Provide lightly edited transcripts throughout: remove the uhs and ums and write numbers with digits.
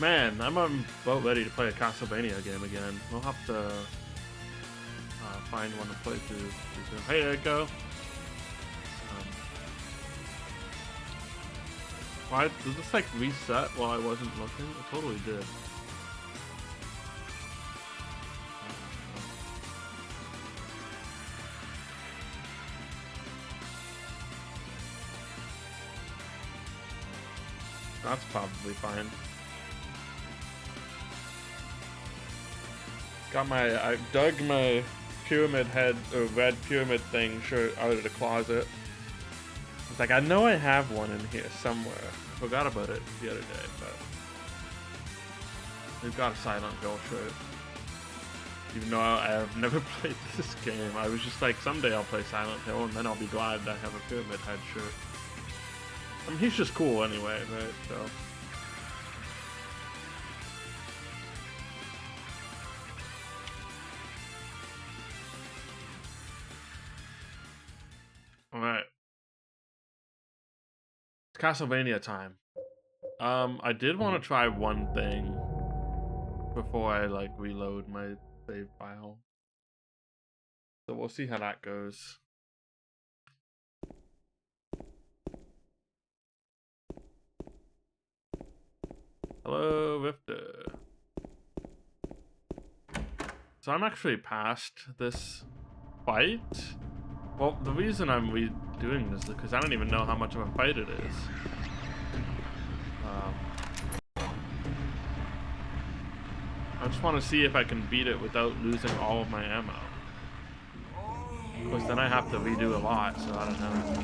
Man, I'm about ready to play a Castlevania game again. We'll have to find one to play through. Hey, Echo. Why did this like reset while I wasn't looking? It totally did. That's probably fine. I dug my pyramid head or red pyramid thing shirt out of the closet. It's like I know I have one in here somewhere. I forgot about it the other day, but we've got a Silent Hill shirt. Even though I have never played this game, I was just like, someday I'll play Silent Hill and then I'll be glad that I have a pyramid head shirt. I mean, he's just cool anyway, right? So. Alright. It's Castlevania time. I did want to try one thing before I like reload my save file. So we'll see how that goes. Hello, Rifter. So I'm actually past this fight. Well, the reason I'm redoing this is because I don't even know how much of a fight it is. I just want to see if I can beat it without losing all of my ammo. Of course, then I have to redo a lot, so I don't know.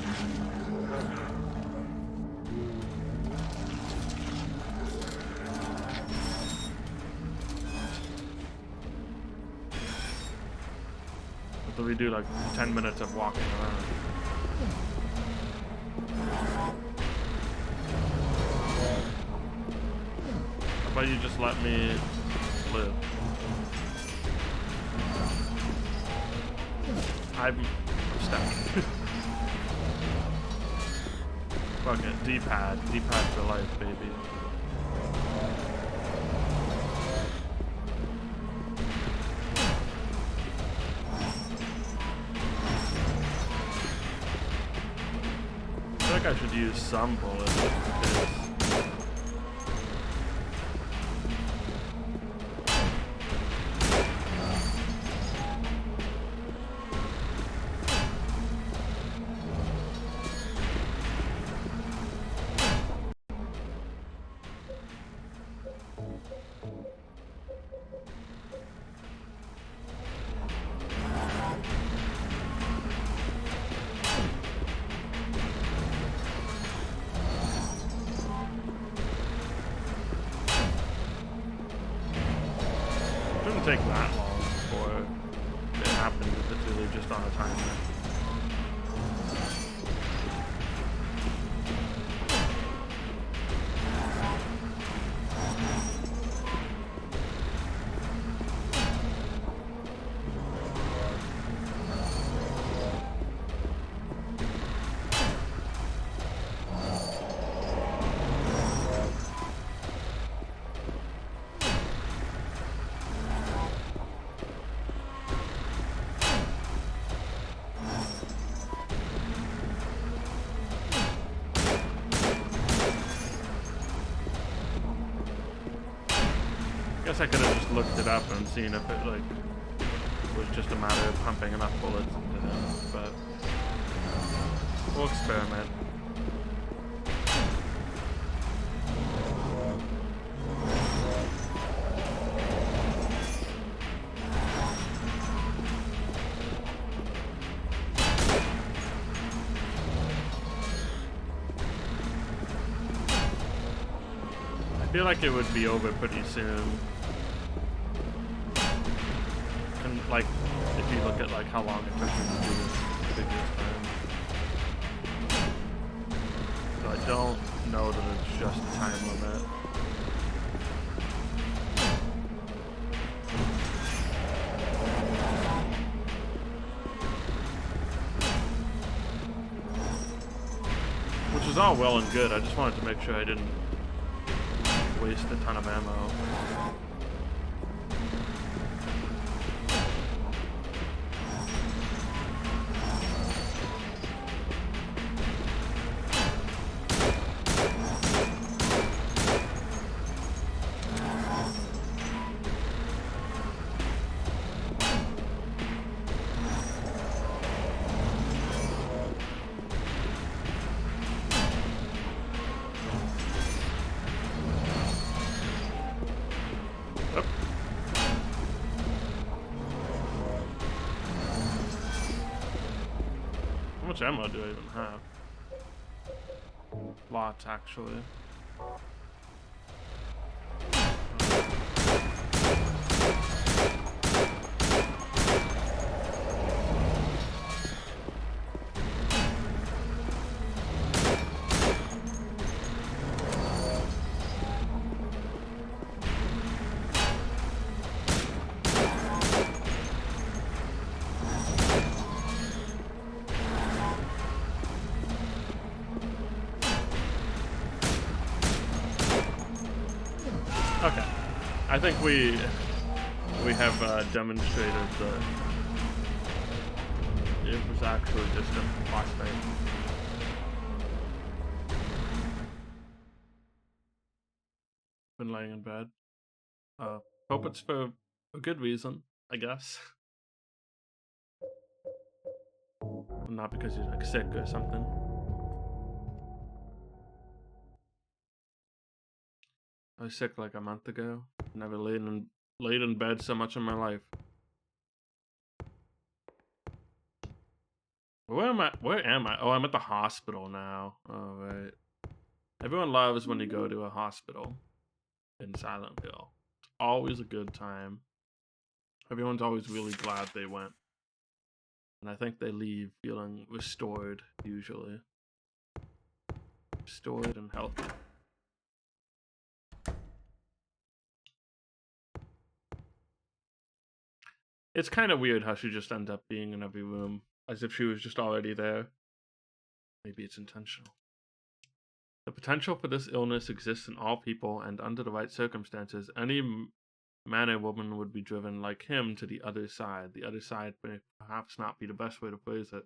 So we do like 10 minutes of walking around. How about you just let me live? I'm stuck. Fuck it, D-pad for life, baby. I feel like I should use some bullets because take that long before it happens if it's really just on a timer. I guess I could have just looked it up and seen if it like was just a matter of pumping enough bullets into him, but we'll experiment. I feel like it would be over pretty soon. And like, if you look at like how long it took me to do this previous time. So I don't know that it's just a time limit. Which is all well and good. I just wanted to make sure I didn't waste a ton of ammo. How much ammo do I even have? Lots, actually. Okay, I think we have demonstrated that it was actually just a boss fight. Been laying in bed. Hope it's for a good reason, I guess. Not because you're like sick or something. I was sick like a month ago. Never laid in bed so much in my life. Where am I? Where am I? Oh, I'm at the hospital now. Oh, right. Everyone loves when you go to a hospital in Silent Hill. It's always a good time. Everyone's always really glad they went. And I think they leave feeling restored, usually. Restored and healthy. It's kind of weird how she just ends up being in every room, as if she was just already there. Maybe it's intentional. The potential for this illness exists in all people, and under the right circumstances, any man or woman would be driven like him to the other side. The other side may perhaps not be the best way to phrase it.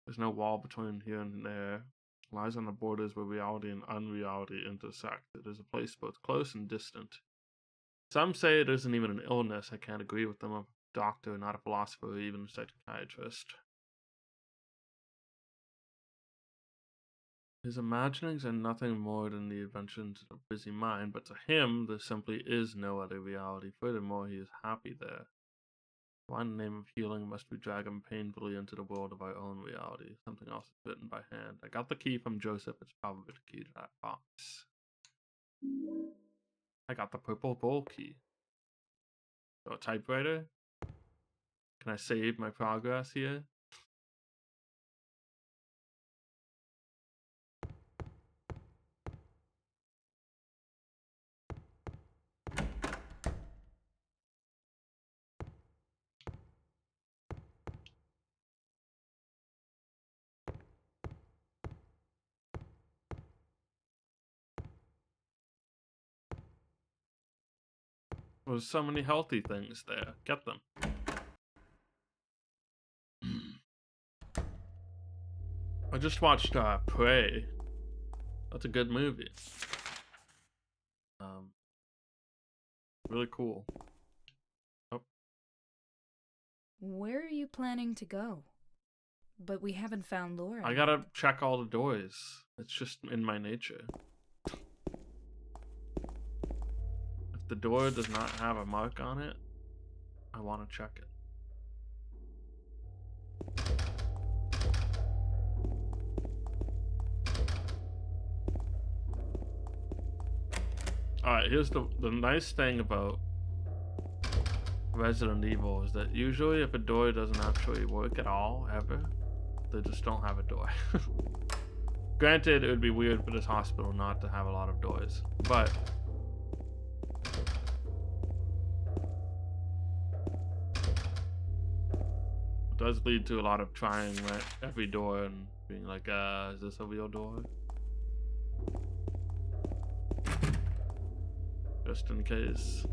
There's no wall between here and there. It lies on the borders where reality and unreality intersect. It is a place both close and distant. Some say it isn't even an illness. I can't agree with them. I'm a doctor, not a philosopher, or even a psychiatrist. His imaginings are nothing more than the inventions of a busy mind, but to him there simply is no other reality. Furthermore, he is happy there. Why in the name of healing must we drag him painfully into the world of our own reality? Something else is written by hand. I got the key from Joseph. It's probably the key to that box. I got the purple bowl key. So a typewriter? Can I save my progress here? There's so many healthy things there. Get them. I just watched Prey. That's a good movie. Really cool. Oh. Where are you planning to go? But we haven't found Laura. I gotta check all the doors. It's just in my nature. If the door does not have a mark on it, I want to check it. Alright, here's the nice thing about Resident Evil is that usually if a door doesn't actually work at all, ever, they just don't have a door. Granted, it would be weird for this hospital not to have a lot of doors, but it does lead to a lot of trying every door and being like, is this a real door? just in case.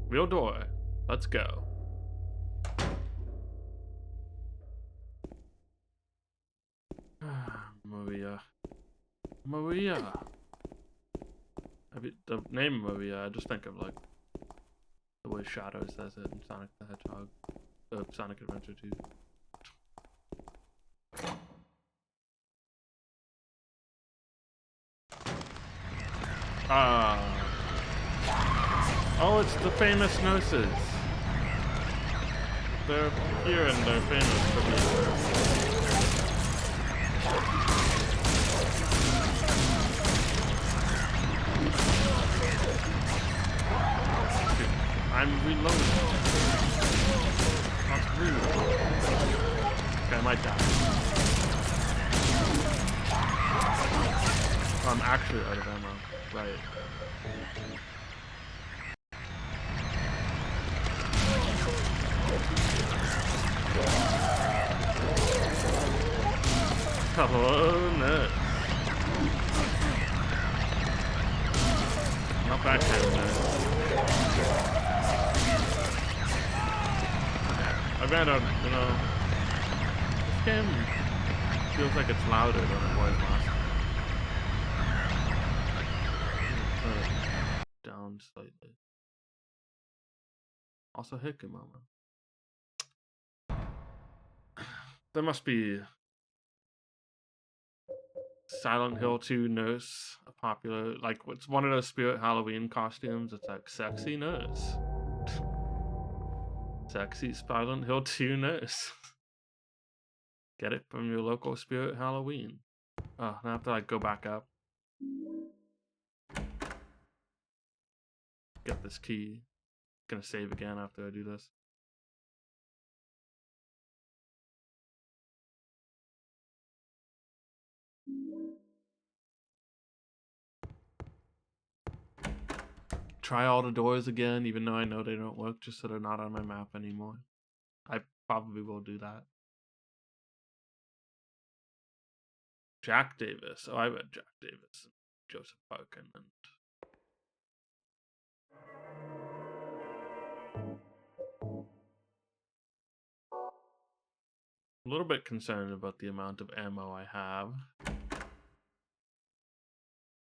Real door. Let's go. Maria. Maria. The name Maria, I just think of like the way Shadow says it in Sonic the Hedgehog. Sonic Adventure 2. Oh, it's the famous nurses. They're here and they're famous for being. I'm reloading. That's rude. Okay, I might die. I'm actually out of ammo. Right. Oh no. Not back here, man. I ran out, you know. This game feels like it's louder than it was last time. Turn it down slightly. Also, Hikumama. There must be Silent Hill 2 nurse, a popular, like, it's one of those Spirit Halloween costumes. It's like sexy nurse. Sexy Silent Hill 2 nurse. Get it from your local Spirit Halloween. Oh, now I have to like go back up. Get this key. Gonna save again after I do this. Try all the doors again, even though I know they don't work, just so they're not on my map anymore. I probably will do that. Jack Davis. Oh, I read Jack Davis and Joseph Parkin and a little bit concerned about the amount of ammo I have.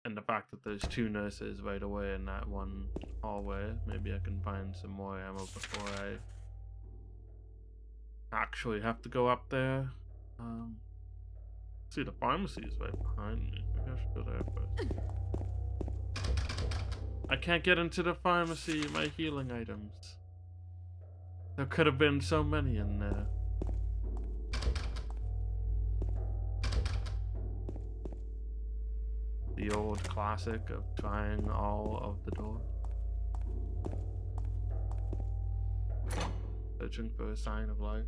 And the fact that there's two nurses right away in that one hallway. Maybe I can find some more ammo before I actually have to go up there. See, the pharmacy is right behind me. Maybe I should go there first. I can't get into the pharmacy, my healing items. There could have been so many in there. The old classic of trying all of the doors. Searching for a sign of life.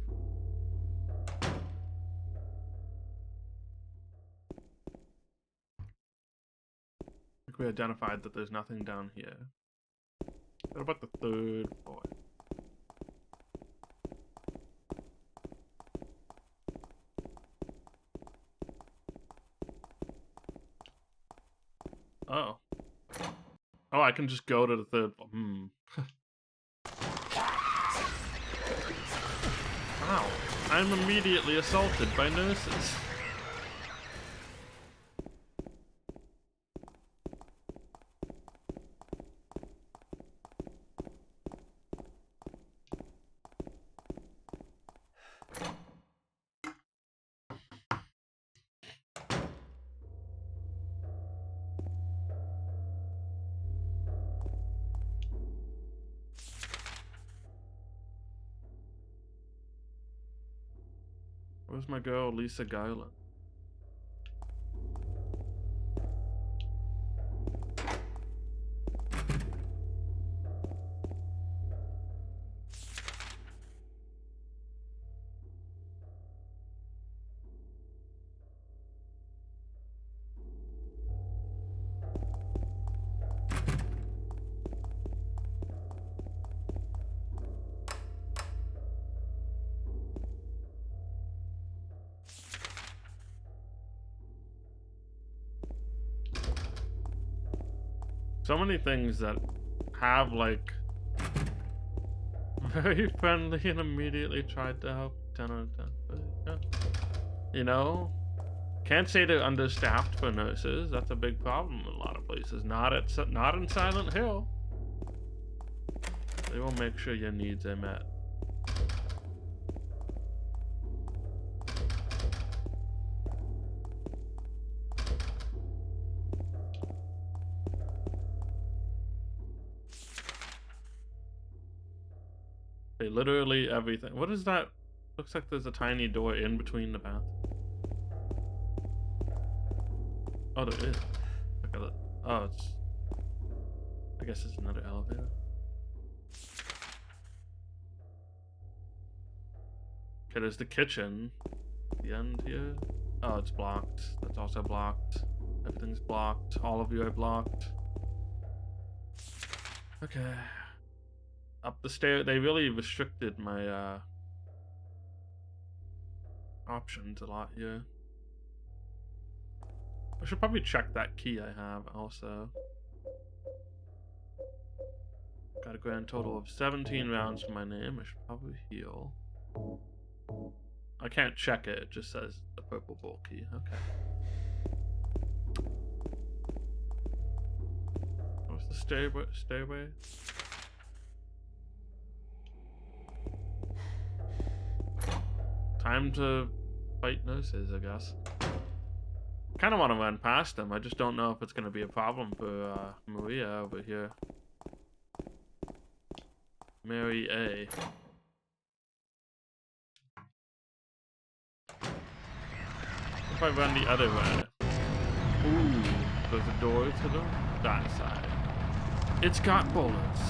I think we identified that there's nothing down here. What about the third floor? Oh. Oh, I can just go to the third floor. Wow. I'm immediately assaulted by nurses. Where's my girl, Lisa Guyland? So many things that have like very friendly and immediately tried to help. 10 out of 10. But, yeah. You know, can't say they're understaffed for nurses. That's a big problem in a lot of places. Not in Silent Hill. They will make sure your needs are met. They literally everything. What is that? Looks like there's a tiny door in between the path. Oh, there is. Look at it. Oh, it's. I guess it's another elevator. Okay, there's the kitchen. The end here. Oh, it's blocked. That's also blocked. Everything's blocked. All of you are blocked. Okay. Up the stair. They really restricted my options a lot here. I should probably check that key I have also. Got a grand total of 17 rounds for my name. I should probably heal. I can't check it. It just says the purple bolt key. Okay. What's the stairway? Time to fight nurses, I guess. Kind of want to run past them. I just don't know if it's going to be a problem for Maria over here. Mary A. If I run the other way. Ooh, there's a door to that side. It's got bullets.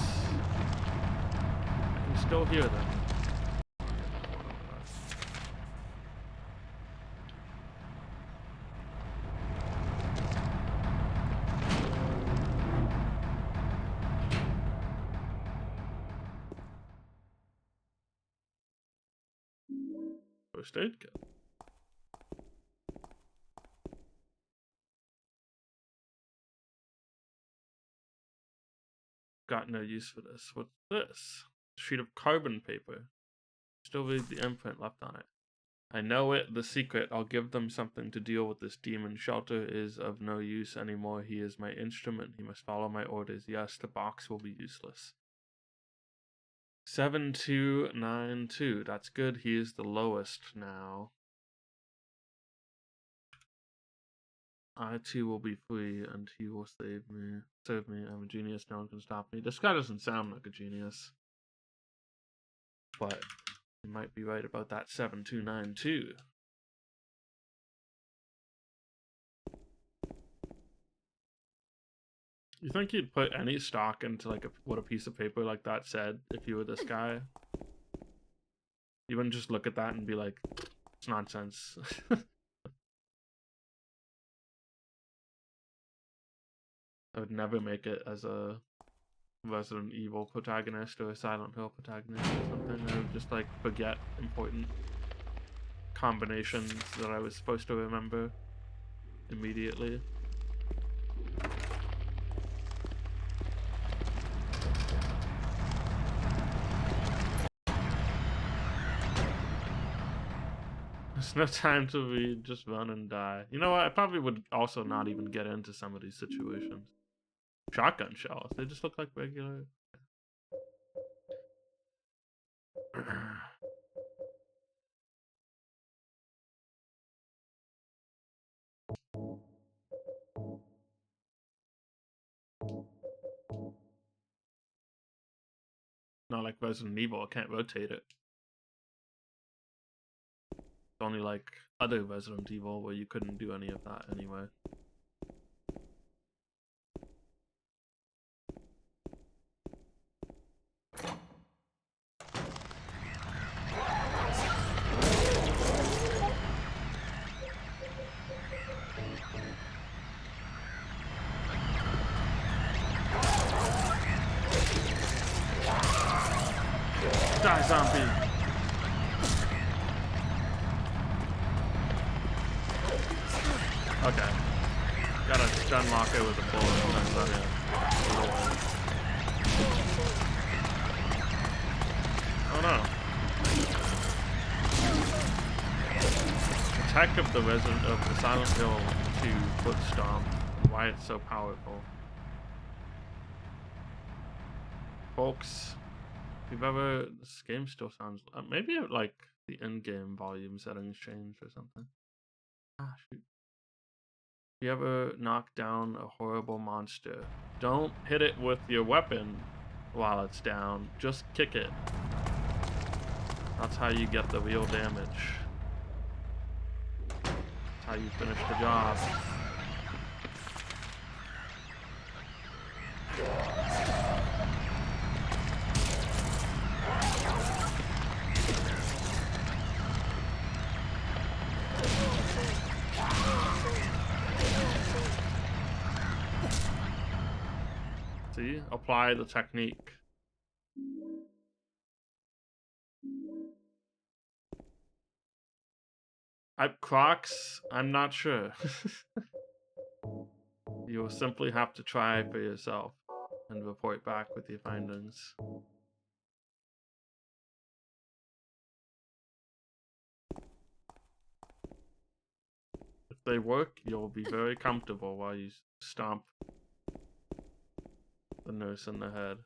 I can still hear them. First aid kit. Got no use for this. What's this? Sheet of carbon paper. Still read the imprint left on it. I know it, the secret. I'll give them something to deal with this demon. Shelter is of no use anymore. He is my instrument. He must follow my orders. Yes, the box will be useless. 7292. That's good. He is the lowest now. I too will be free, and he will save me. Serve me. I'm a genius. No one can stop me. This guy doesn't sound like a genius. But you might be right about that 7292. You think you'd put any stock into like what a piece of paper like that said if you were this guy? You wouldn't just look at that and be like, it's nonsense. I would never make it as a Resident Evil protagonist or a Silent Hill protagonist or something. I would just like forget important combinations that I was supposed to remember immediately. There's no time to read, just run and die. You know what? I probably would also not even get into some of these situations. Shotgun shells, they just look like regular. Not like Resident Evil, I can't rotate it. It's only like other Resident Evil where you couldn't do any of that anyway. Die, zombie! Okay. Gotta stun lock it with a bullet and then run in. Oh no. Attack of the Resident of the Silent Hill 2 Foot Stomp, and why it's so powerful. Folks, if you've ever, this game still sounds, maybe like the in-game volume settings changed or something. Ah, shoot. If you ever knock down a horrible monster, don't hit it with your weapon while it's down, just kick it. That's how you get the real damage. That's how you finish the job. See? Apply the technique. Crocs? I'm not sure. You'll simply have to try for yourself and report back with your findings. If they work, you'll be very comfortable while you stomp the nurse in the head.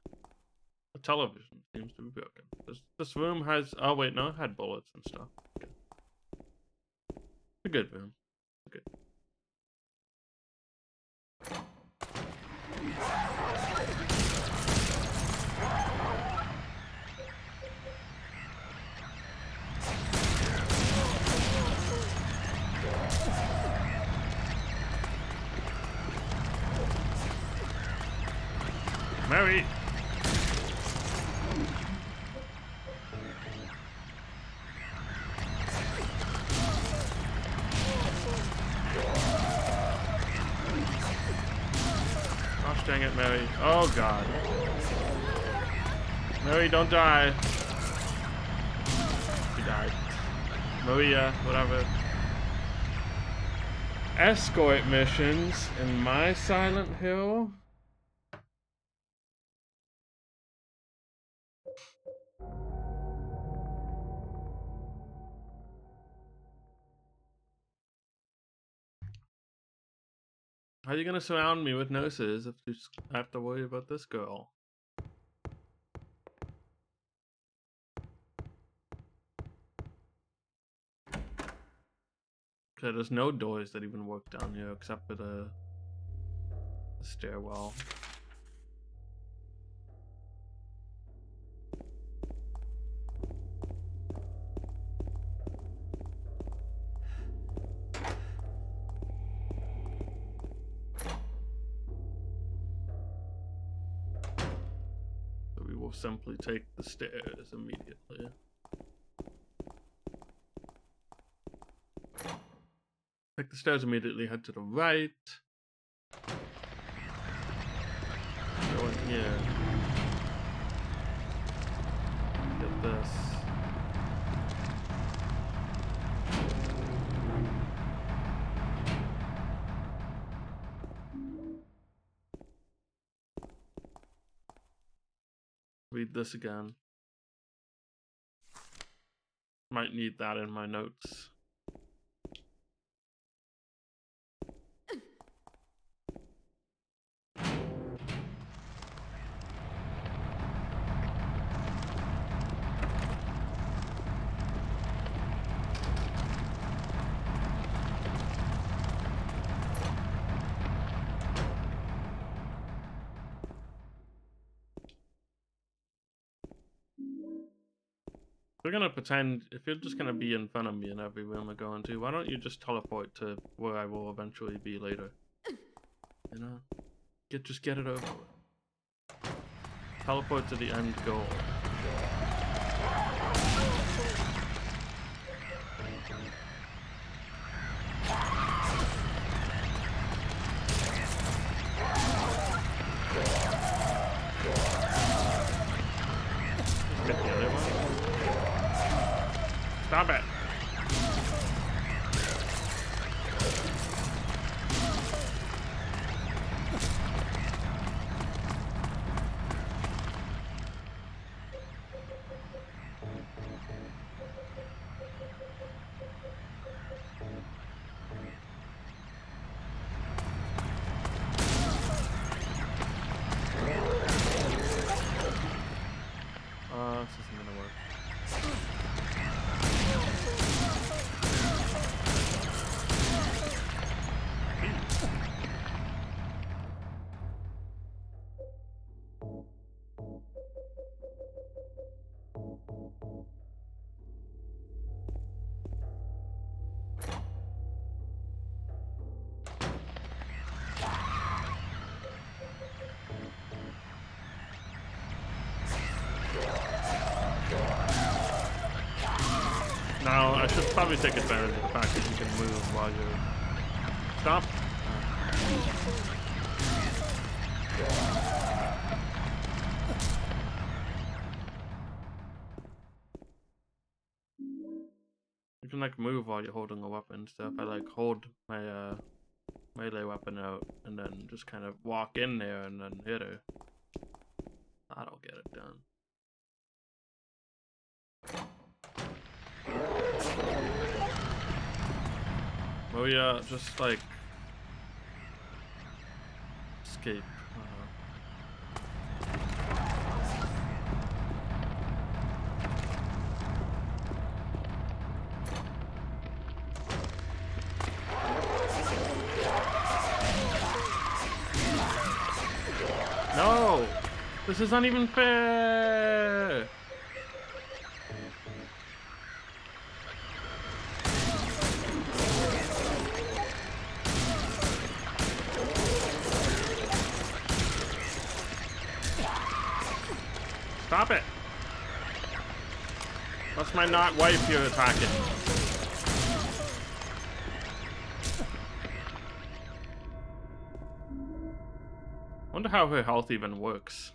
The television seems to be broken. This room has... Oh wait, no, it had bullets and stuff. Okay. A good room. Good. Mary! Gosh dang it, Mary. Oh god. Mary, don't die. She died. Maria, whatever. Escort missions in my Silent Hill? How are you gonna surround me with nurses if you have to worry about this girl? Okay, there's no doors that even work down here except for the stairwell. Will simply take the stairs immediately. Take the stairs immediately, head to the right. Go in here. Get this. Read this again. Might need that in my notes. We're gonna pretend, if you're just gonna be in front of me in every room I go into, why don't you just teleport to where I will eventually be later? You know? Just get it over with. Teleport to the end goal. Get the other one. Stop it. probably take advantage of the fact that you can move while you're... Stop! You can like move while you're holding a weapon. So if I like hold my melee weapon out and then just kind of walk in there and then hit her, that'll get it done. Oh yeah, just like escape. No! This is not even fair! Stop it! That's my not wife you're attacking. Wonder how her health even works.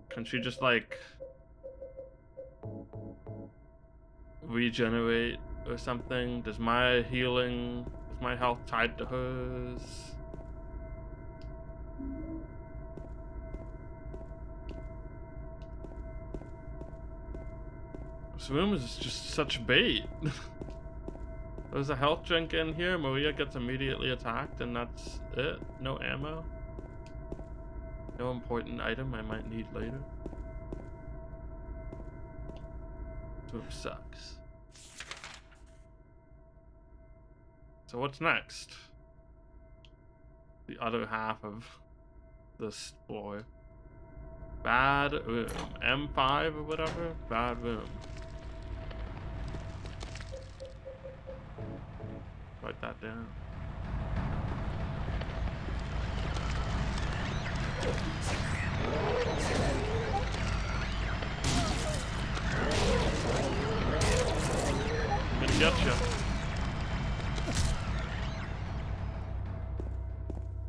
Can she just like regenerate or something? Does my health tied to hers? This room is just such bait. There's a health drink in here. Maria gets immediately attacked, and that's it. No ammo. No important item I might need later. This room sucks. So what's next? The other half of this floor. Bad room. M5 or whatever? Bad room. Write that down. I'm gonna get you.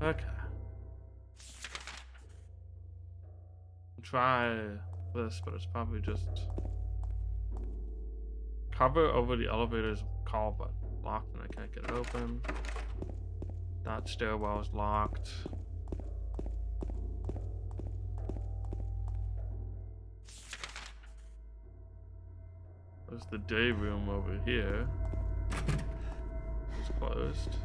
Okay. Try this, but it's probably just cover over the elevator's call button. Locked and I can't get it open. That stairwell is locked. There's the day room over here. It's closed.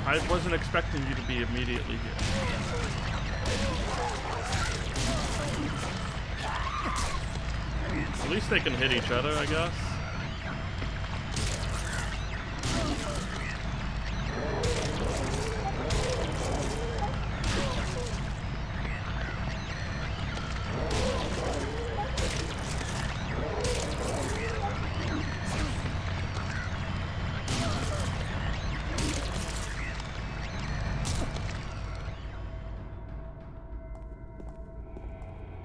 I wasn't expecting you to be immediately here. At least they can hit each other, I guess.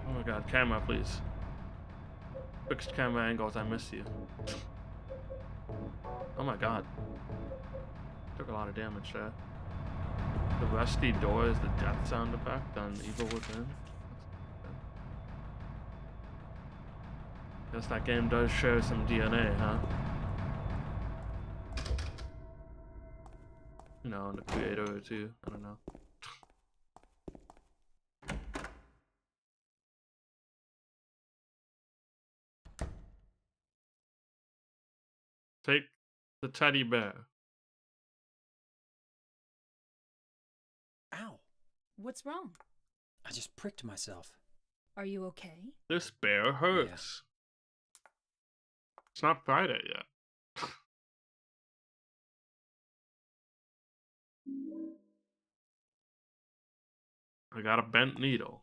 Oh my god, camera, please. Fixed camera angles, I miss you. Oh my god. Took a lot of damage there. The rusty door is the death sound effect on Evil Within. Guess that game does share some DNA, huh? You know, and the creator or two, I don't know. Take the teddy bear. Ow. What's wrong? I just pricked myself. Are you okay? This bear hurts. Yeah. It's not Friday yet. I got a bent needle.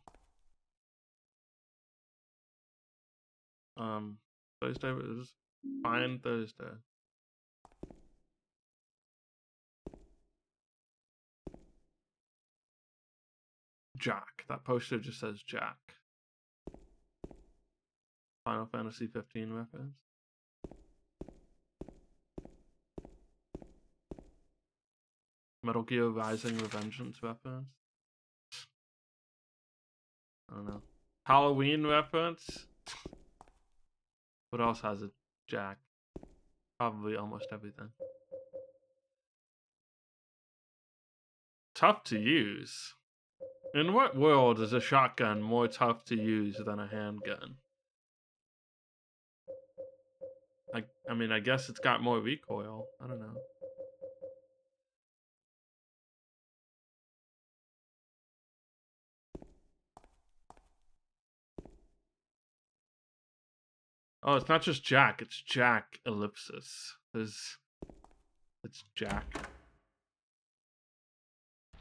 Thursday was fine Thursday. Jack. That poster just says Jack. Final Fantasy 15 reference. Metal Gear Rising Revengeance reference. I don't know. Halloween reference. What else has a Jack? Probably almost everything. Tough to use. In what world is a shotgun more tough to use than a handgun? I mean, I guess it's got more recoil. I don't know. Oh, it's not just Jack. It's Jack ellipsis. It's Jack.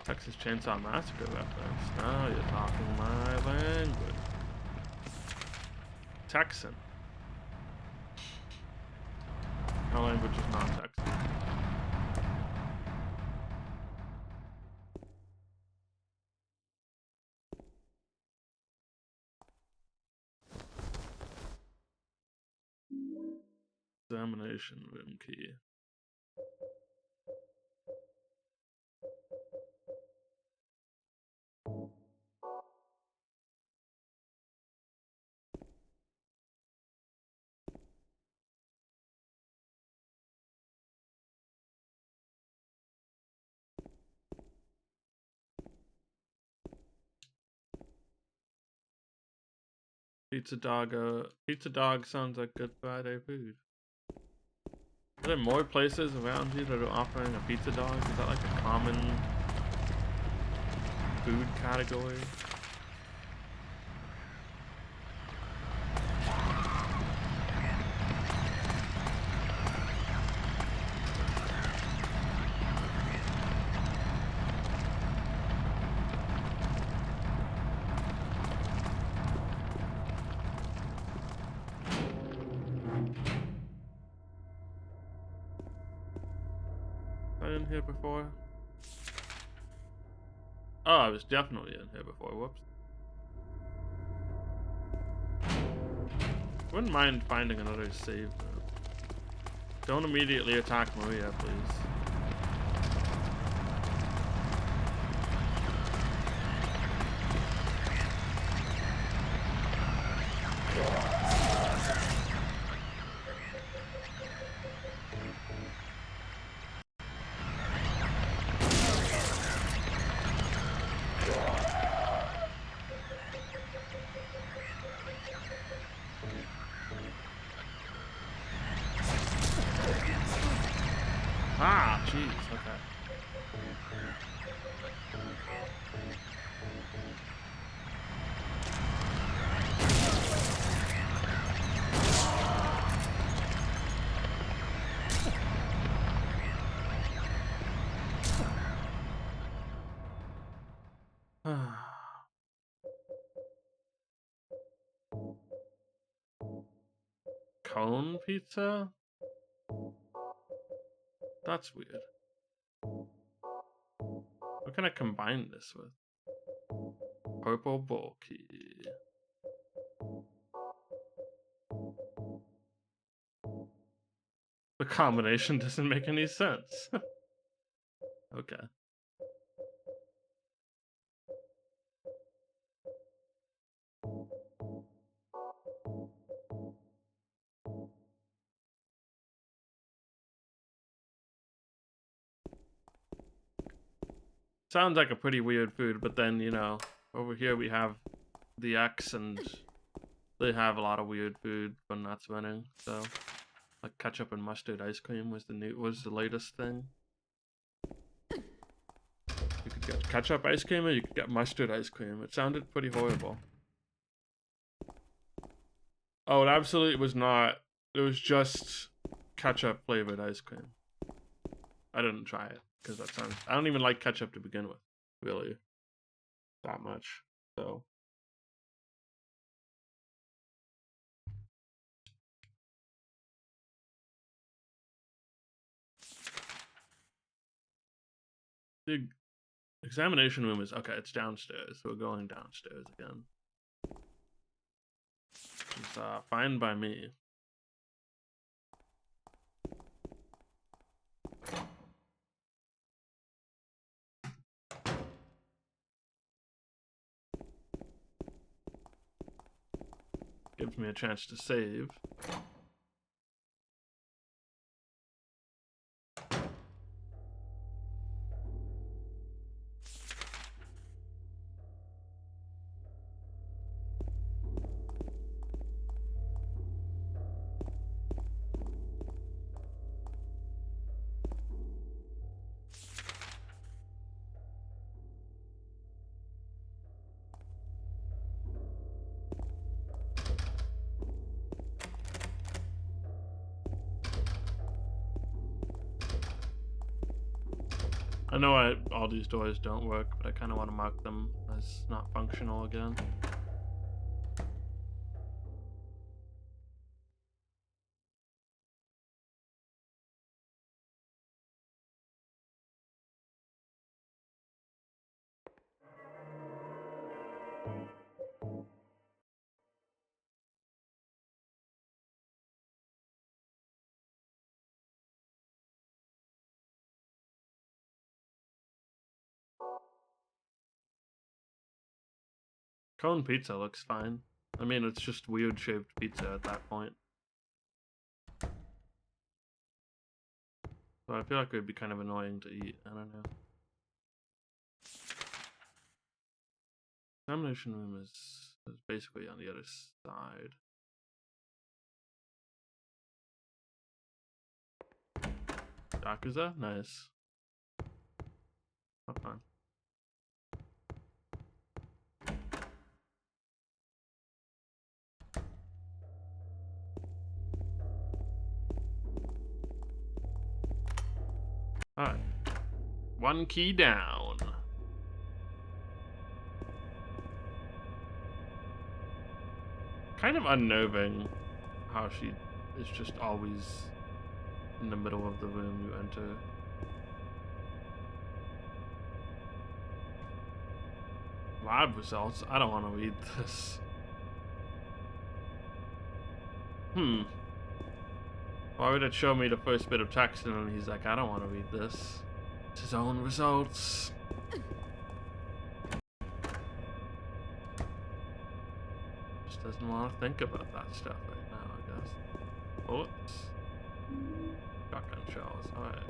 Texas Chainsaw Massacre reference. Now you're talking my language. Texan. My language is not Texan. Examination room key. Pizza dog sounds like Good Friday food. Are there more places around here that are offering a pizza dog? Is that like a common food category? In here before? Oh, I was definitely in here before. Whoops. Wouldn't mind finding another save though. Don't immediately attack Maria, please. Ah, jeez, okay. Cone pizza? That's weird. What can I combine this with? Purple bowl key. The combination doesn't make any sense. Okay. Sounds like a pretty weird food, but then, you know, over here we have the X and they have a lot of weird food when that's running. So, like ketchup and mustard ice cream was the latest thing. You could get ketchup ice cream or you could get mustard ice cream. It sounded pretty horrible. Oh, it absolutely was not. It was just ketchup flavored ice cream. I didn't try it because that sounds. I don't even like ketchup to begin with, really, that much. So. Examination room is okay. It's downstairs. So we're going downstairs again. It's fine by me. Gives me a chance to save. I know all these doors don't work, but I kind of want to mark them as not functional again. Cone pizza looks fine. I mean, it's just weird shaped pizza at that point. So I feel like it would be kind of annoying to eat. I don't know. Examination room is basically on the other side. Yakuza? Nice. Have fun. Alright. One key down. Kind of unnerving how she is just always in the middle of the room you enter. Lab results? I don't want to read this. Why would it show me the first bit of text and then he's like, I don't want to read this. It's his own results. Just doesn't want to think about that stuff right now, I guess. Bullets. Shotgun shells, alright.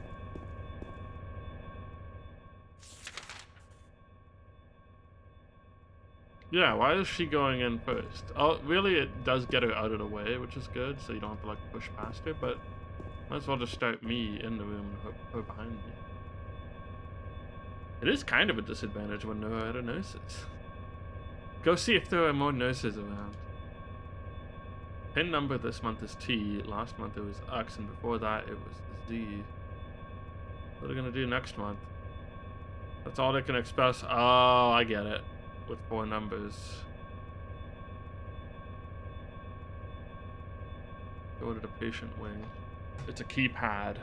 Yeah, why is she going in first? Oh, really, it does get her out of the way, which is good, so you don't have to, like, push past her, but might as well just start me in the room and her behind me. It is kind of a disadvantage when there are other nurses. Go see if there are more nurses around. Pin number this month is T, last month it was X, and before that it was Z. What are they gonna do next month? That's all they can express. Oh, I get it. With 4 numbers. Go to the patient wing. It's a keypad.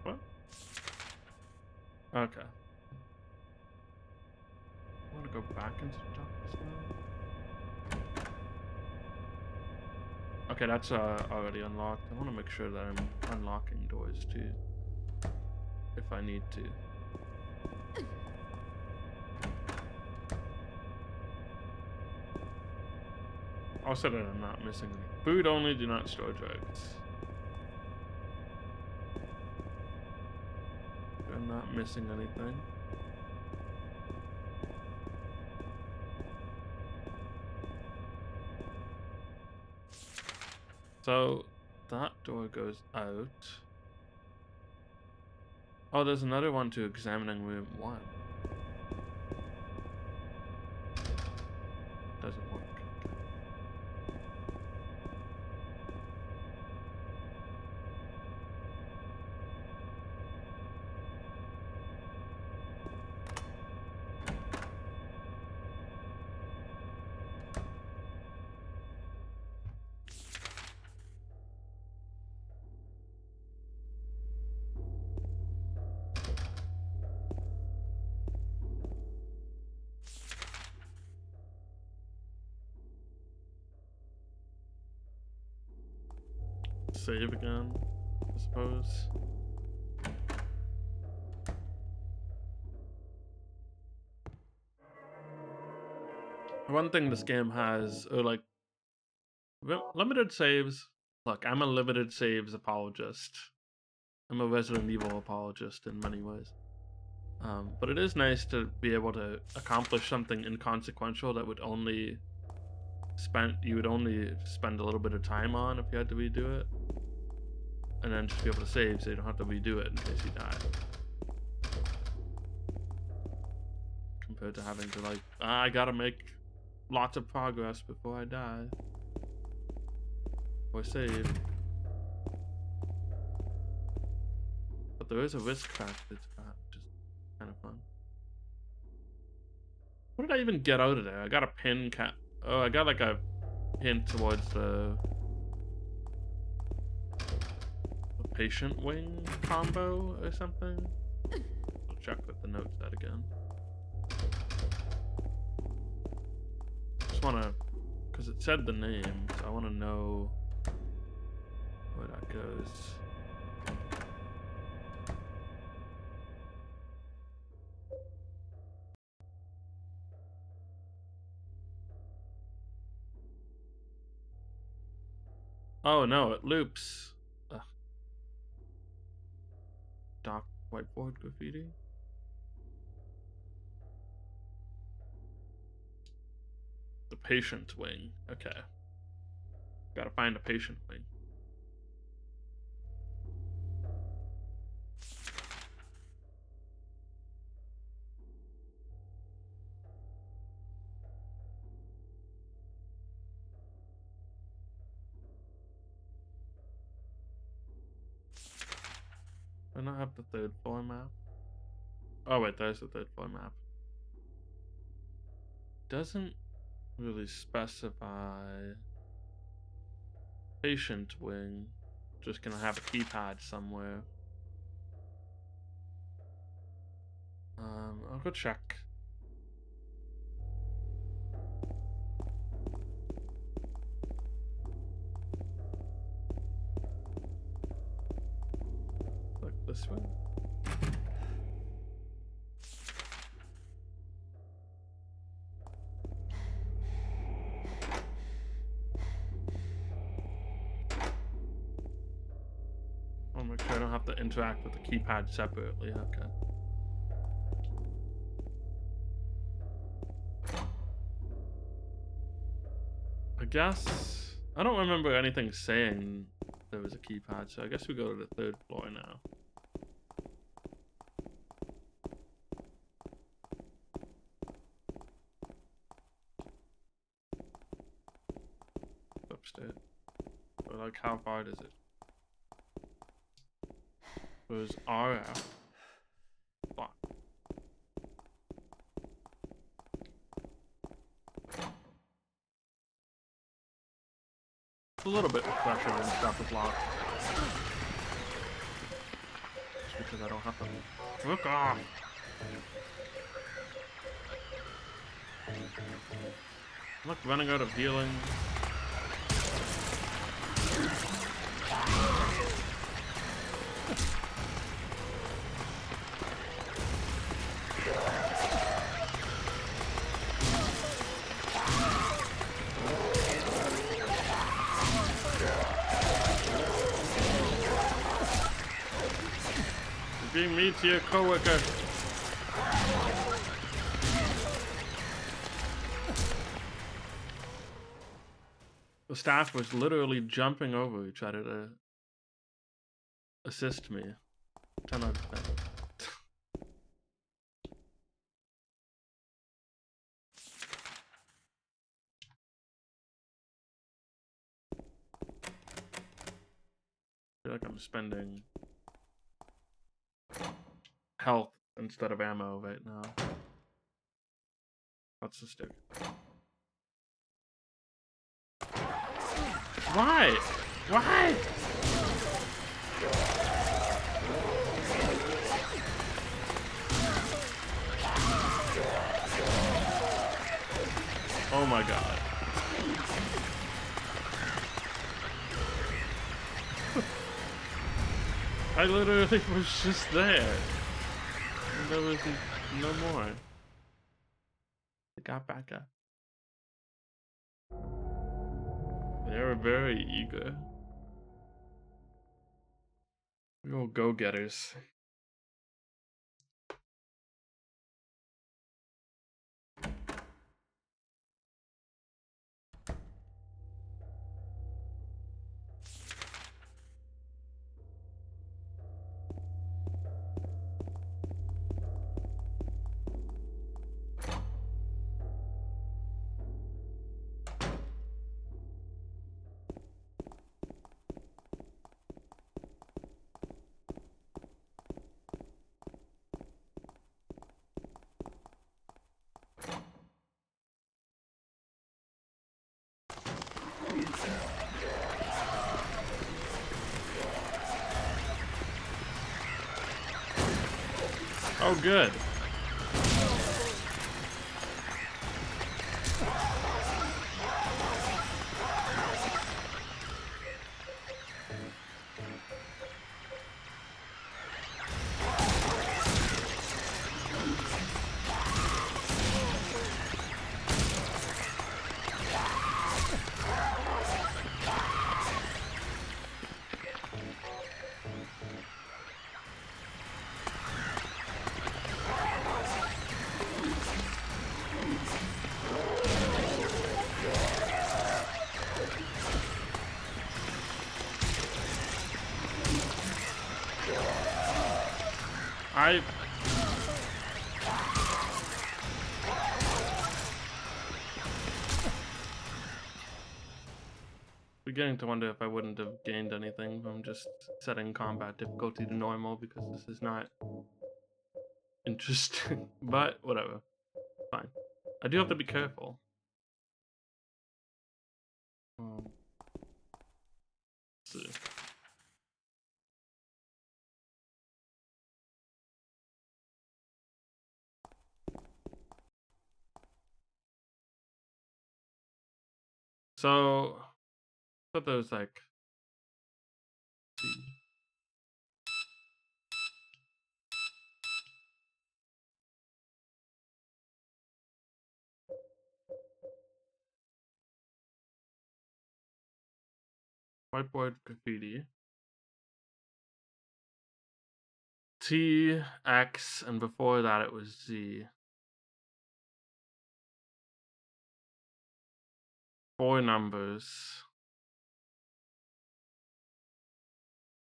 What? Okay. I want to go back into the doctor's mode. Okay, that's already unlocked. I want to make sure that I'm unlocking doors too, if I need to. Also that I'm not missing any. Food only, do not store drugs. I'm not missing anything. So that door goes out. Oh, there's another one to examining room 1. Doesn't work. save again, I suppose. One thing this game has, or like, limited saves. Look, I'm a limited saves apologist. I'm a Resident Evil apologist in many ways. But it is nice to be able to accomplish something inconsequential that would only you would only spend a little bit of time on if you had to redo it, and then just be able to save so you don't have to redo it in case you die. Compared to having to like, I gotta make lots of progress before I die. Or save. But there is a risk factor to that, which is kind of fun. What did I even get out of there? I got a pin cap. Oh, I got like a hint towards the patient wing combo or something. I'll check what the note said again. Just wanna, because it said the name, so I wanna know where that goes. Oh no, it loops. Ugh. Dark whiteboard graffiti. The patient wing. Okay. Gotta find a patient wing. I don't have the third floor map. Oh wait, there's the third floor map. Doesn't really specify patient wing. Just gonna have a keypad somewhere. I'll go check. Like this way. I'll make sure I don't have to interact with the keypad separately. Okay. I guess I don't remember anything saying there was a keypad, so I guess we go to the third floor now. Upstairs. But like, how far is it? Where's RF? Fuck. It's a little bit fresher than stuff is locked. Just because I don't have to look off. I'm like running out of healing. You're being mean to your coworker. The staff was literally jumping over each other to assist me. 10 out of 10. I feel like I'm spending health instead of ammo right now. That's the stick. Why? Why? Oh my god. I literally was just there. And there was no more. I got back up. They were very eager. Real go-getters. Oh, good. I beginning to wonder if I wouldn't have gained anything from just setting combat difficulty to normal, because this is not interesting. But whatever. Fine. I do have to be careful. Let's see. So I thought there was like, let's see. Whiteboard graffiti. T, X, and before that it was Z. 4 numbers.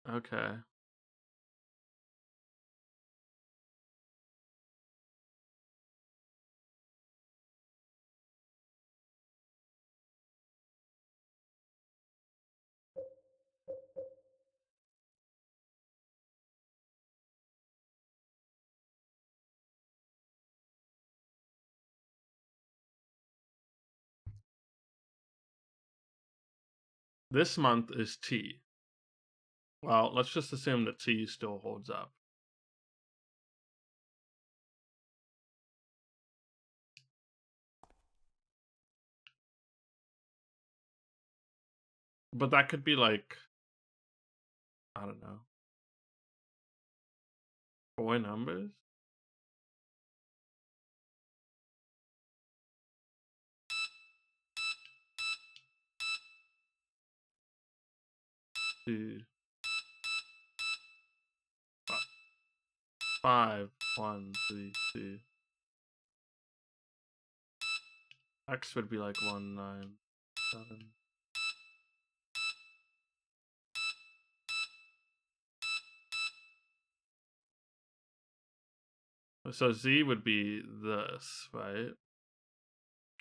Okay. This month is T. Well, let's just assume that T still holds up. But that could be like, I don't know, 4 numbers? Two, 5, 1, 3, 2. X would be like 1, 9, 7. So Z would be this, right?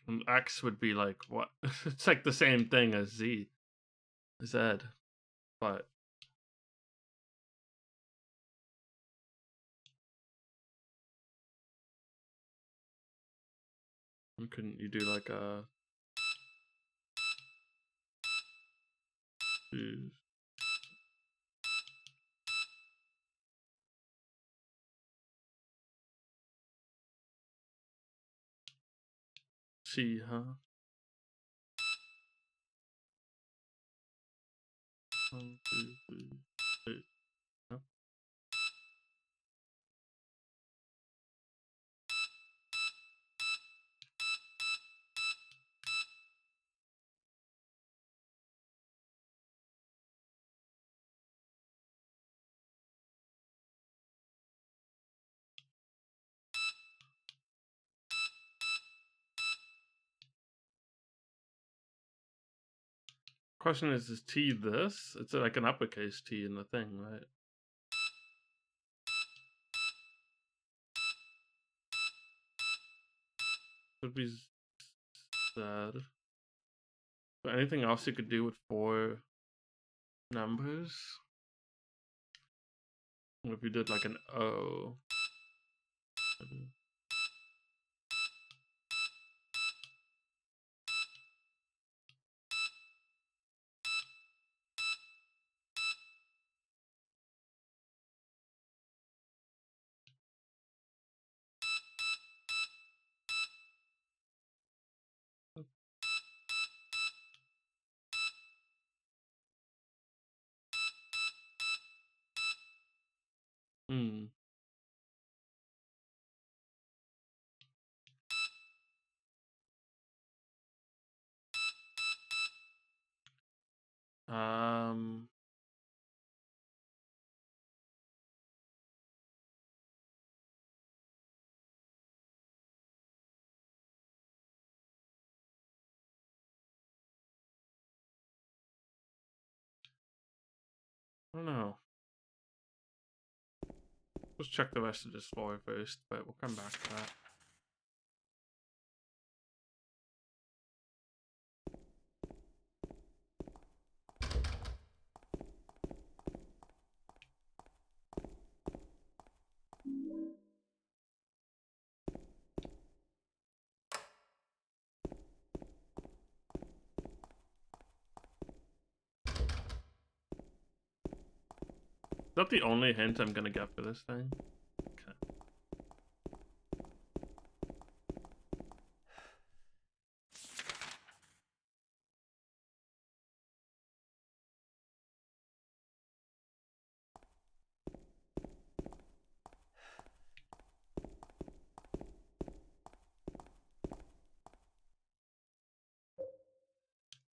And X would be like what? It's like the same thing as Z. Z. But couldn't you do like a C, huh? 1, 2, 3, 8. No? Question is T this? It's like an uppercase T in the thing, right? Would be sad. But anything else you could do with 4 numbers? What if you did like an O? Hmm. I don't know. Let's check the rest of this floor first, but we'll come back to that. Is that the only hint I'm gonna get for this thing? Okay.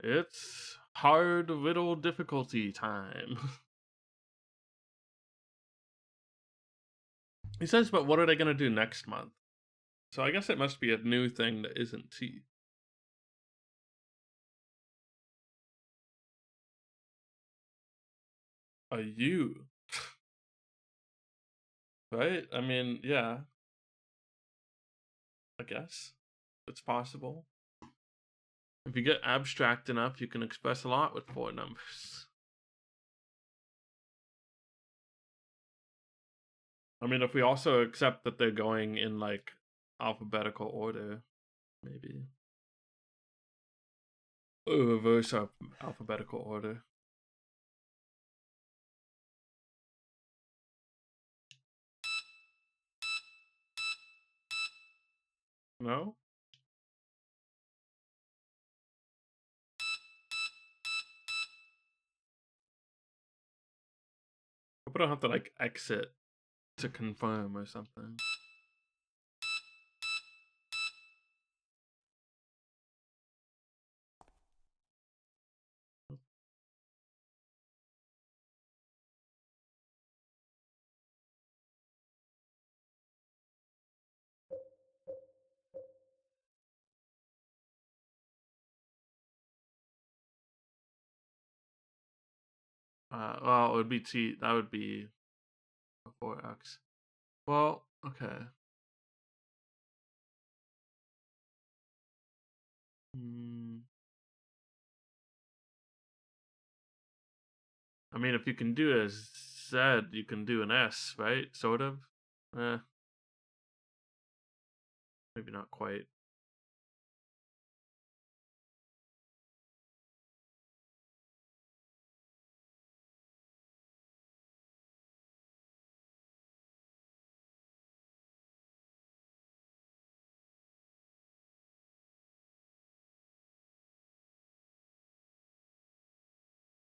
It's hard riddle difficulty time. He says, but what are they gonna do next month? So I guess it must be a new thing that isn't T. A U. Right? I mean, yeah. I guess. It's possible. If you get abstract enough, you can express a lot with 4 numbers. I mean, if we also accept that they're going in, like, alphabetical order, maybe. Reverse alphabetical order. No? Hope I don't have to, like, exit to confirm or something. Well, it would be T. That would be before X. Well, okay. I mean, if you can do a Z, you can do an S, right? Sort of. Maybe not quite.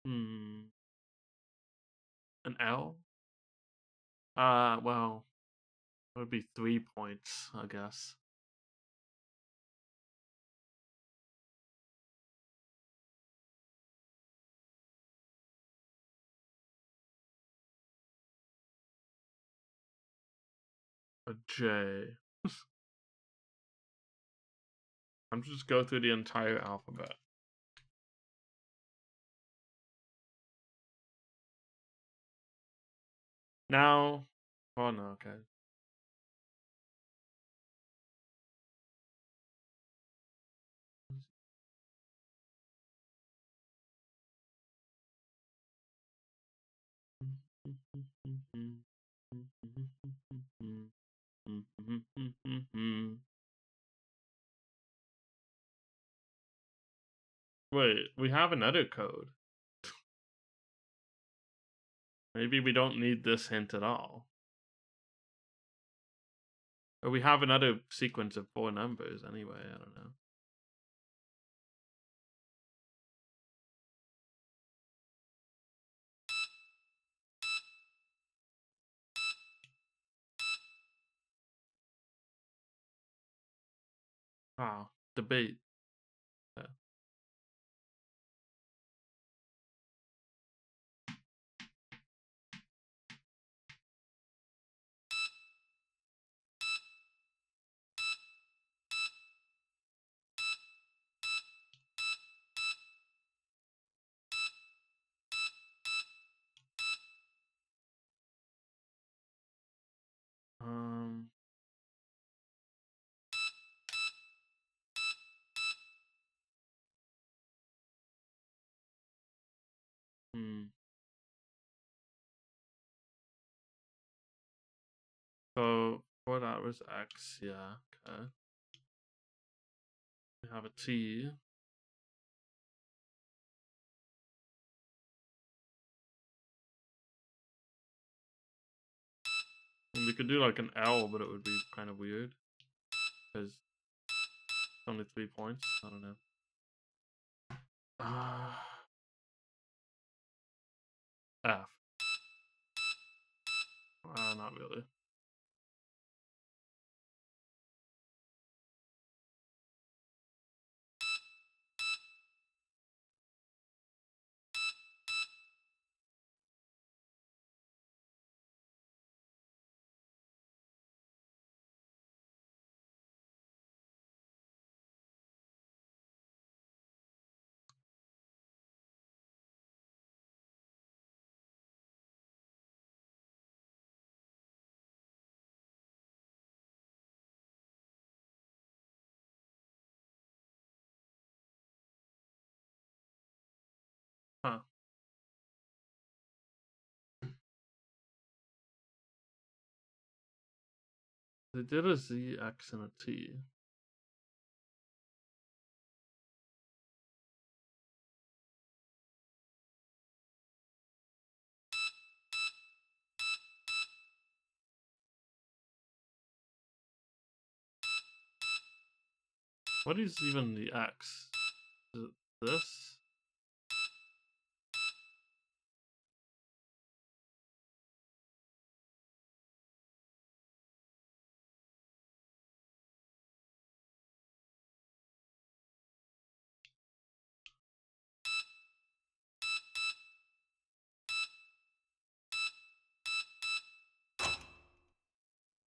Hmm. An L? Well, it would be 3 points, I guess. A J. I'm just go through the entire alphabet. Now, oh no, okay. Wait, we have another code. Maybe we don't need this hint at all. Or we have another sequence of 4 numbers anyway, I don't know. Ah, debate. Yeah. Um, hmm. So 4 that was X, yeah, okay. We have a T. And we could do like an L, but it would be kind of weird. Because it's only 3 points. I don't know. F. Not really. Huh. They did a Z, X, and a T. What is even the X? Is it this?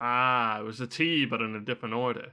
Ah, it was a T, but in a different order.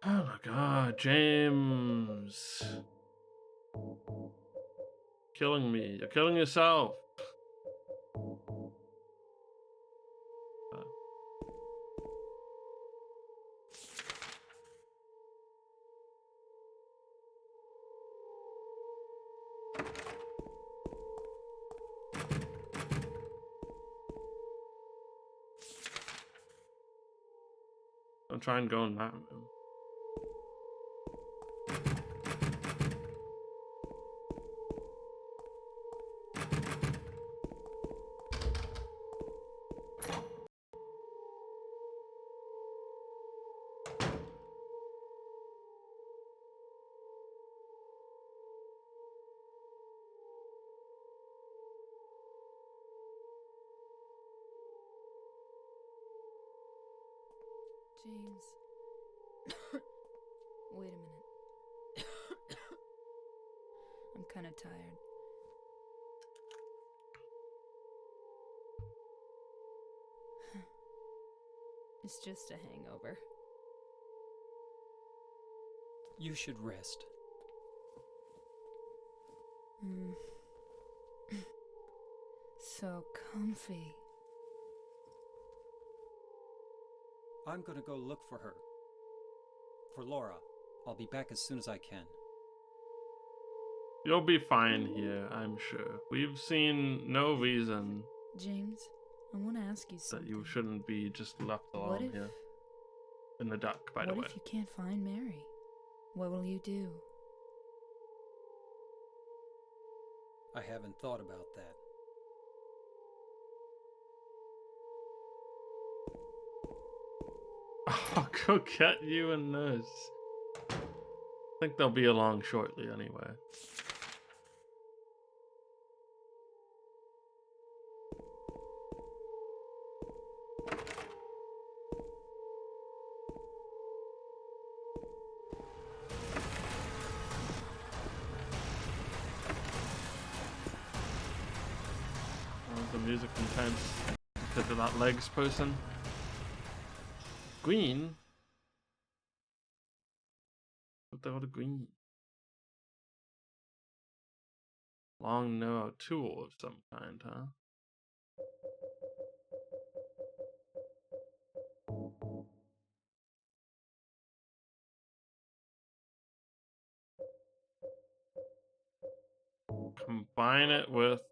Oh my god, James. Killing me. You're killing yourself. Don't try and go in that room. James. Wait a minute. I'm kind of tired. It's just a hangover. You should rest. So comfy. I'm gonna go look for her. For Laura. I'll be back as soon as I can. You'll be fine here, I'm sure. We've seen no reason James, I want to ask you that something. you shouldn't be just left alone here. In the dark, by the way. What if you can't find Mary? What will you do? I haven't thought about that. I'll go get you a nurse. I think they'll be along shortly anyway. Oh, the music intense because of that legs person. Green? What the hell is green? Long narrow tool of some kind, huh? Combine it with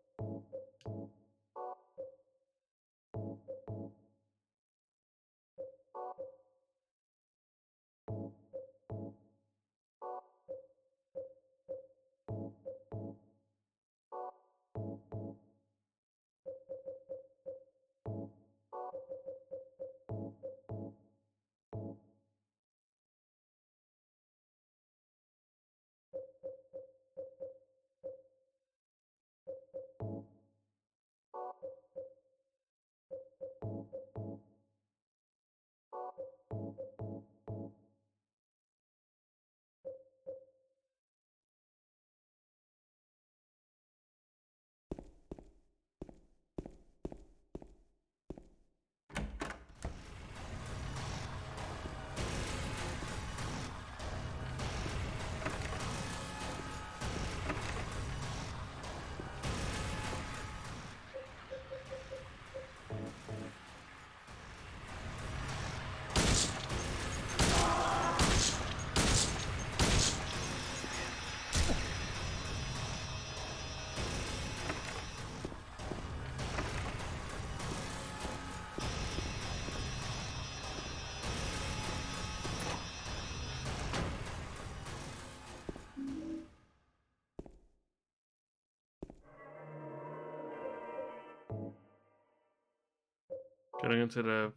getting into the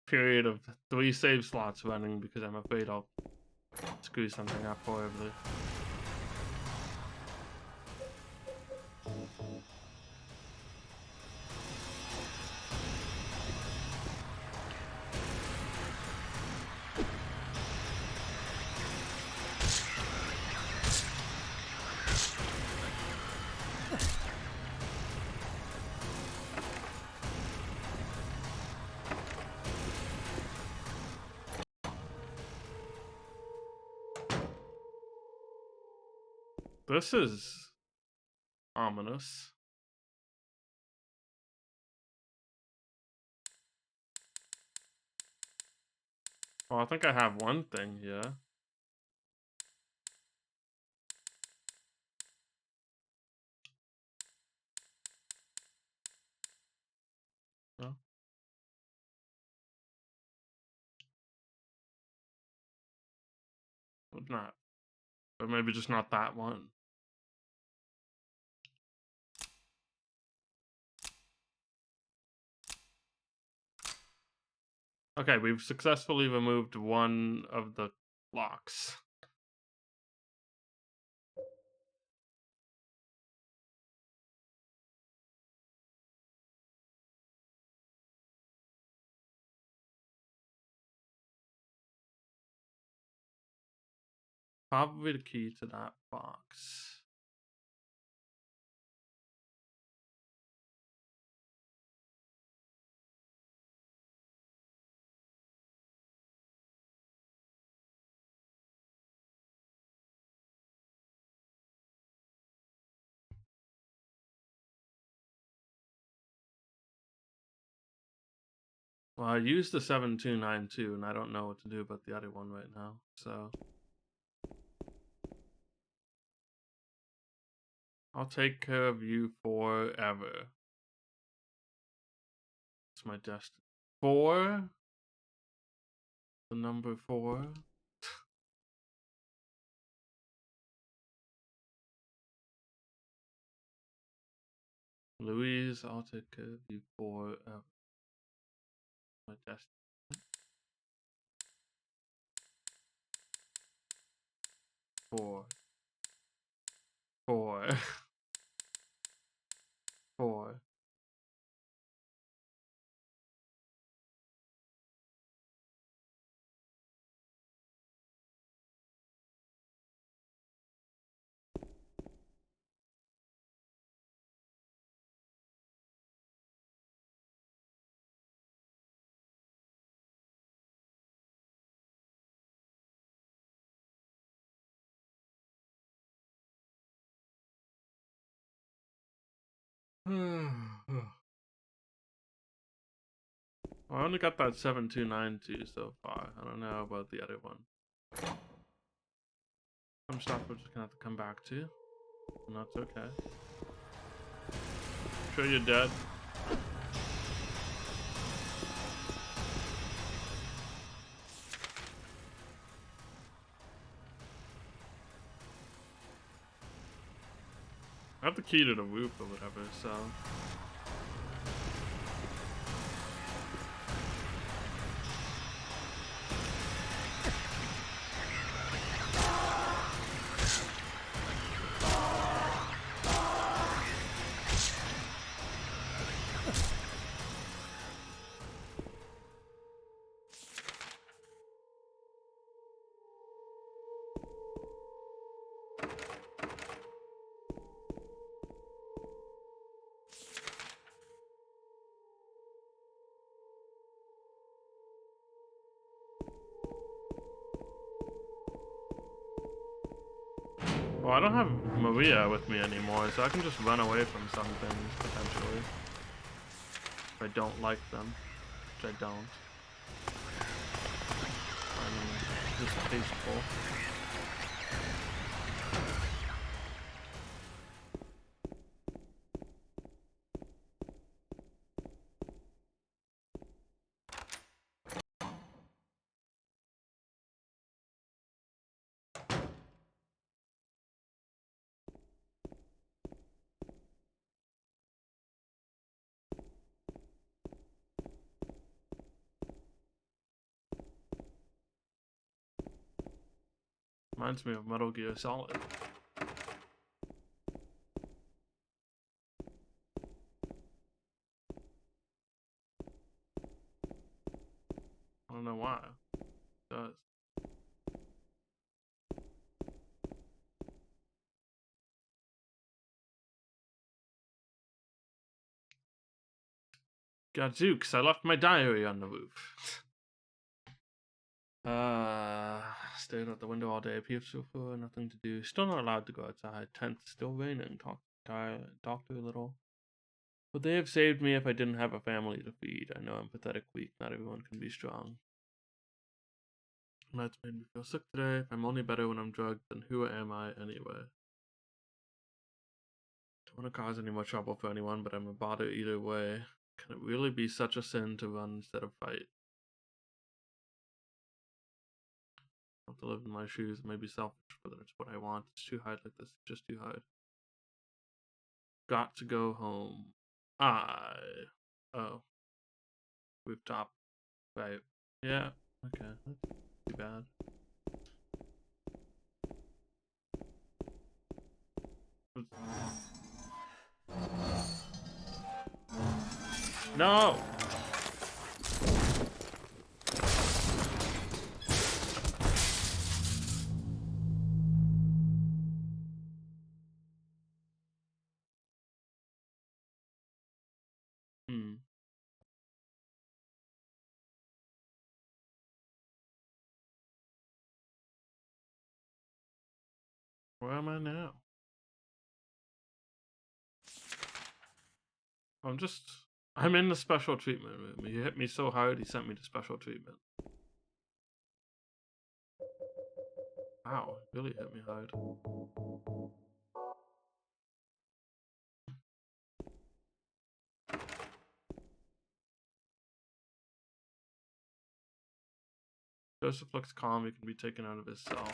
period of 3 save slots running because I'm afraid I'll screw something up horribly. This is ominous. Well, I think I have one thing here. No? But not. Or maybe just not that one. Okay, we've successfully removed one of the locks. Probably the key to that box. Well, I used the 7292 and I don't know what to do about the other one right now, so I'll take care of you forever. It's my destiny. 4? The number 4? Louise, I'll take care of you forever. My destiny. 4. 4. 4. I only got that 7292 so far. I don't know about the other one. Some stuff we're just gonna have to come back to. And that's okay. I'm sure you're dead. I have the key to the roof or whatever, so. Well, I don't have Maria with me anymore, so I can just run away from some things, potentially. If I don't like them, which I don't. I'm distasteful. Reminds me of Metal Gear Solid. I don't know why. It does. Gadzooks, I left my diary on the roof. Stared out the window all day, peaceful, nothing to do. Still not allowed to go outside. Tent still raining. Talk to a little. Would they have saved me if I didn't have a family to feed? I know I'm pathetic, weak. Not everyone can be strong. That's made me feel sick today. If I'm only better when I'm drugged, then who am I anyway? Don't want to cause any more trouble for anyone, but I'm a bother either way. Can it really be such a sin to run instead of fight? I have to live in my shoes. It may be selfish, but it's what I want. It's too hard like this. It's just too hard. Got to go home. Oh. Rooftop. Right. Yeah. Okay. That's too bad. No! Where am I now? I'm in the special treatment room. He hit me so hard, he sent me to special treatment. Wow, really hit me hard. Joseph looks calm. He can be taken out of his cell.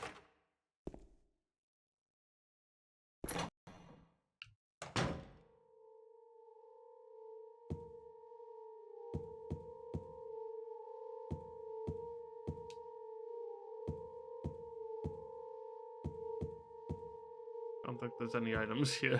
I don't think there's any items here.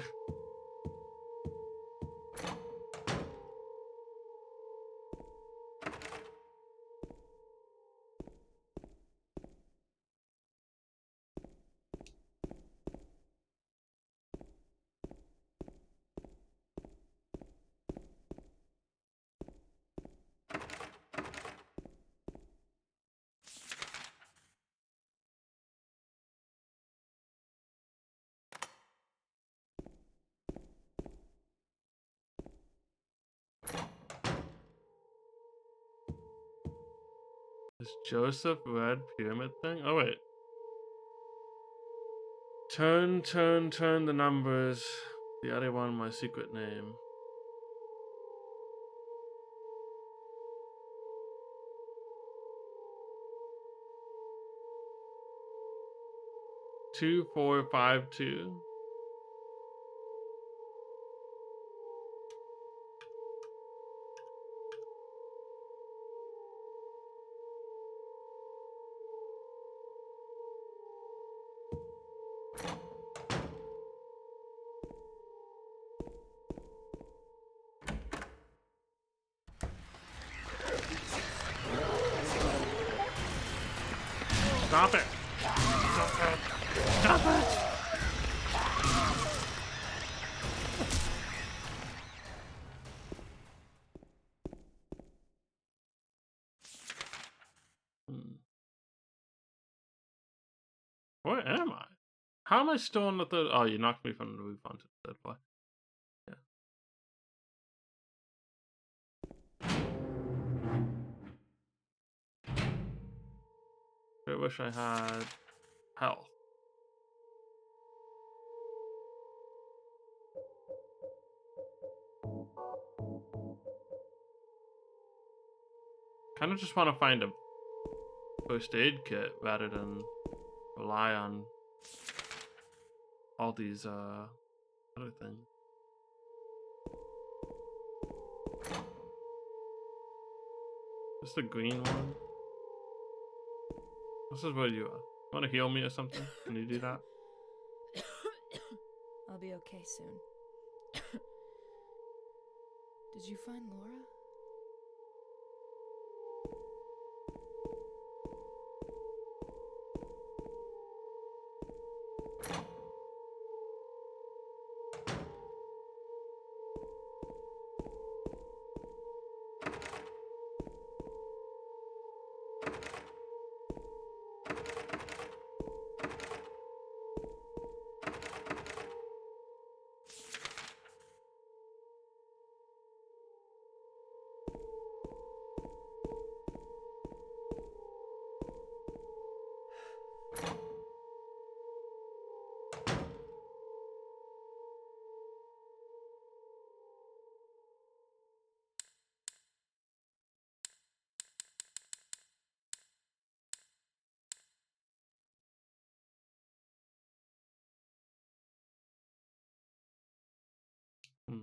Is Joseph red pyramid thing? Oh wait. Turn the numbers. The other one, my secret name. Two, 4, 5, 2. Stop it! Stop it! Stop it! Where am I? How am I still on the third? Oh, you knocked me from the roof onto the third floor. I wish I had health. Kind of just want to find a first aid kit rather than rely on all these other things. Just the green one. This is where you are. Want to heal me or something? Can you do that? I'll be okay soon. Did you find Laura? Hmm.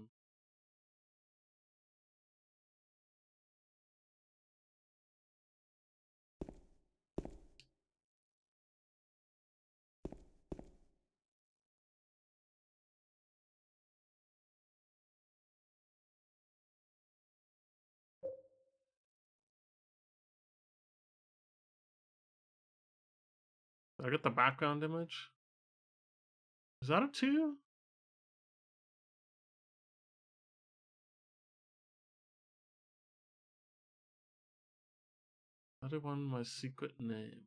Did I get the background image? Is that a 2? Other one, my secret name.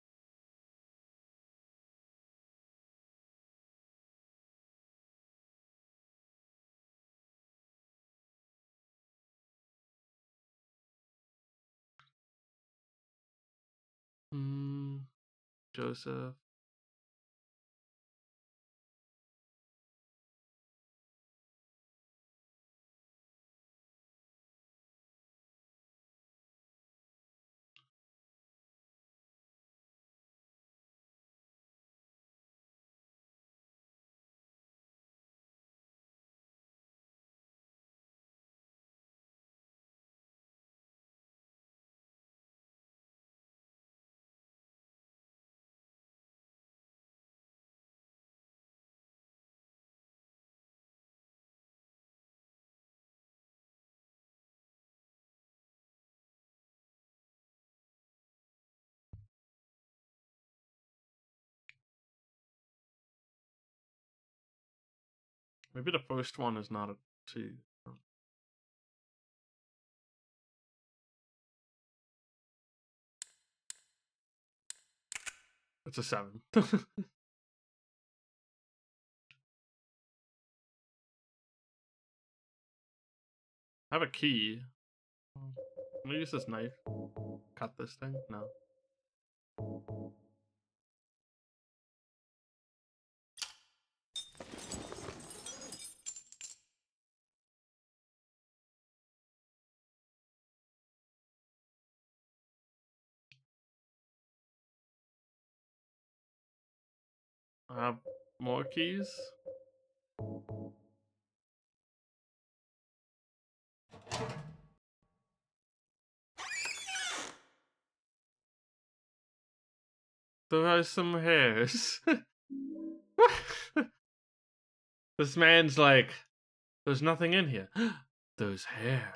Joseph. Maybe the first one is not a 2. It's a 7. I have a key. Can I use this knife? Cut this thing? No. I have more keys. There are some hairs. This man's like, there's nothing in here. There's hair.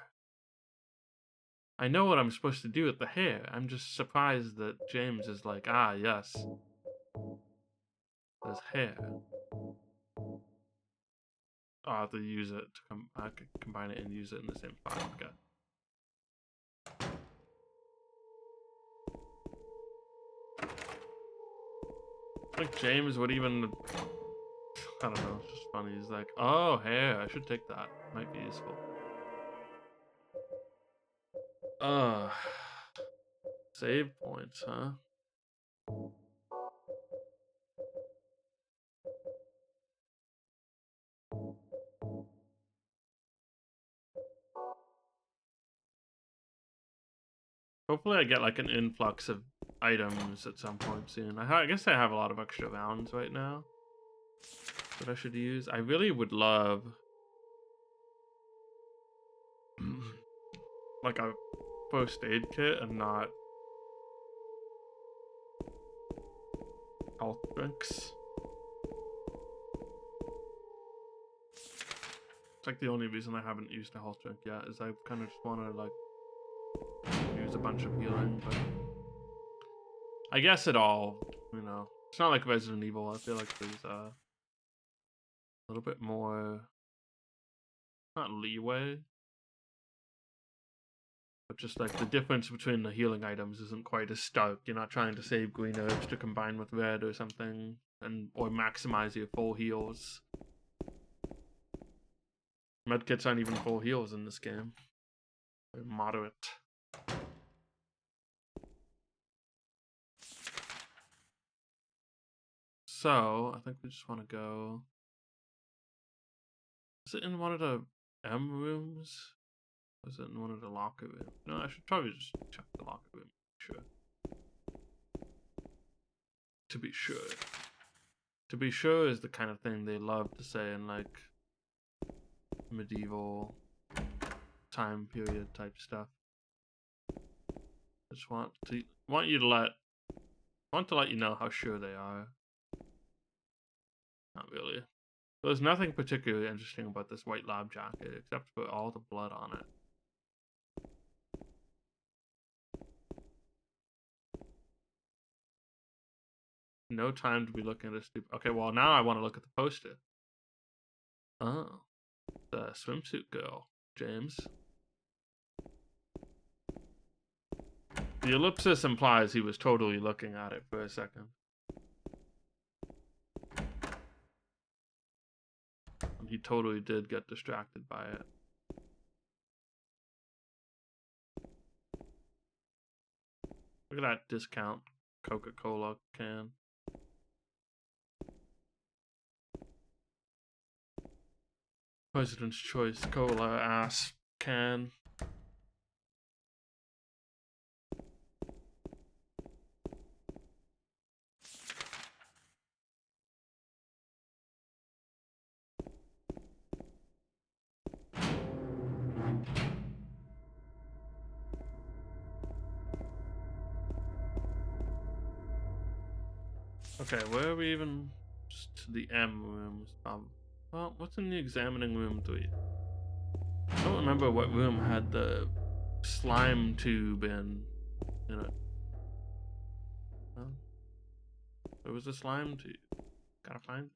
I know what I'm supposed to do with the hair. I'm just surprised that James is like, ah, yes. There's hair. Oh, I have to use it to I could combine it and use it in the same file. Okay. I think James would even, I don't know, it's just funny. He's like, oh, hair, I should take that. Might be useful. Save points, huh? Hopefully I get like an influx of items at some point soon. I guess I have a lot of extra rounds right now that I should use. I really would love like a first aid kit and not health drinks. It's like the only reason I haven't used a health drink yet is I kind of just want to like use a bunch of healing, but I guess it all, you know, it's not like Resident Evil. I feel like there's a little bit more, not leeway, but just like the difference between the healing items isn't quite as stark. You're not trying to save green herbs to combine with red or something, or maximize your full heals. Medkits aren't even full heals in this game. They're moderate. So, I think we just want to go... Is it in one of the M rooms? Or is it in one of the locker rooms? No, I should probably just check the locker room. Sure. To be sure. To be sure is the kind of thing they love to say in like medieval time period type stuff. I just want to let you know how sure they are. Not really. There's nothing particularly interesting about this white lab jacket except for all the blood on it. No time to be looking at a stupid... Okay, well now I want to look at the poster. Oh. The swimsuit girl, James. The ellipsis implies he was totally looking at it for a second. And he totally did get distracted by it. Look at that discount. Coca-Cola can. President's Choice Cola ass can. Okay, where are we even? Just to the M rooms. Well, what's in the examining room 3? I don't remember what room had the slime tube in it. Well, there was a slime tube. Gotta find.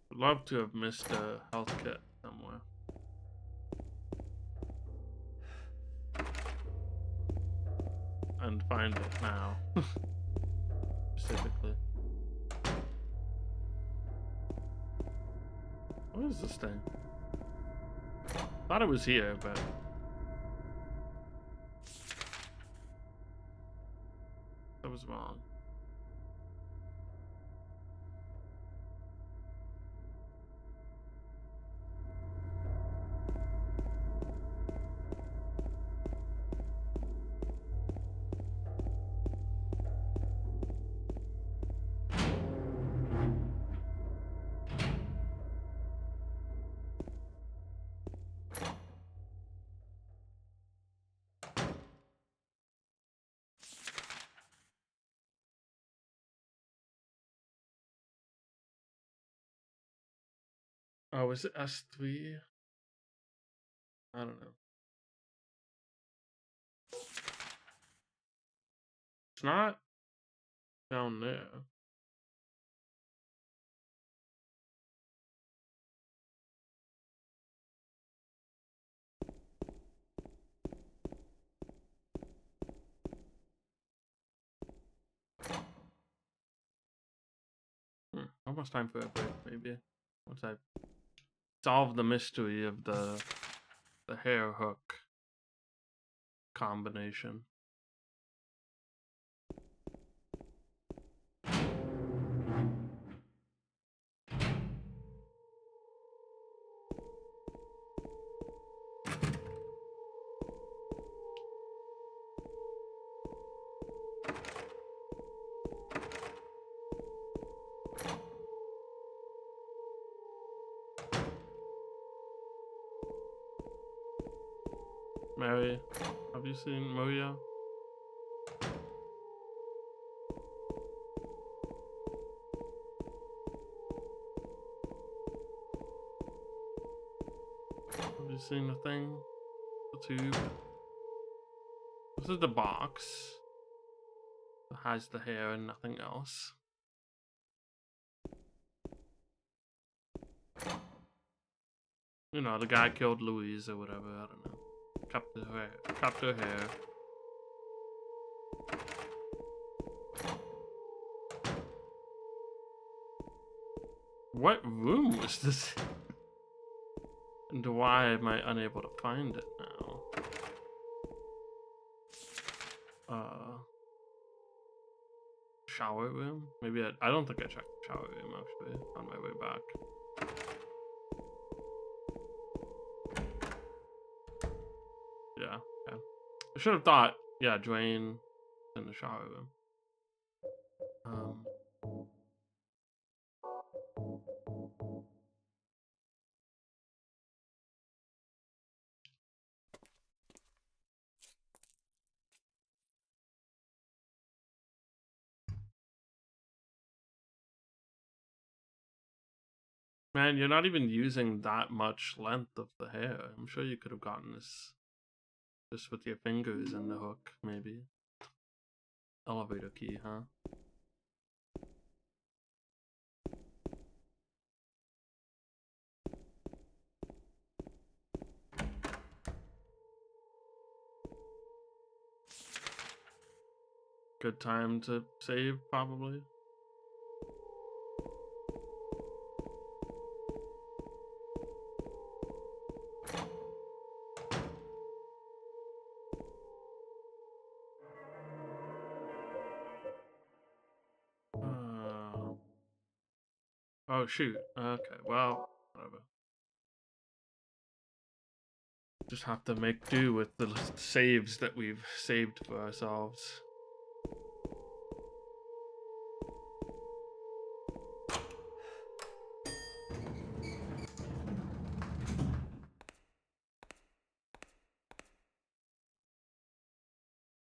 Would love to have missed a health kit somewhere. And find it now. Specifically. What is this thing? Thought it was here, but that was wrong. Oh, is it S3? I don't know. It's not down there. Almost time for a break, maybe. Once I solve the mystery of the hair hook combination. Mary, have you seen Maria? Have you seen the thing? The tube? This is the box that has the hair and nothing else. You know, the guy killed Louise or whatever, I don't know. Cut her hair. What room was this? And why am I unable to find it now? Shower room? Maybe I don't think I checked the shower room actually on my way back. Yeah, okay. I should have thought, yeah, drain in the shower room. Man, you're not even using that much length of the hair. I'm sure you could have gotten this just with your fingers and the hook, maybe. Elevator key, huh? Good time to save, probably. Oh shoot. Okay, well, whatever. Just have to make do with the saves that we've saved for ourselves.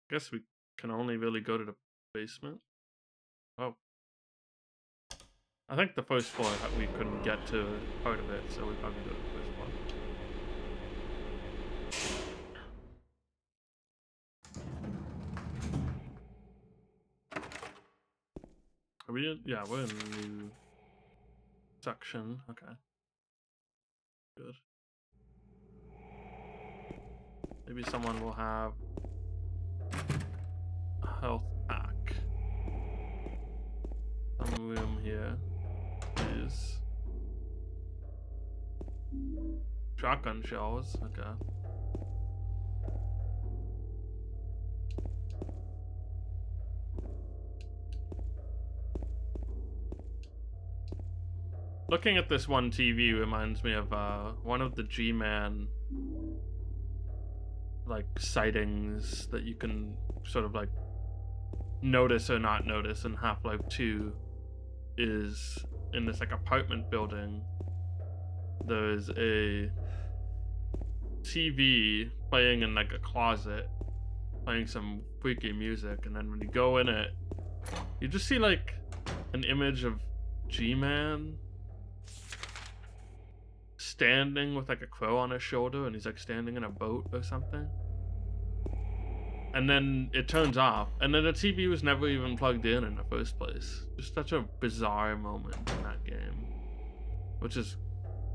Guess we can only really go to the basement. Oh. I think the first floor we couldn't get to part of it, so we probably go to the first floor. Are we in? Yeah, we're in the new section. Okay. Good. Maybe someone will have a health pack. Some room here is shotgun shells. Okay. Looking at this one TV reminds me of one of the G-Man like sightings that you can sort of like notice or not notice in Half-Life 2 is in this like apartment building. There's a TV playing in like a closet, playing some freaky music, and then when you go in it, you just see like an image of G-Man standing with like a crow on his shoulder, and he's like standing in a boat or something. And then it turns off, and then the TV was never even plugged in the first place. Just such a bizarre moment in that game, which is,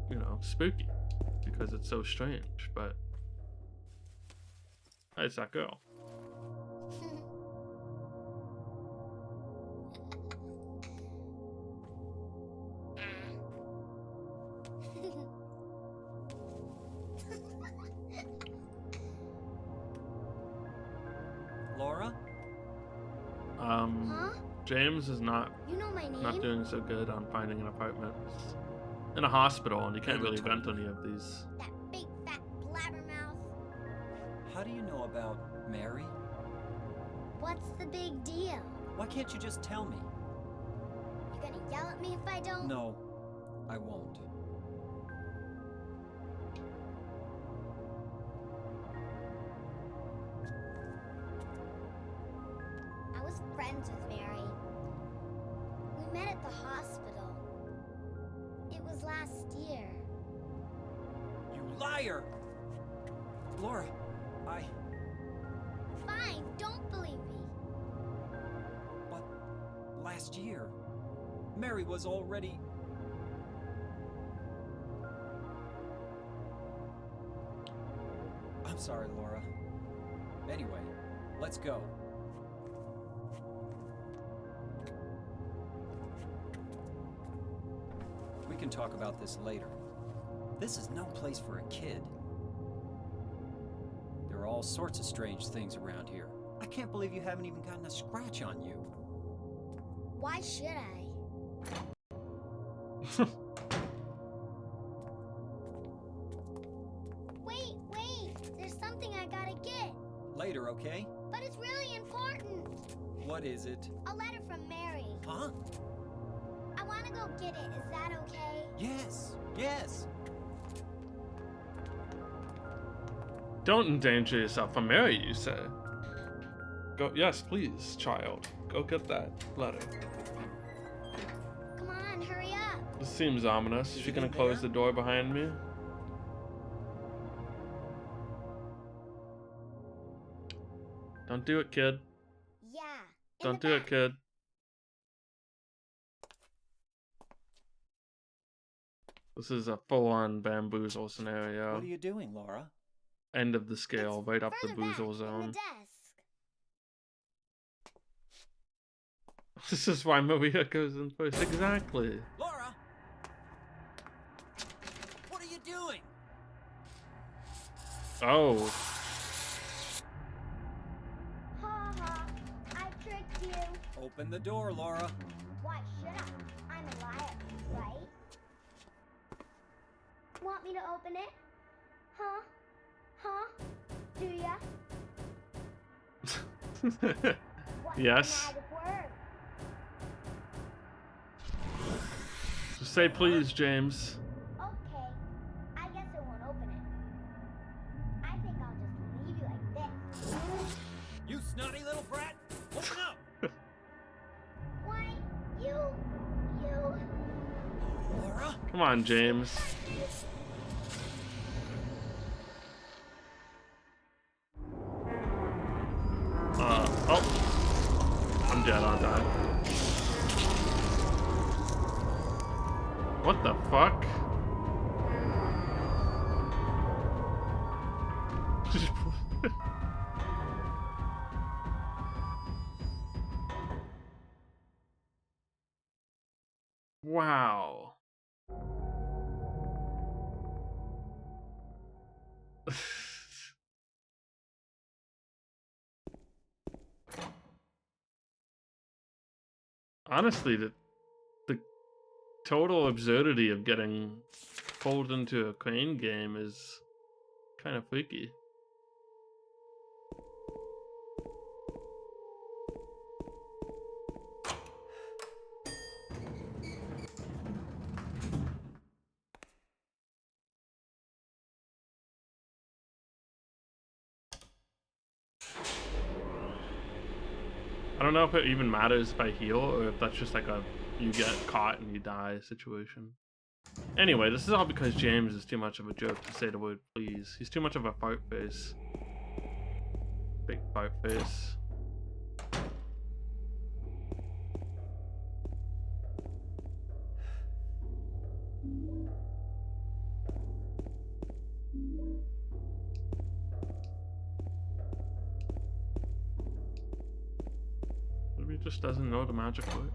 you know, spooky because it's so strange. But it's that girl. Laura? Huh? James is not You know my name? not doing so good on finding an apartment. He's in a hospital, and you can't really rent any of these. That big fat blabbermouth. How do you know about Mary? What's the big deal? Why can't you just tell me? You gonna yell at me if I don't? No, I won't. I was friends with Mary. We met at the hospital. It was last year. You liar! Laura, Fine, don't believe me. But last year, Mary was already... I'm sorry, Laura. Anyway, let's go. We can talk about this later. This is no place for a kid. There are all sorts of strange things around here. I can't believe you haven't even gotten a scratch on you. Why should I? Wait! There's something I gotta get. Later, okay? But it's really important. What is it? A letter from Mary. Huh? I wanna go get it. Is that okay? Yes. Don't endanger yourself for Mary, you say. Go, yes, please, child. Go get that letter. Come on, hurry up. This seems ominous. Is she gonna close the door behind me? Don't do it, kid. Yeah. in Don't the do it, back. kid. This is a full-on bamboozle scenario. What are you doing, Laura? End of the scale, It's right up the further back boozle in zone. the desk. This is why Maria goes in first. Exactly. Laura! What are you doing? Oh. Ha ha. I tricked you. Open the door, Laura. Why should I? I'm a liar, right? Want me to open it? Huh? Huh? Do ya? What's Yes. the magic word? Just say please, James. Okay. I guess I won't open it. I think I'll just leave you like this. You snotty little brat! Open up! Why? You... Laura? Come on, James. Oh. I'm dead, aren't I? What the fuck? Wow. Honestly, the total absurdity of getting pulled into a crane game is kind of freaky. I don't know if it even matters if I heal or if that's just like a you get caught and you die situation. Anyway, this is all because James is too much of a joke to say the word please. He's too much of a fart face. Big fart face. Maybe he just doesn't know the magic word.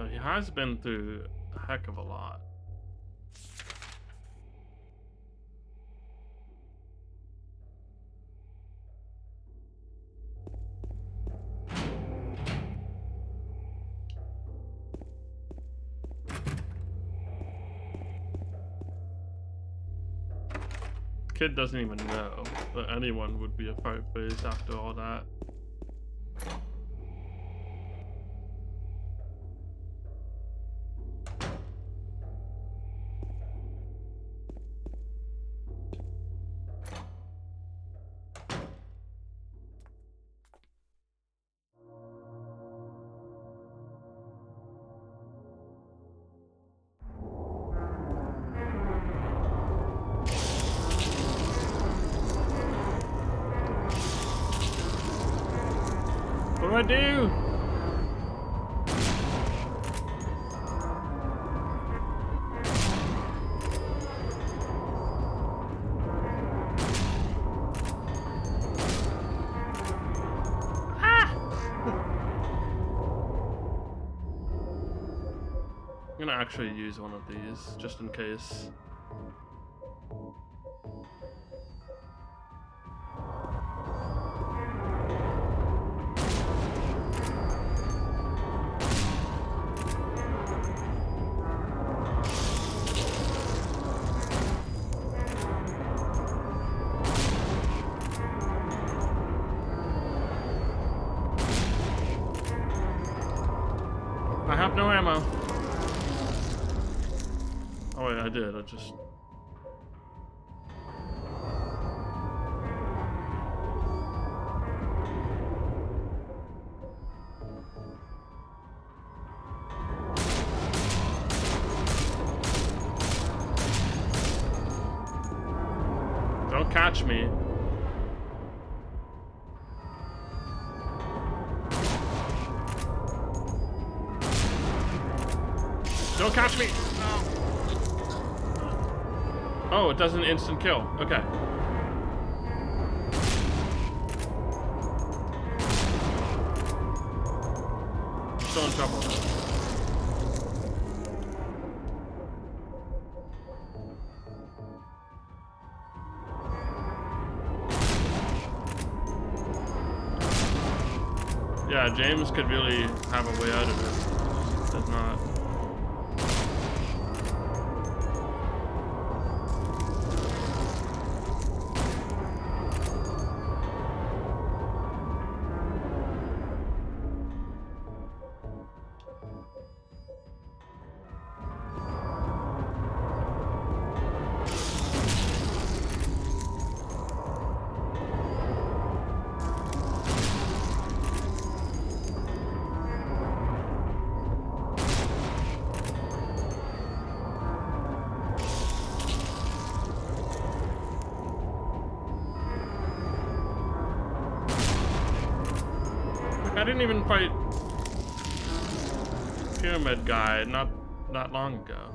He has been through a heck of a lot. Kid doesn't even know that anyone would be a fart face after all that. What do I do? I'm gonna actually use one of these just in case. I have no ammo. Oh wait, I did. I just Don't catch me. Don't catch me! No. Oh, it does an instant kill. Okay. Still in trouble. Yeah, James could really have a way out of it. Does not. I didn't even fight Pyramid Guy not that long ago.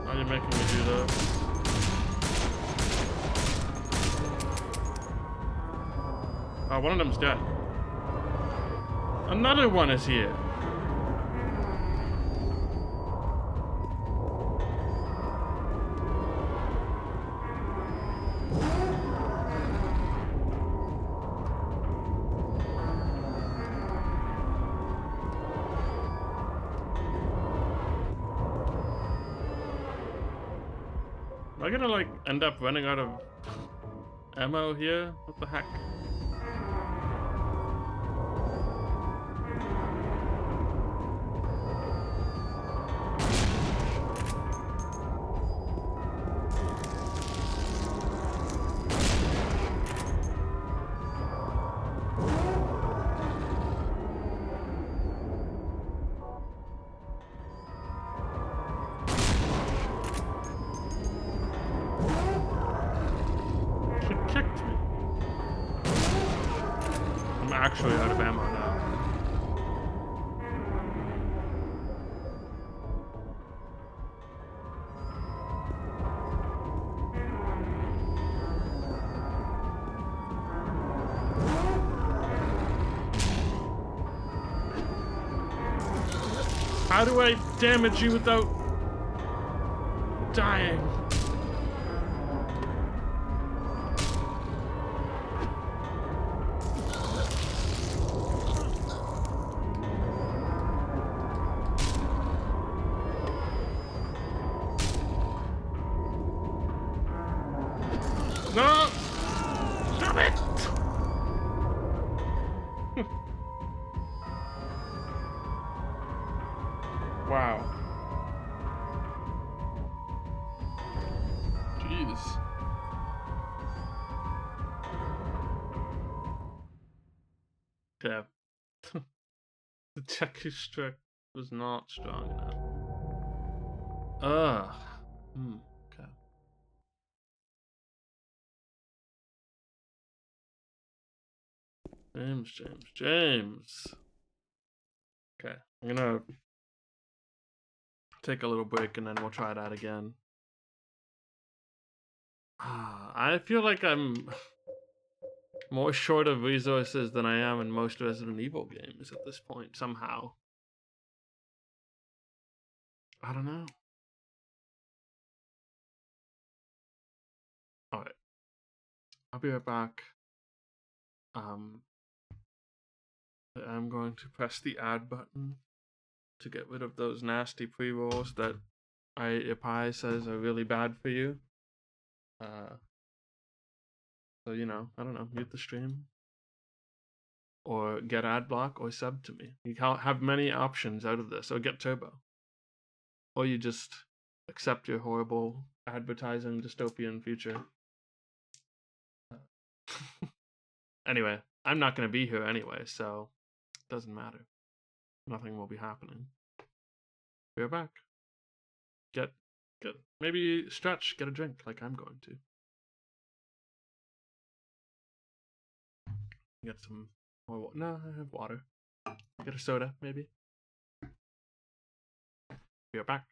Now you're making me do this. Oh, one of them's dead. Another one is here. Am I gonna like end up running out of ammo here? What the heck? Actually out of ammo now. How do I damage you without dying? No! Stop it! Wow. Jeez. Yeah. The Deku Strike was not strong enough. Ugh. Okay. James. Okay, I'm gonna take a little break and then we'll try that again. I feel like I'm more short of resources than I am in most Resident Evil games at this point, somehow. I don't know. Alright. I'll be right back. I'm going to press the add button to get rid of those nasty pre-rolls that Ipai says are really bad for you. So, you know, I don't know, mute the stream. Or get ad block or sub to me. You can have many options out of this, or get turbo. Or you just accept your horrible advertising dystopian future. Anyway, I'm not going to be here anyway, so it doesn't matter. Nothing will be happening. We're back. Get Good. Maybe stretch, get a drink like I'm going to. Get some more water. No, I have water. Get a soda, maybe. Be right back.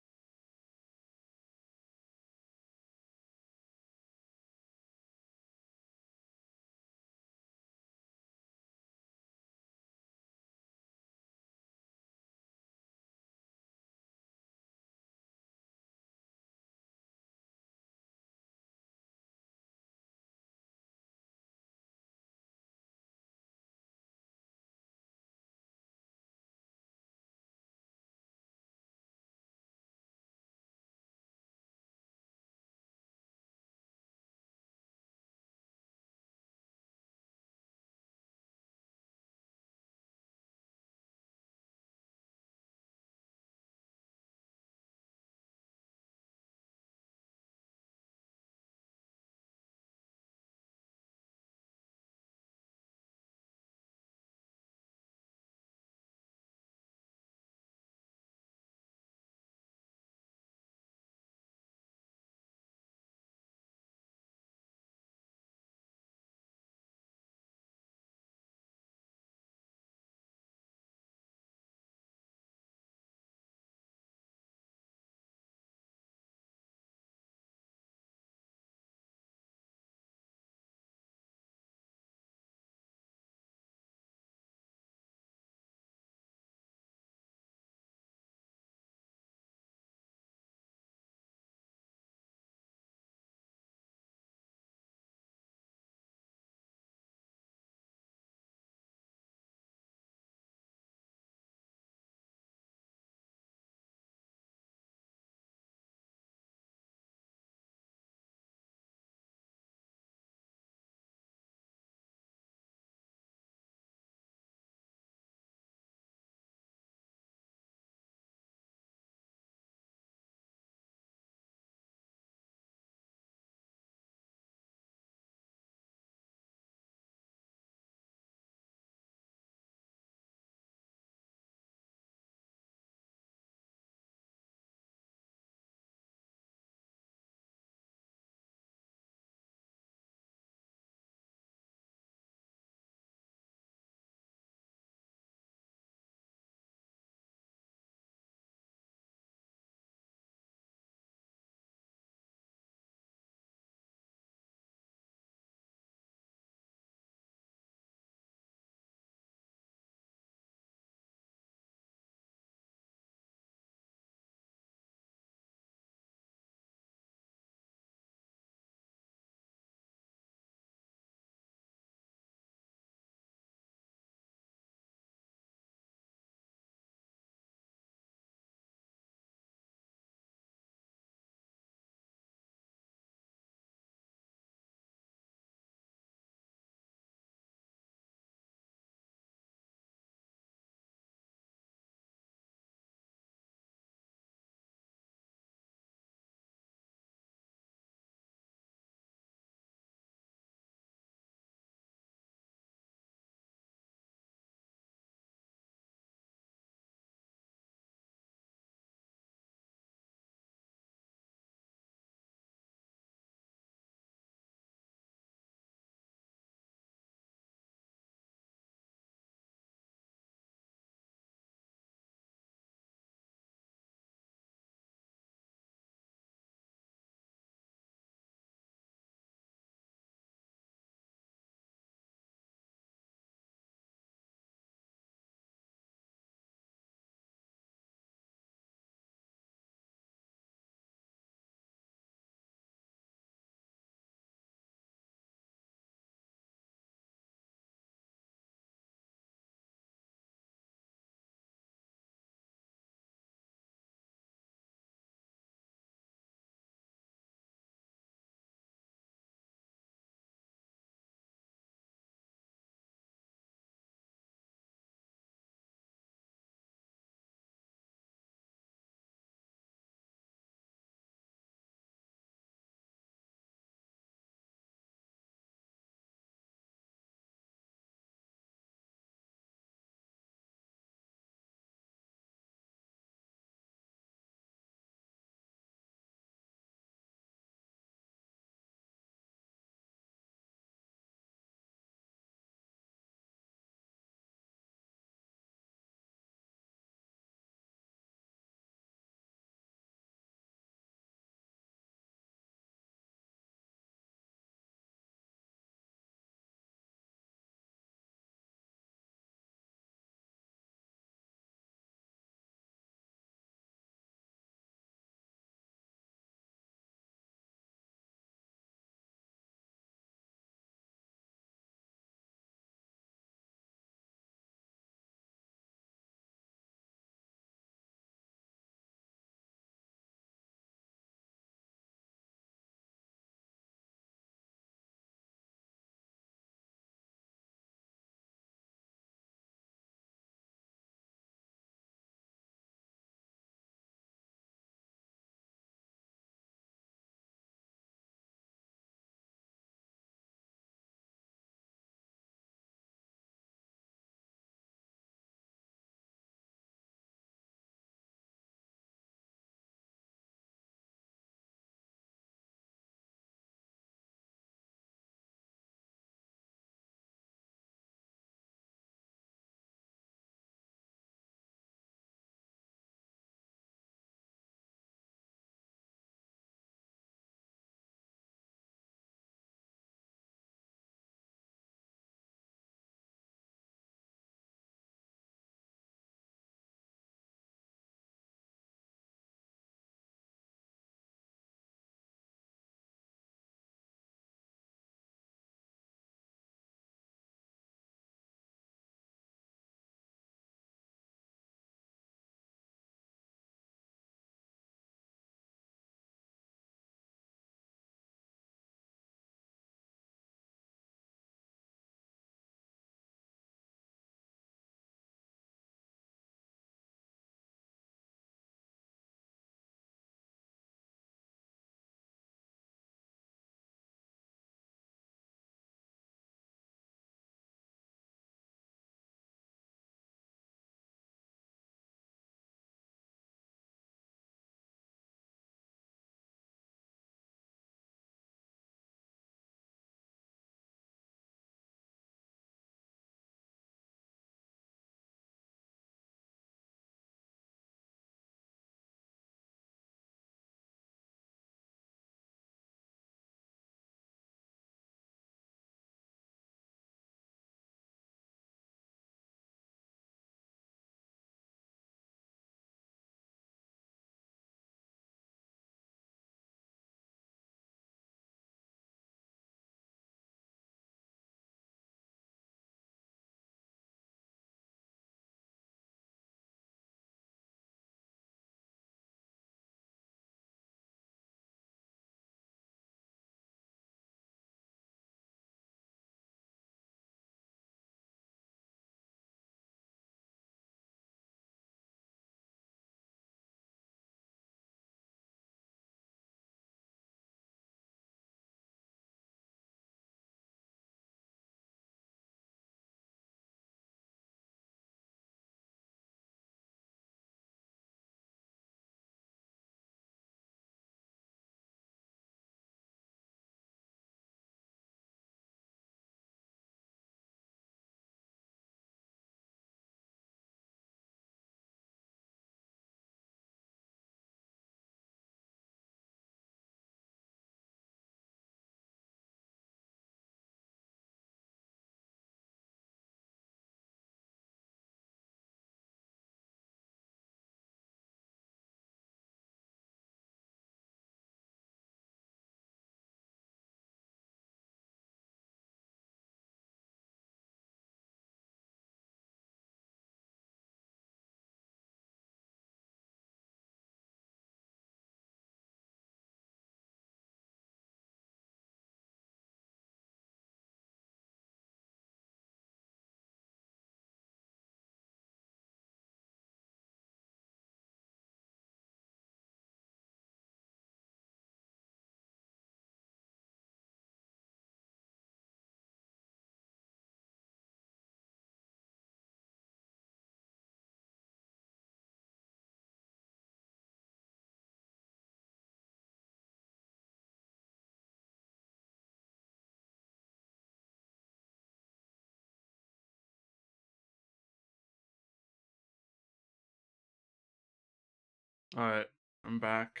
Alright, I'm back.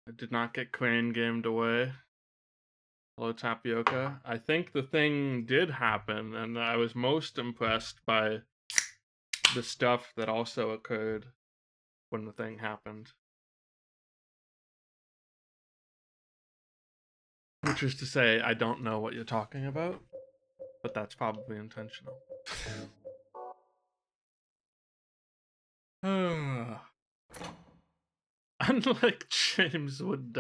I did not get crane gamed away. Hello, Tapioca. I think the thing did happen, and I was most impressed by the stuff that also occurred when the thing happened. Which is to say, I don't know what you're talking about, but that's probably intentional. Unlike James Wood,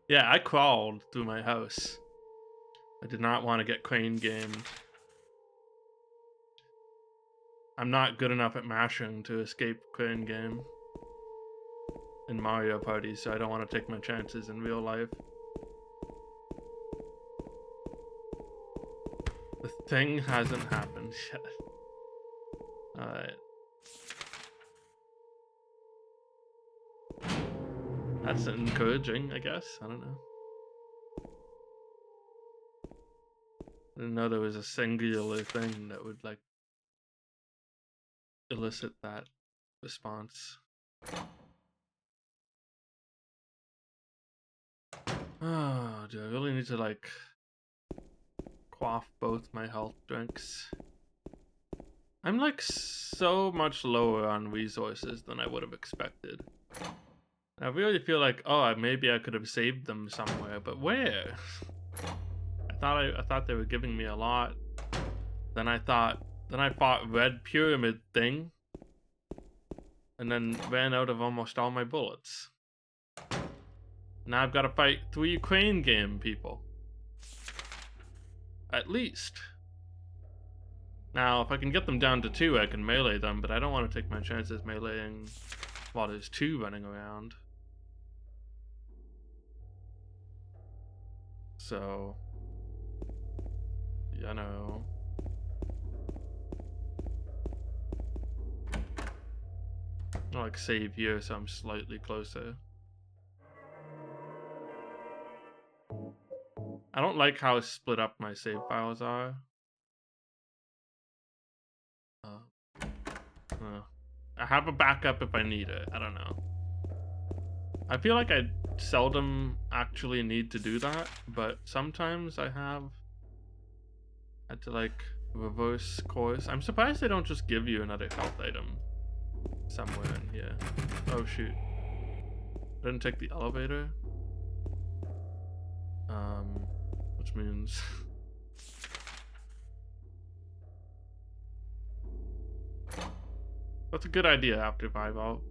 yeah, I crawled through my house. I did not want to get crane gamed. I'm not good enough at mashing to escape crane game in Mario Party, so I don't want to take my chances in real life. The thing hasn't happened yet. Alright. That's encouraging, I guess. I don't know. I didn't know there was a singular thing that would, like, elicit that response. Oh, do I really need to, like, quaff both my health drinks? I'm, like, so much lower on resources than I would have expected. I really feel like, oh, maybe I could have saved them somewhere, but where? I thought they were giving me a lot. Then I fought Red Pyramid thing, and then ran out of almost all my bullets. Now I've got to fight 3 crane game people. At least. Now, if I can get them down to 2, I can melee them, but I don't want to take my chances meleeing while there's 2 running around. So, you know. I'll, like, save here so I'm slightly closer. I don't like how split up my save files are. I have a backup if I need it. I don't know. I feel like I seldom actually need to do that, but sometimes I had to, like, reverse course. I'm surprised they don't just give you another health item somewhere in here. Oh shoot. I didn't take the elevator. Which means that's a good idea. After 5, I'll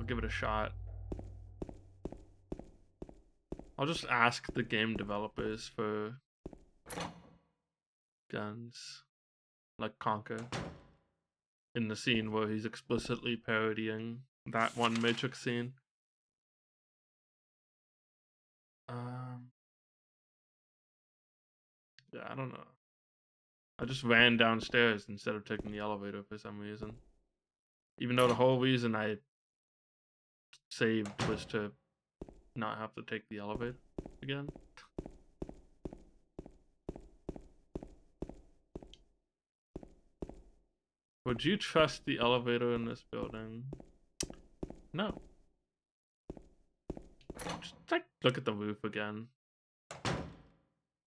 give it a shot. I'll just ask the game developers for guns, like Conker, in the scene where he's explicitly parodying that one Matrix scene. Yeah, I don't know. I just ran downstairs instead of taking the elevator for some reason. Even though the whole reason I saved was to not have to take the elevator again. Would you trust the elevator in this building? No. Just, like, look at the roof again.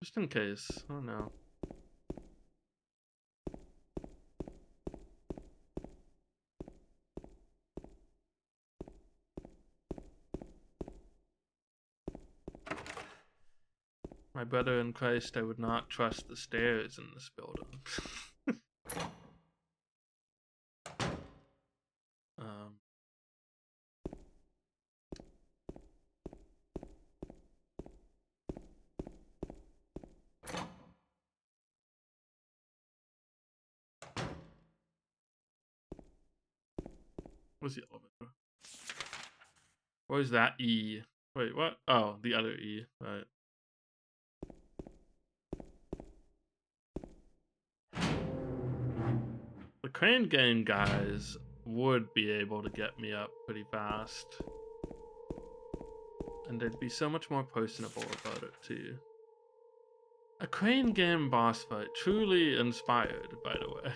Just in case. I don't know. My brother in Christ, I would not trust the stairs in this building. Where's the elevator? Where's that E? Wait, what? Oh, the other E. Right. The crane game guys would be able to get me up pretty fast. And they'd be so much more personable about it too. A crane game boss fight, truly inspired, by the way.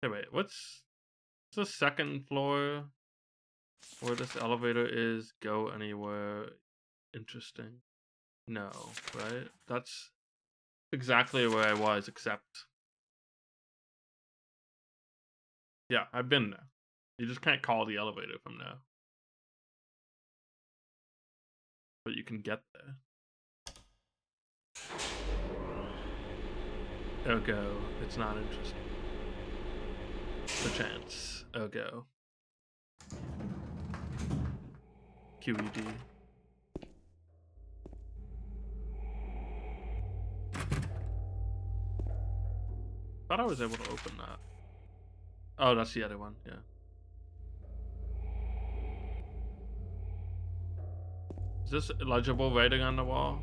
Hey, wait, what's the second floor where this elevator is? Go anywhere interesting? No, right? That's exactly where I was, except... Yeah, I've been there. You just can't call the elevator from there. But you can get there. Ergo, it's not interesting. The chance. Ergo. QED. Thought I was able to open that. Oh, that's the other one, yeah. Is this illegible writing on the wall?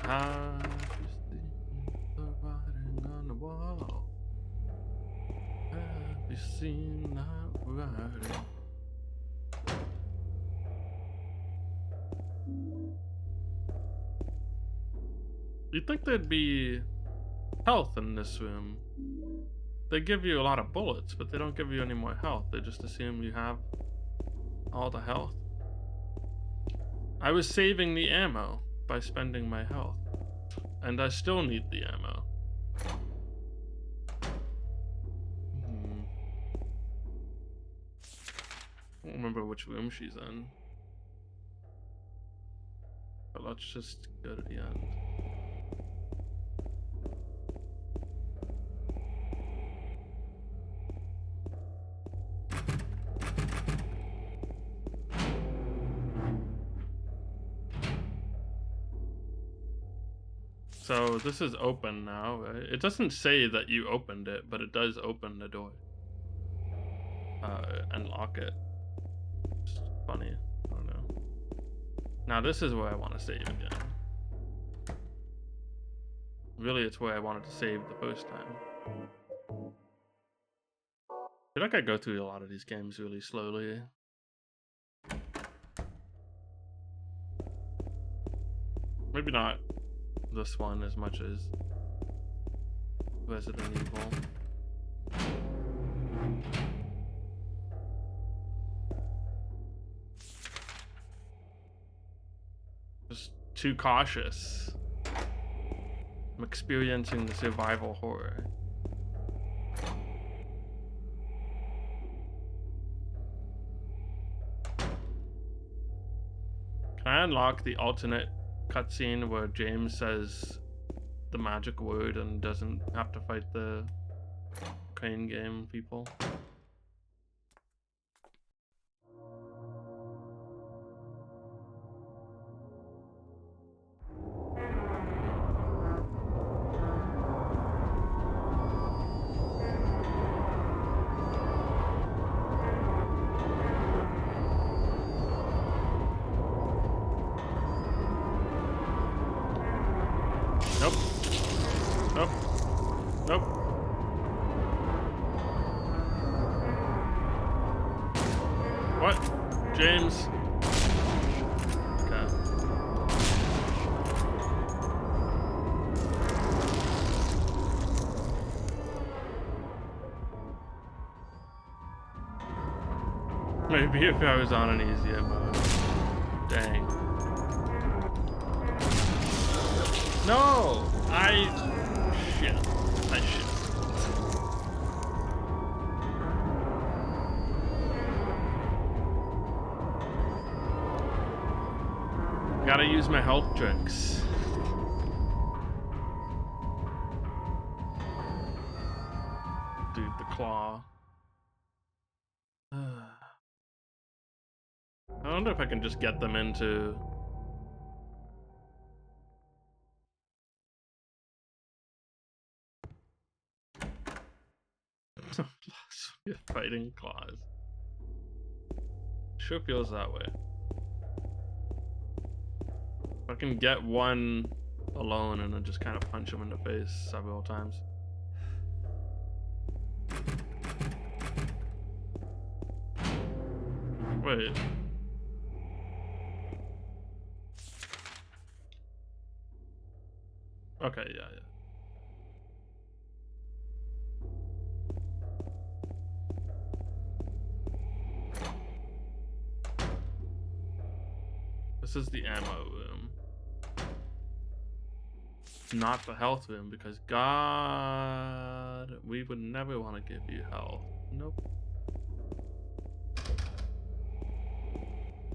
Have you seen the writing on the wall? Have you seen that writing? You'd think there'd be health in this room. They give you a lot of bullets, but they don't give you any more health. They just assume you have all the health. I was saving the ammo by spending my health, and I still need the ammo. I don't remember which room she's in. But let's just go to the end. So this is open now, right? It doesn't say that you opened it, but it does open the door. And lock it. It's funny. I don't know. Now this is where I want to save again. Really, it's where I wanted to save the first time. I feel like I go through a lot of these games really slowly. Maybe not this one as much as Resident Evil. Just too cautious. I'm experiencing the survival horror. Can I unlock the alternate cutscene where James says the magic word and doesn't have to fight the Crane Game people? James. Okay. Maybe if I was on an easier mode. Dang. No! Shit. I shit. Gotta use my health drinks. Dude, the claw. I wonder if I can just get them into... fighting claws. Sure feels that way. I can get one alone and then just kind of punch him in the face several times. Wait. Okay, yeah. This is the ammo room. Not the health room, because God, we would never want to give you health. Nope.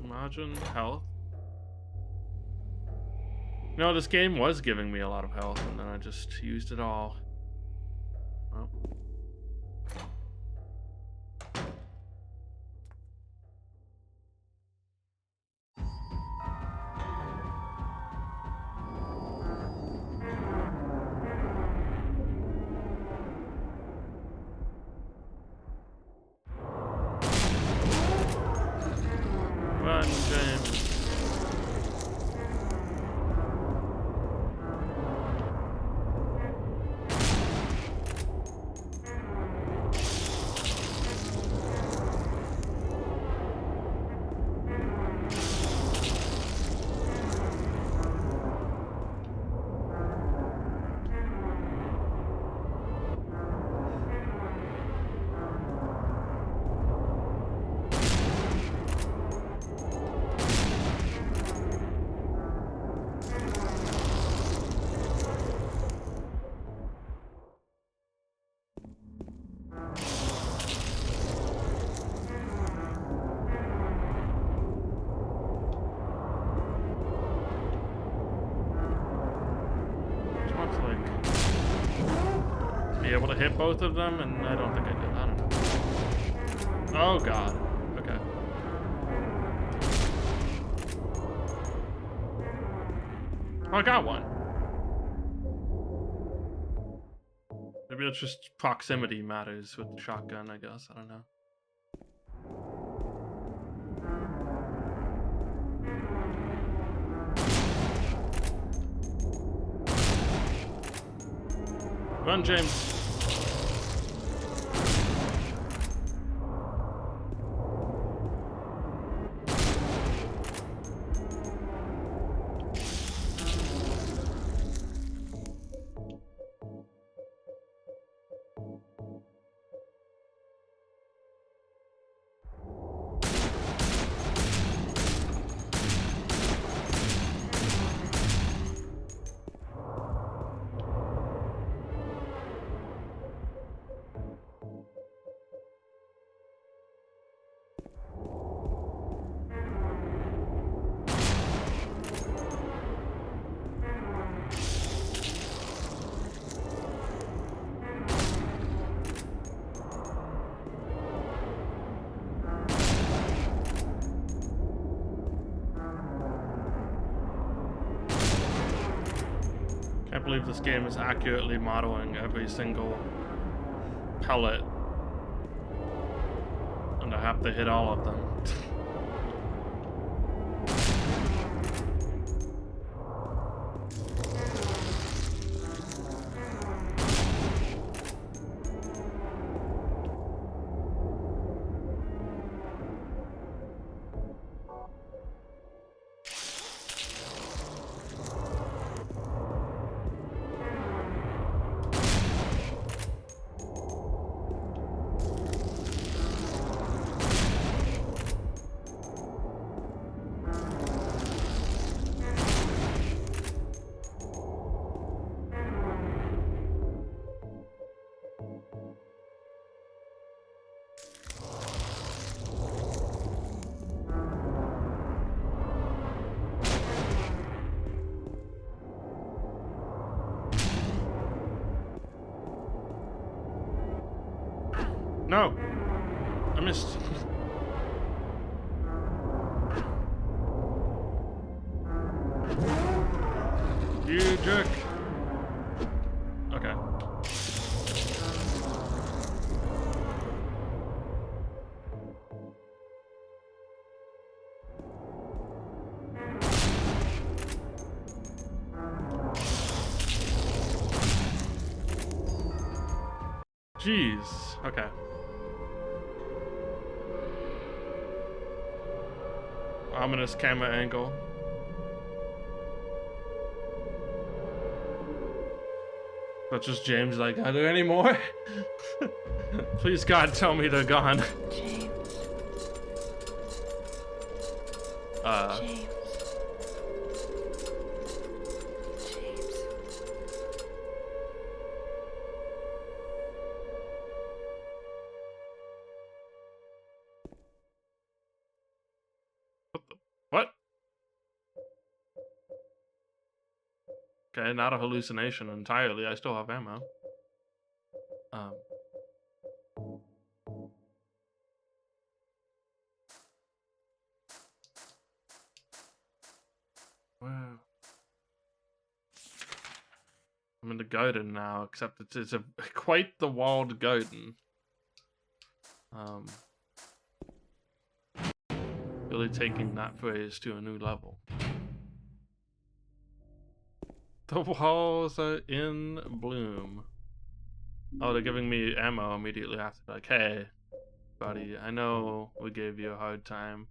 Imagine health. No, this game was giving me a lot of health, and then I just used it all. Oh. Run, James. Be able to hit both of them, and I don't think I did. I don't know. Oh god. Okay. Oh, I got one. Maybe it's just proximity matters with the shotgun, I guess. I don't know. Run, James. Can't believe this game is accurately modeling every single pellet. And I have to hit all of them. No! I missed. You jerk! Okay. Jeez. Okay. Ominous camera angle. But just James like, are there any more? Please God, tell me they're gone. James. Uh. James. Okay, not a hallucination entirely. I still have ammo. Wow. I'm in the garden now, except it's a quite the walled garden. Really taking that phrase to a new level. The walls are in bloom. Oh, they're giving me ammo immediately after. Like, hey, buddy, I know we gave you a hard time.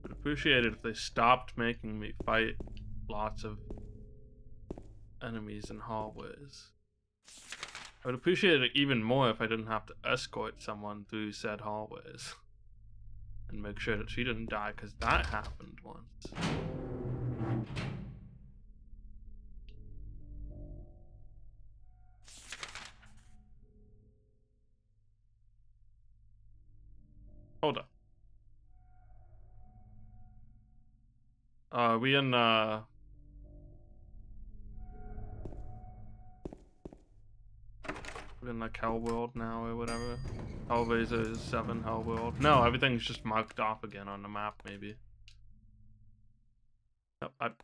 I'd appreciate it if they stopped making me fight lots of enemies in hallways. I would appreciate it even more if I didn't have to escort someone through said hallways. And make sure that she didn't die, because that happened once. Hold up. Are we in, we're in like Hell World now or whatever? Hellraiser 7 Hell World. No, everything's just marked off again on the map, maybe. Yep,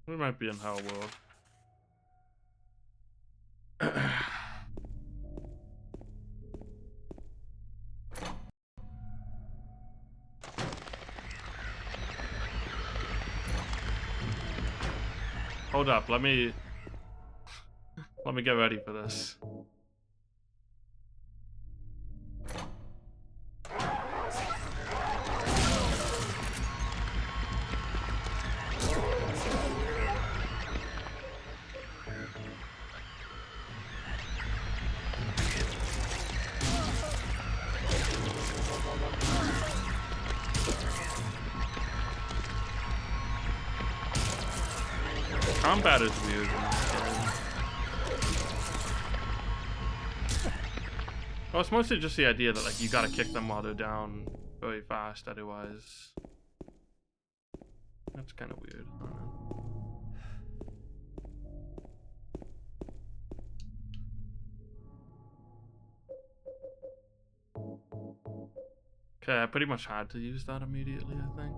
we might be in Hell World. Hold up, let me get ready for this. Combat is weird in this game. Well, it's mostly just the idea that like you gotta kick them while they're down very fast, otherwise that's kind of weird. I don't know. Okay, I pretty much had to use that immediately, I think.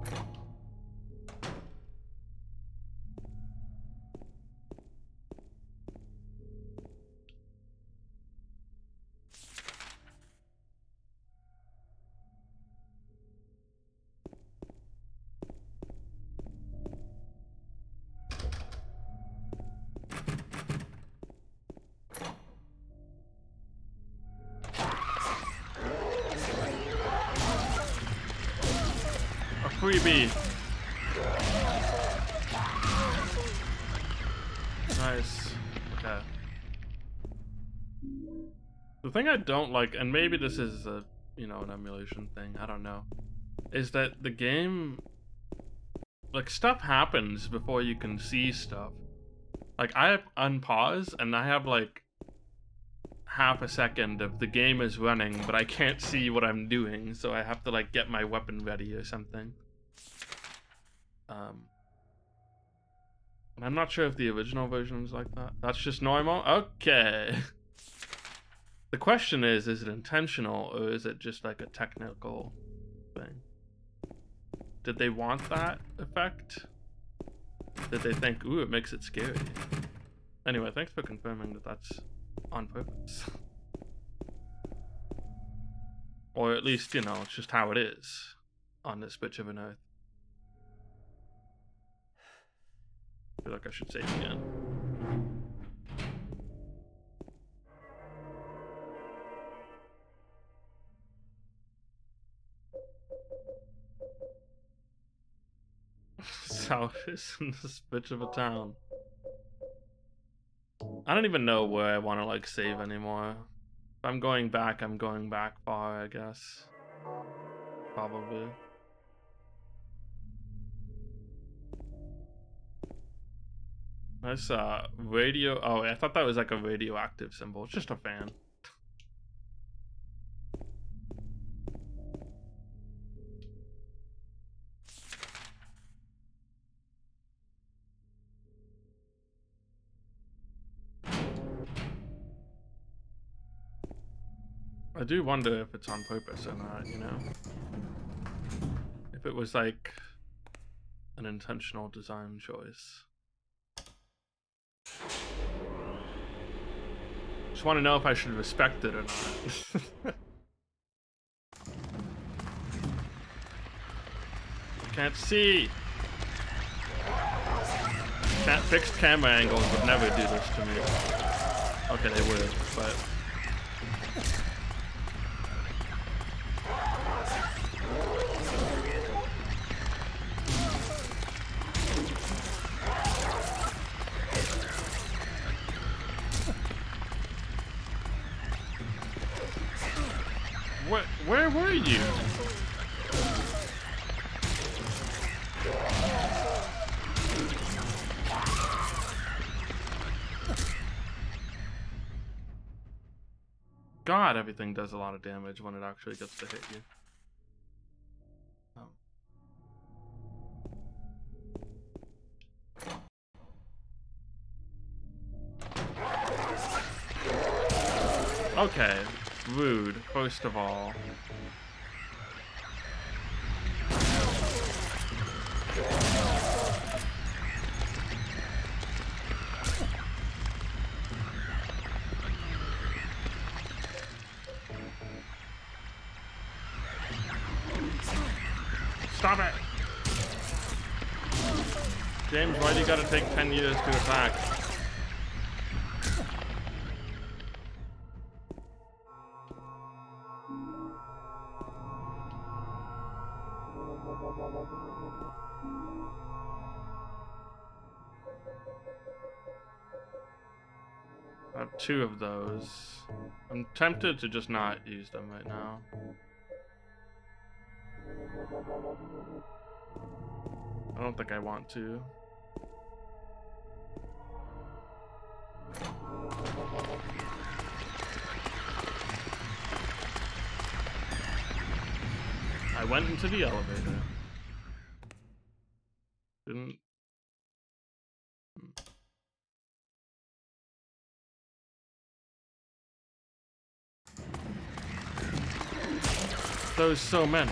Freebie. Nice. Okay. The thing I don't like, and maybe this is a, you know, an emulation thing, I don't know, is that the game, like, stuff happens before you can see stuff. Like, I unpause, and I have, like, half a second of the game is running, but I can't see what I'm doing, so I have to, like, get my weapon ready or something. I'm not sure if the original version was like that. That's just normal? Okay. The question is it intentional or is it just like a technical thing? Did they want that effect? Did they think, ooh, it makes it scary? Anyway, thanks for confirming that that's on purpose. Or at least, you know, it's just how it is on this bitch of an earth. I feel like I should save again. is how it is in this bitch of a town. I don't even know where I want to like save anymore. If I'm going back far, I guess. Probably. Nice radio. Oh, I thought that was like a radioactive symbol. It's just a fan. I do wonder if it's on purpose or not, you know? If it was like an intentional design choice. Just want to know if I should respect it or not. Can't see. Fixed camera angles would never do this to me. Okay, they would, but... Where were you? God, everything does a lot of damage when it actually gets to hit you. Okay, rude, first of all. Stop it! James, why do you gotta take 10 years to attack? I have 2 of those. I'm tempted to just not use them right now. I don't think I want to. I went into the elevator. Didn't. There's so many.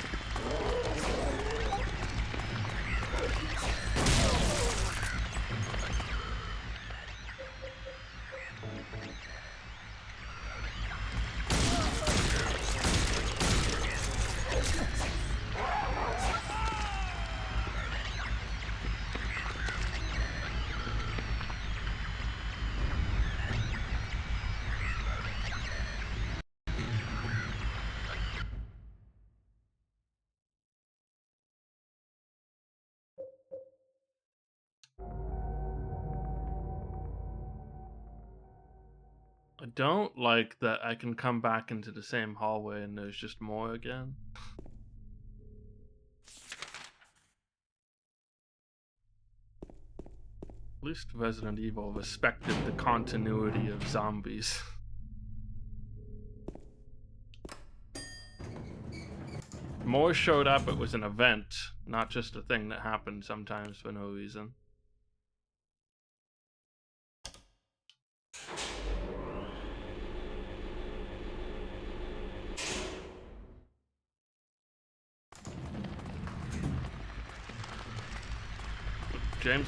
I don't like that I can come back into the same hallway and there's just more again. At least Resident Evil respected the continuity of zombies. More showed up, it was an event, not just a thing that happened sometimes for no reason. James.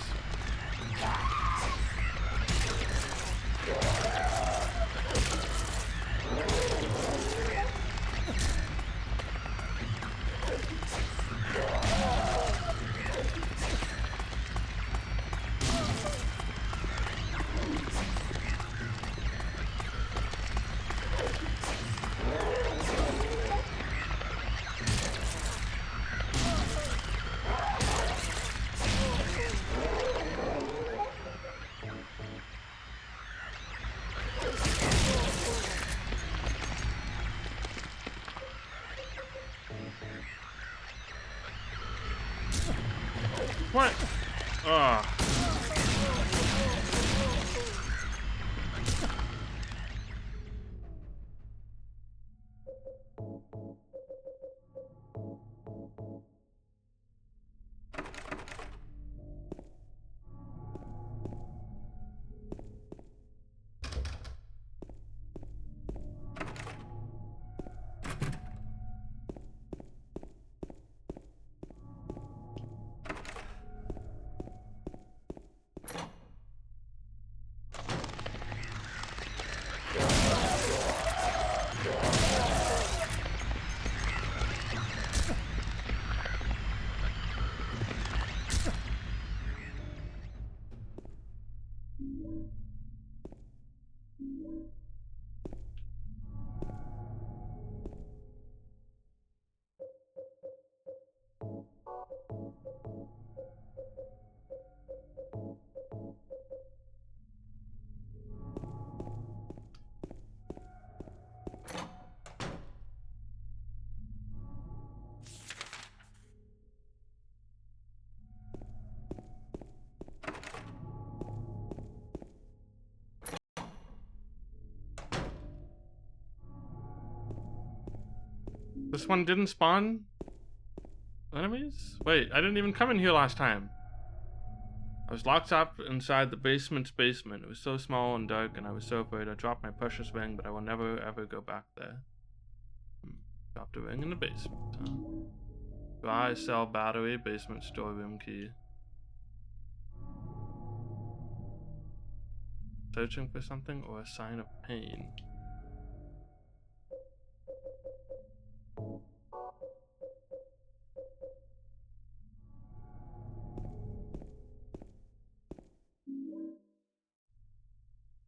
point. Ah. This one didn't spawn enemies? Wait, I didn't even come in here last time. I was locked up inside the basement's basement. It was so small and dark, and I was so afraid I dropped my precious ring, but I will never ever go back there. Dropped a ring in the basement. Dry cell battery, basement storeroom key. Searching for something or a sign of pain.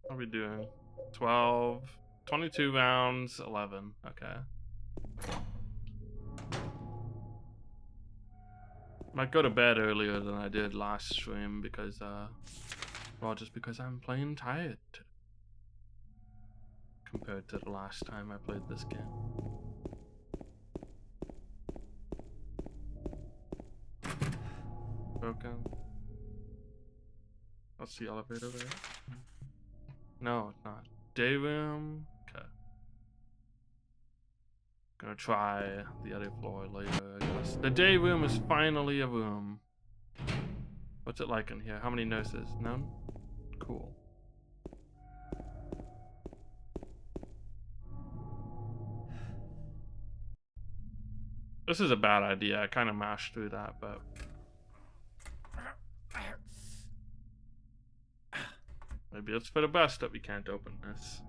What are we doing? 12, 22 rounds, 11. Okay. Might go to bed earlier than I did last stream because, well, just because I'm plain tired compared to the last time I played this game. Broken. That's the elevator there. No, it's not. Day room. Okay. Gonna try the other floor later, I guess. The day room is finally a room. What's it like in here? How many nurses? None? Cool. This is a bad idea. I kind of mashed through that, but... maybe it's for the best that we can't open this.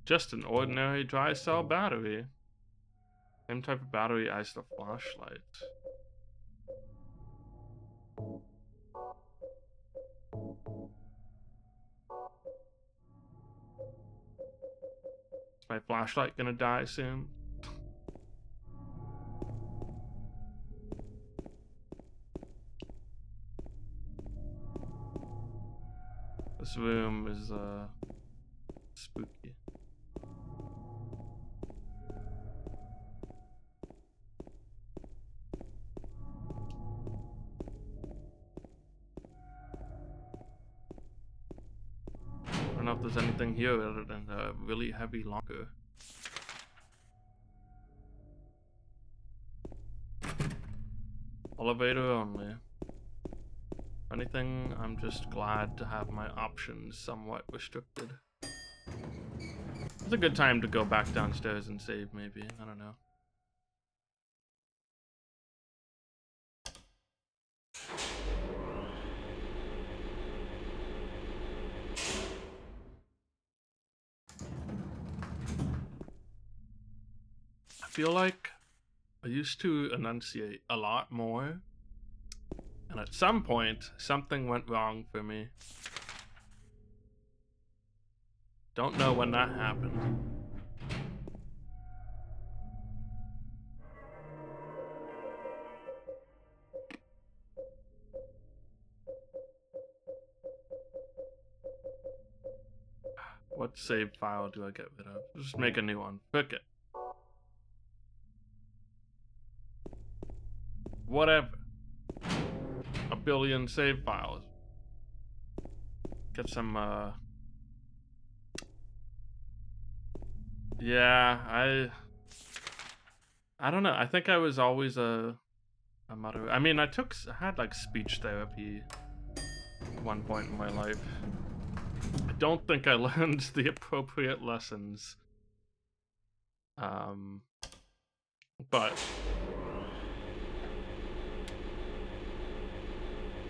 Just an ordinary dry cell battery. Same type of battery as the flashlight. Is my flashlight gonna die soon? This room is spooky. I don't know if there's anything here other than a really heavy locker. Elevator only. If anything, I'm just glad to have my options somewhat restricted. It's a good time to go back downstairs and save, maybe. I don't know. I feel like I used to enunciate a lot more, and at some point, something went wrong for me. Don't know when that happened. What save file do I get rid of? Just make a new one. Pick it. Whatever. A billion save files. Get some, yeah, I don't know. I think I was always a moderate. I mean, I had like speech therapy at one point in my life. I don't think I learned the appropriate lessons. But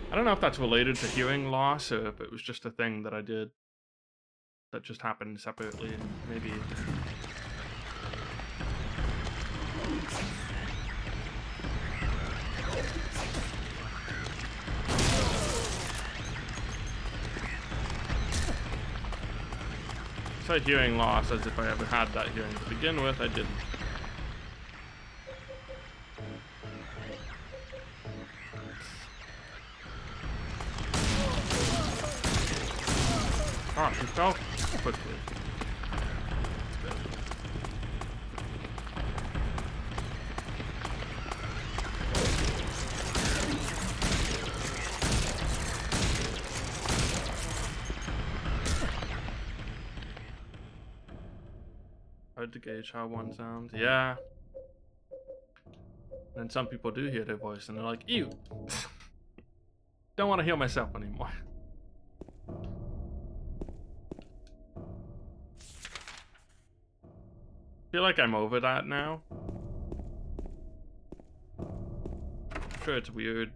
I don't know if that's related to hearing loss or if it was just a thing that I did that just happened separately, and maybe. I said hearing loss as if I ever had that hearing to begin with. I didn't. Oh, she fell quickly. Hard to gauge how one sounds. Yeah. And some people do hear their voice and they're like, ew. Don't want to hear myself anymore. I feel like I'm over that now. I'm sure it's weird.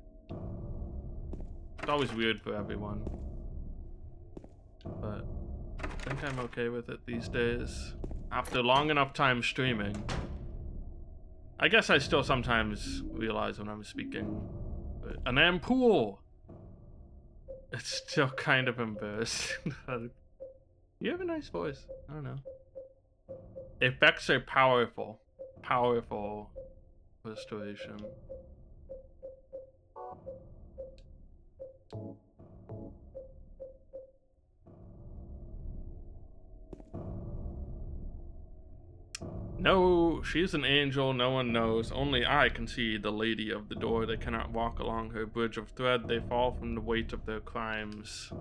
It's always weird for everyone. But I think I'm okay with it these days. After long enough time streaming. I guess I still sometimes realize when I'm speaking. But an ampoule! It's still kind of embarrassing. You have a nice voice. I don't know. Effects are powerful. Powerful restoration. No, she's an angel, no one knows. Only I can see the lady of the door. They cannot walk along her bridge of thread. They fall from the weight of their crimes.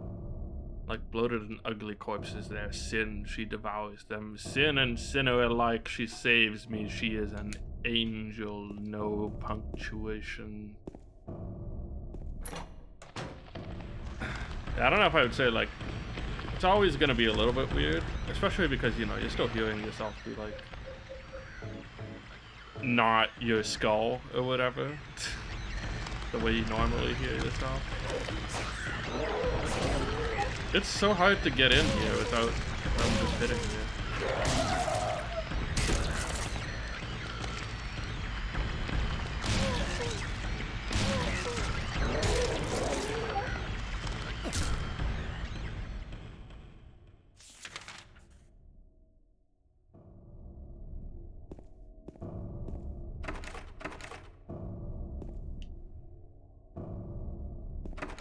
Like bloated and ugly corpses, their sin, she devours them. Sin and sinner alike, she saves me. She is an angel, no punctuation. I don't know if I would say, like, it's always gonna be a little bit weird, especially because, you know, you're still hearing yourself be like, not your skull or whatever. The way you normally hear yourself. It's so hard to get in here without them just hitting you.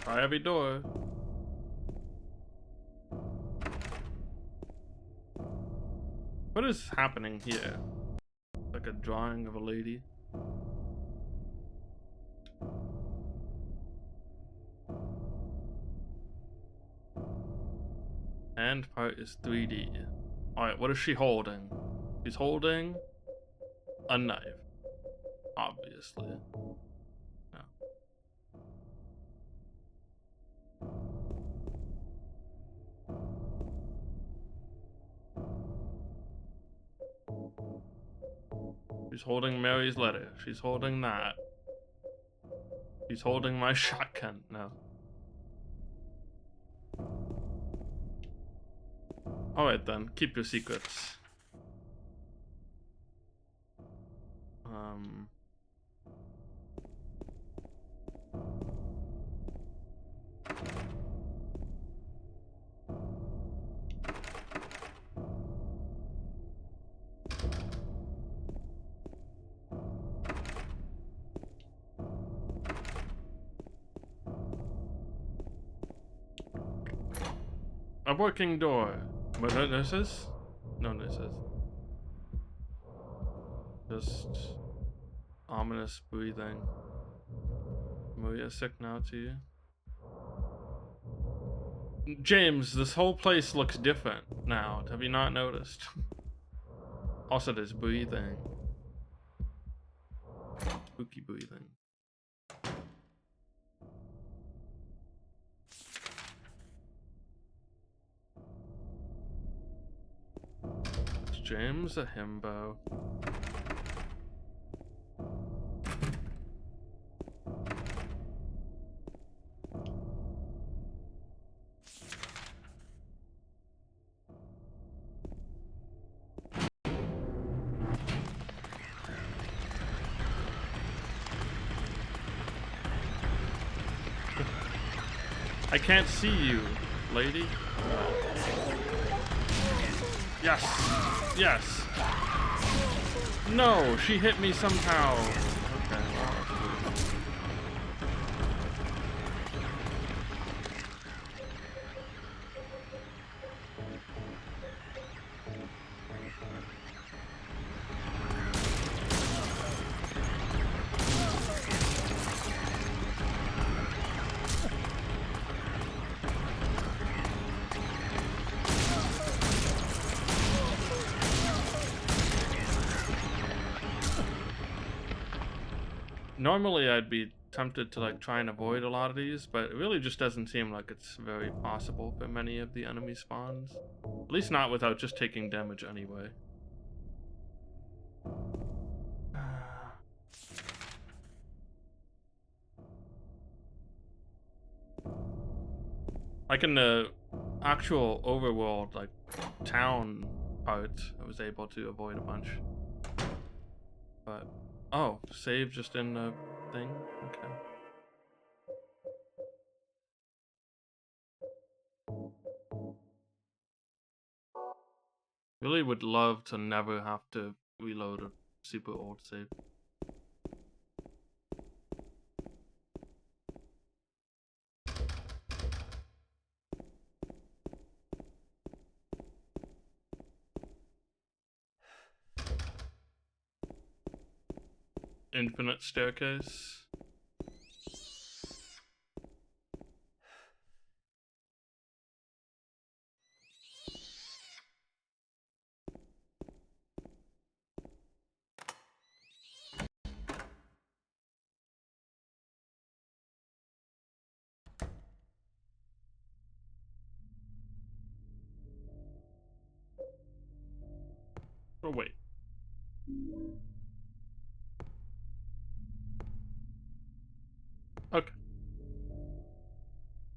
Try every door. What is happening here? Like a drawing of a lady. And part is 3D. Alright, what is she holding? She's holding a knife. Obviously. No. She's holding Mary's letter. She's holding that. She's holding my shotgun. No. Alright then, keep your secrets. A working door. But no nurses? No nurses. Just ominous breathing. Maria sick now too. James, this whole place looks different now. Have you not noticed? Also, there's breathing. Spooky breathing. Is James a himbo? I can't see you, lady. Yes. Yes. No, she hit me somehow. Okay, well, that's cool. Normally I'd be tempted to like try and avoid a lot of these, but it really just doesn't seem like it's very possible for many of the enemy spawns. At least not without just taking damage anyway. Like in the actual overworld, like town part, I was able to avoid a bunch. But oh, save just in the thing? Okay. Really would love to never have to reload a super old save. Infinite staircase. Oh wait. Okay.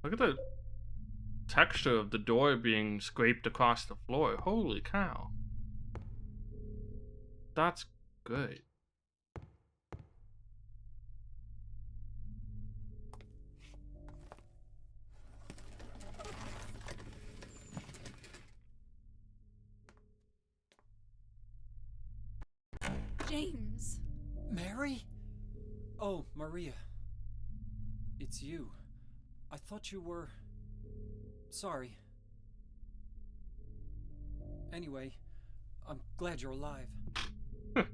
Look at the texture of the door being scraped across the floor. Holy cow. That's good. James. Mary? Oh, Maria. It's you. I thought you were... Sorry. Anyway, I'm glad you're alive. Anyway?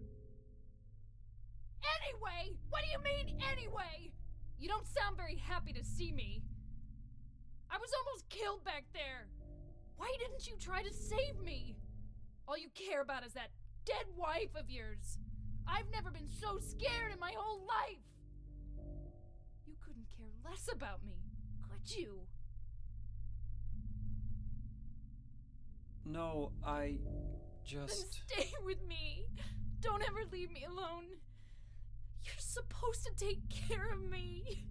What do you mean, anyway? You don't sound very happy to see me. I was almost killed back there. Why didn't you try to save me? All you care about is that dead wife of yours. I've never been so scared in my whole life. You couldn't care less about me, could you? No, I Then just... stay with me. Don't ever leave me alone. You're supposed to take care of me.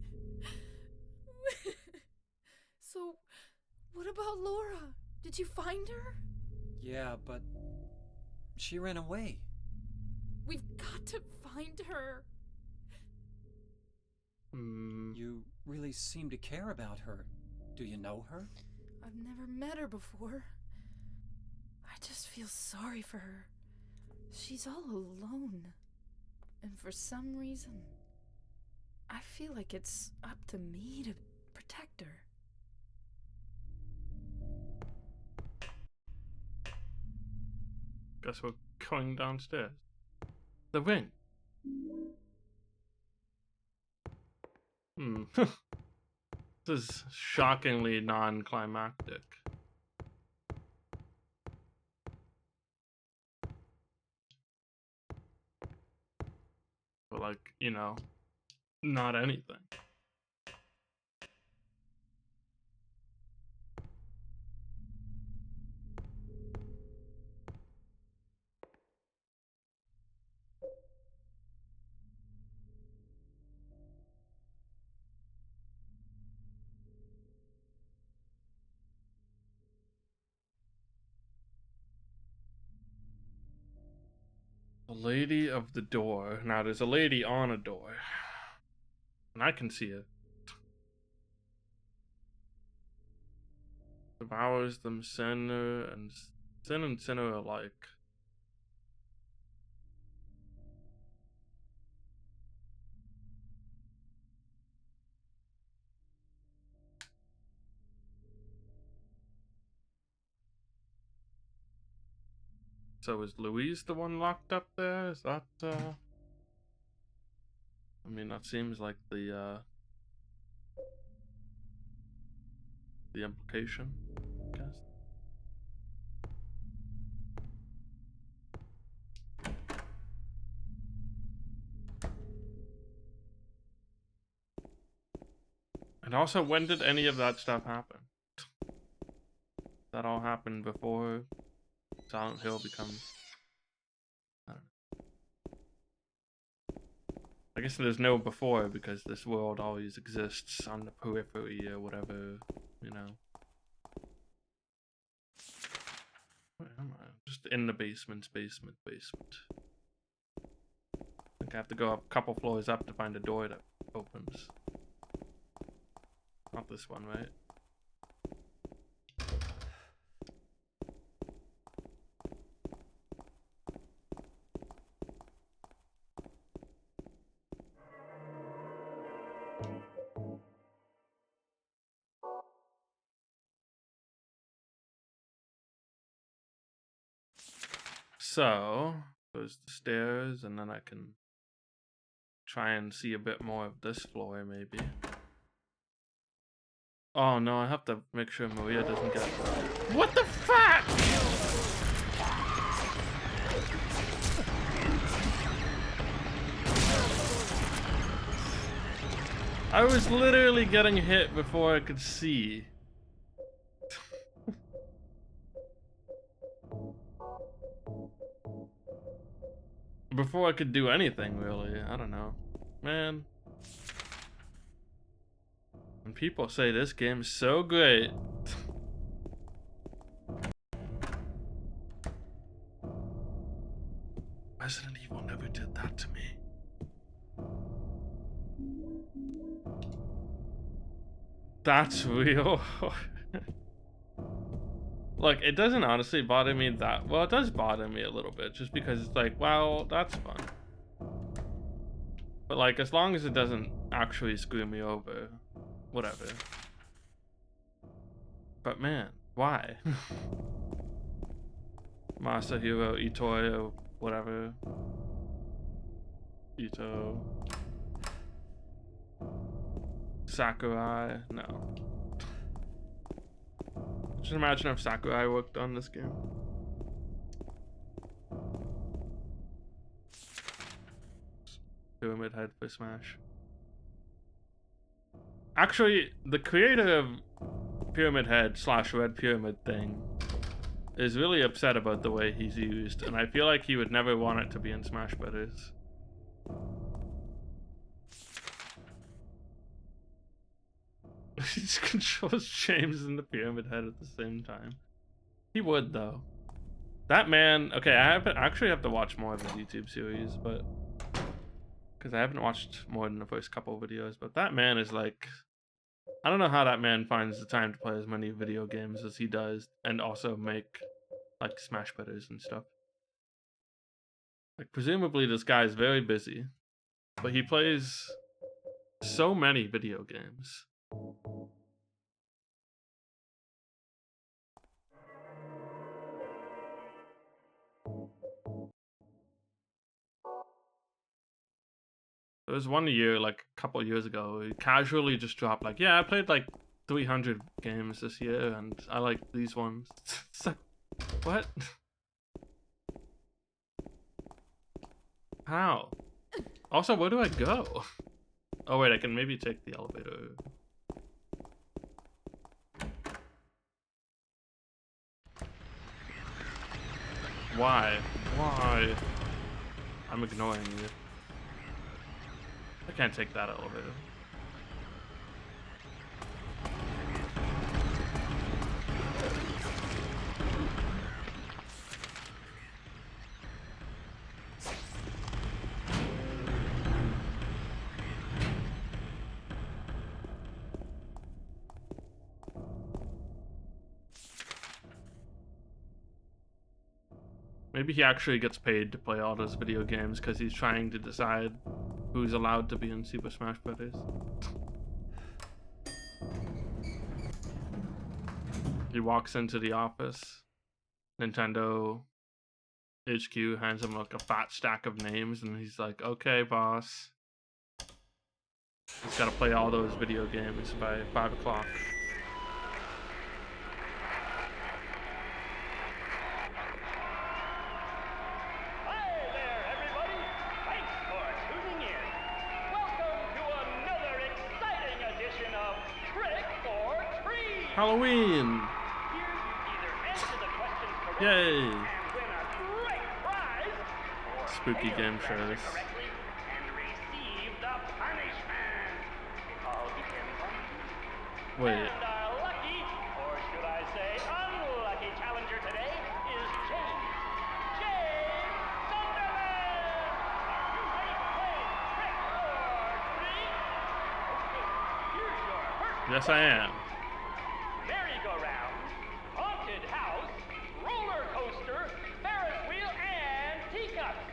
So, what about Laura? Did you find her? Yeah, but... She ran away. We've got to find her. You really seem to care about her. Do you know her? I've never met her before. I just feel sorry for her. She's all alone. And for some reason, I feel like it's up to me to protect her. Guess we're going downstairs. The ring. This is shockingly non-climactic. But like, you know, not anything. The lady of the door. Now there's a lady on a door. And I can see it. Devours them sinner and sin and sinner alike. So is Louise the one locked up there? Is that I mean, that seems like the implication, I guess. And also, when did any of that stuff happen? That all happened before Silent Hill becomes... I don't know. I guess there's no before because this world always exists on the periphery or whatever, you know. Where am I? Just in the basement. I think I have to go up a couple floors up to find a door that opens. Not this one, right? So, goes the stairs, and then I can try and see a bit more of this floor, maybe. Oh no, I have to make sure Maria doesn't get... What the fuck?! I was literally getting hit before I could see. Before I could do anything, really. I don't know. Man. When people say this game's so great. Resident Evil never did that to me. That's real. Like, it doesn't honestly bother me that... Well, it does bother me a little bit, just because it's like, well, that's fun. But like, as long as it doesn't actually screw me over, whatever. But man, why? Masahiro Itoi or whatever. Ito. Sakurai, no. Just imagine if Sakurai worked on this game. Pyramid Head for Smash. Actually, the creator of Pyramid Head / Red Pyramid thing is really upset about the way he's used, and I feel like he would never want it to be in Smash Brothers. He just controls James and the Pyramid Head at the same time. He would, though. That man... Okay, I actually have to watch more of his YouTube series, but... Because I haven't watched more than the first couple of videos, but that man is like... I don't know how that man finds the time to play as many video games as he does, and also make, like, Smash Brothers and stuff. Like, presumably this guy is very busy, but he plays so many video games. There was one year, like a couple of years ago, he casually just dropped like, yeah, I played like 300 games this year, and I like these ones. It's like, what? How? Also, where do I go? Oh wait, I can maybe take the elevator. Why? Why? I'm ignoring you. I can't take that elevator. Maybe he actually gets paid to play all those video games because he's trying to decide who's allowed to be in Super Smash Bros. He walks into the office. Nintendo HQ hands him like a fat stack of names, and he's like, "Okay, boss." He's got to play all those video games by 5 o'clock. Halloween! Yay! Spooky game shows. Wait. And our lucky, or should I say unlucky challenger today is James. James Sunderland! Are you ready to play Trick or Treat? Okay, here's your first. Yes, I am. Merry-go-round, haunted house, roller coaster, Ferris wheel, and teacups.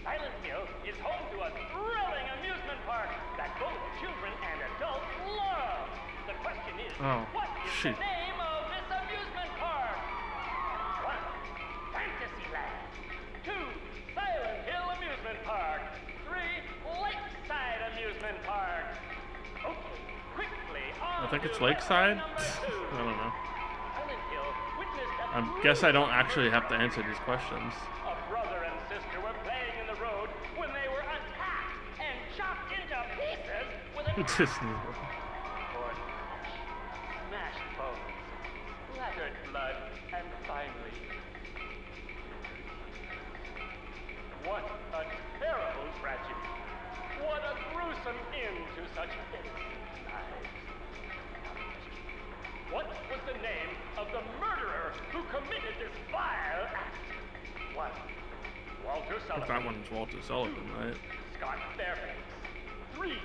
Silent Hill is home to a thrilling amusement park that both children and adults love. The question is, what is the name of this amusement park? 1. Fantasyland. 2. Silent Hill Amusement Park. 3. Lakeside Amusement Park. Okay, quickly on I think it's to Lakeside? question number 2. I don't know. Silent Hill witnessed a I guess I don't actually have to answer these questions. A brother and sister were playing in the road when they were attacked and chopped into pieces with a Disney. smashed bones, splattered blood, and finally, what a terrible tragedy! What a gruesome end to such innocent lives! What was the name of the murderer who committed this vile act? 1. Walter Sullivan. That one's Walter Sullivan, right? Scott Fairbanks. 3.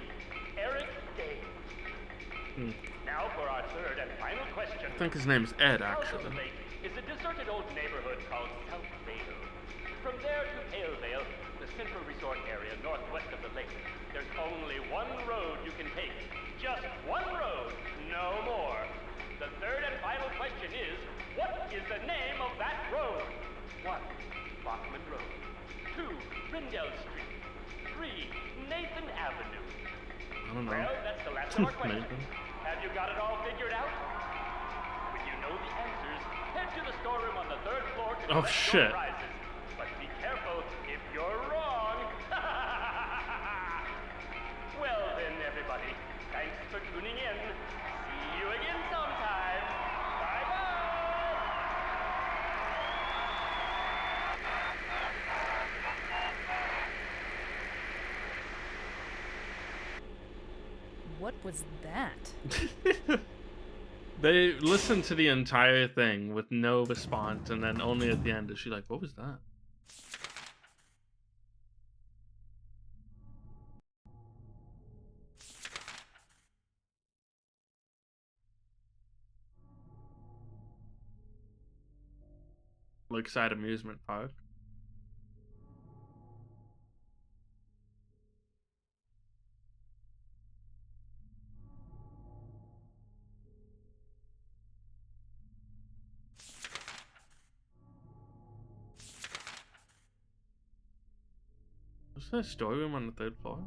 Eric Dane. Now for our third and final question. I think his name's Ed, South actually. of the lake is a deserted old neighborhood called South Vale. From there to Pale Vale, the central resort area northwest of the lake, there's only one road you can take. Just one road, no more. The third and final question is, what is the name of that road? 1. Bachman Road. 2. Rindell Street. 3. Nathan Avenue. I don't know. Well, that's the last of our questions. Nathan. Have you got it all figured out? When you know the answers, head to the storeroom on the 3rd floor to Oh, collect shit. your prizes. But be careful if you're wrong. Well then, everybody, thanks for tuning in. See you again sometime. Bye-bye. What was that? They listened to the entire thing with no response, and then only at the end is she like, "What was that?" Lakeside Amusement Park. Was there a storeroom on the 3rd floor?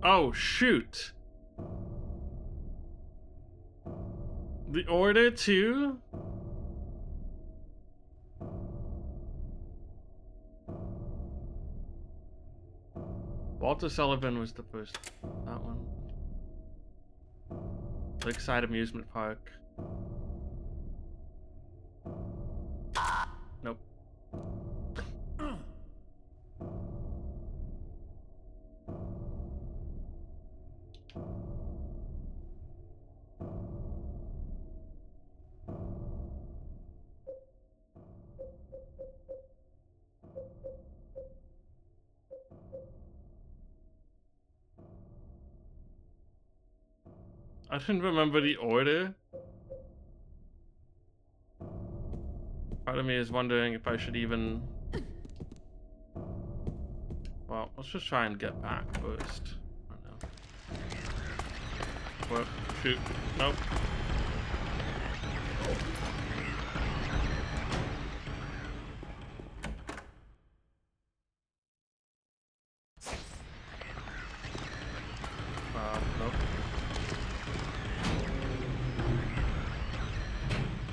Oh, shoot. The Order too? Walter Sullivan was the first. That one. Lakeside Amusement Park. Nope. I didn't remember the order. Part of me is wondering if I should even... Well, let's just try and get back first. I don't know. What? Shoot. Nope. Nope.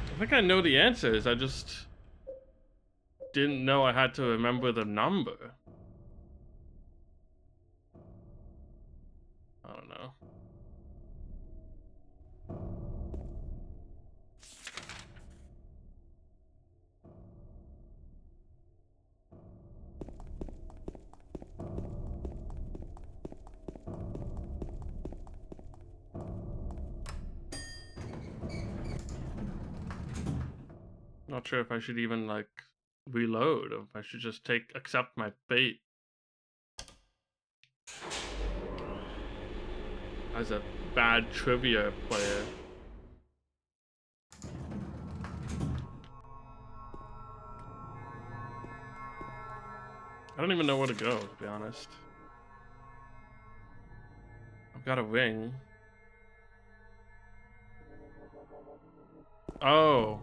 I think I know the answers, I just didn't know I had to remember the number. I don't know. Not sure if I should even like reload or if I should just accept my fate as a bad trivia player. I don't even know where to go, to be honest. I've got a ring. Oh.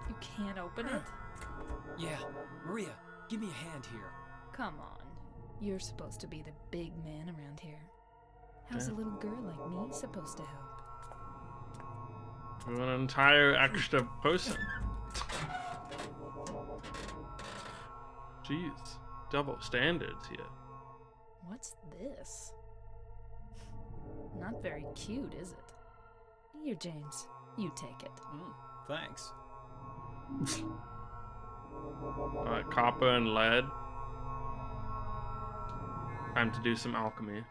You can't open it? Yeah, Maria, give me a hand here. Come on. You're supposed to be the big man around here. How's a little girl like me supposed to help? You're an entire extra person. Jeez, double standards here. What's this? Not very cute, is it? Here, James. You take it. Thanks. Alright, copper and lead. Time to do some alchemy.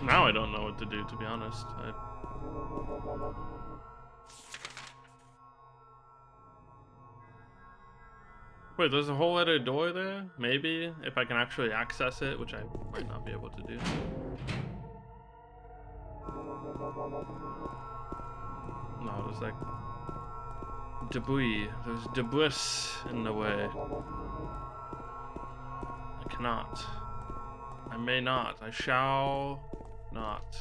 Now I don't know what to do, to be honest. Wait, there's a whole other door there? Maybe, if I can actually access it, which I might not be able to do. No, there's like debris. There's debris in the way. I cannot. I may not. I shall not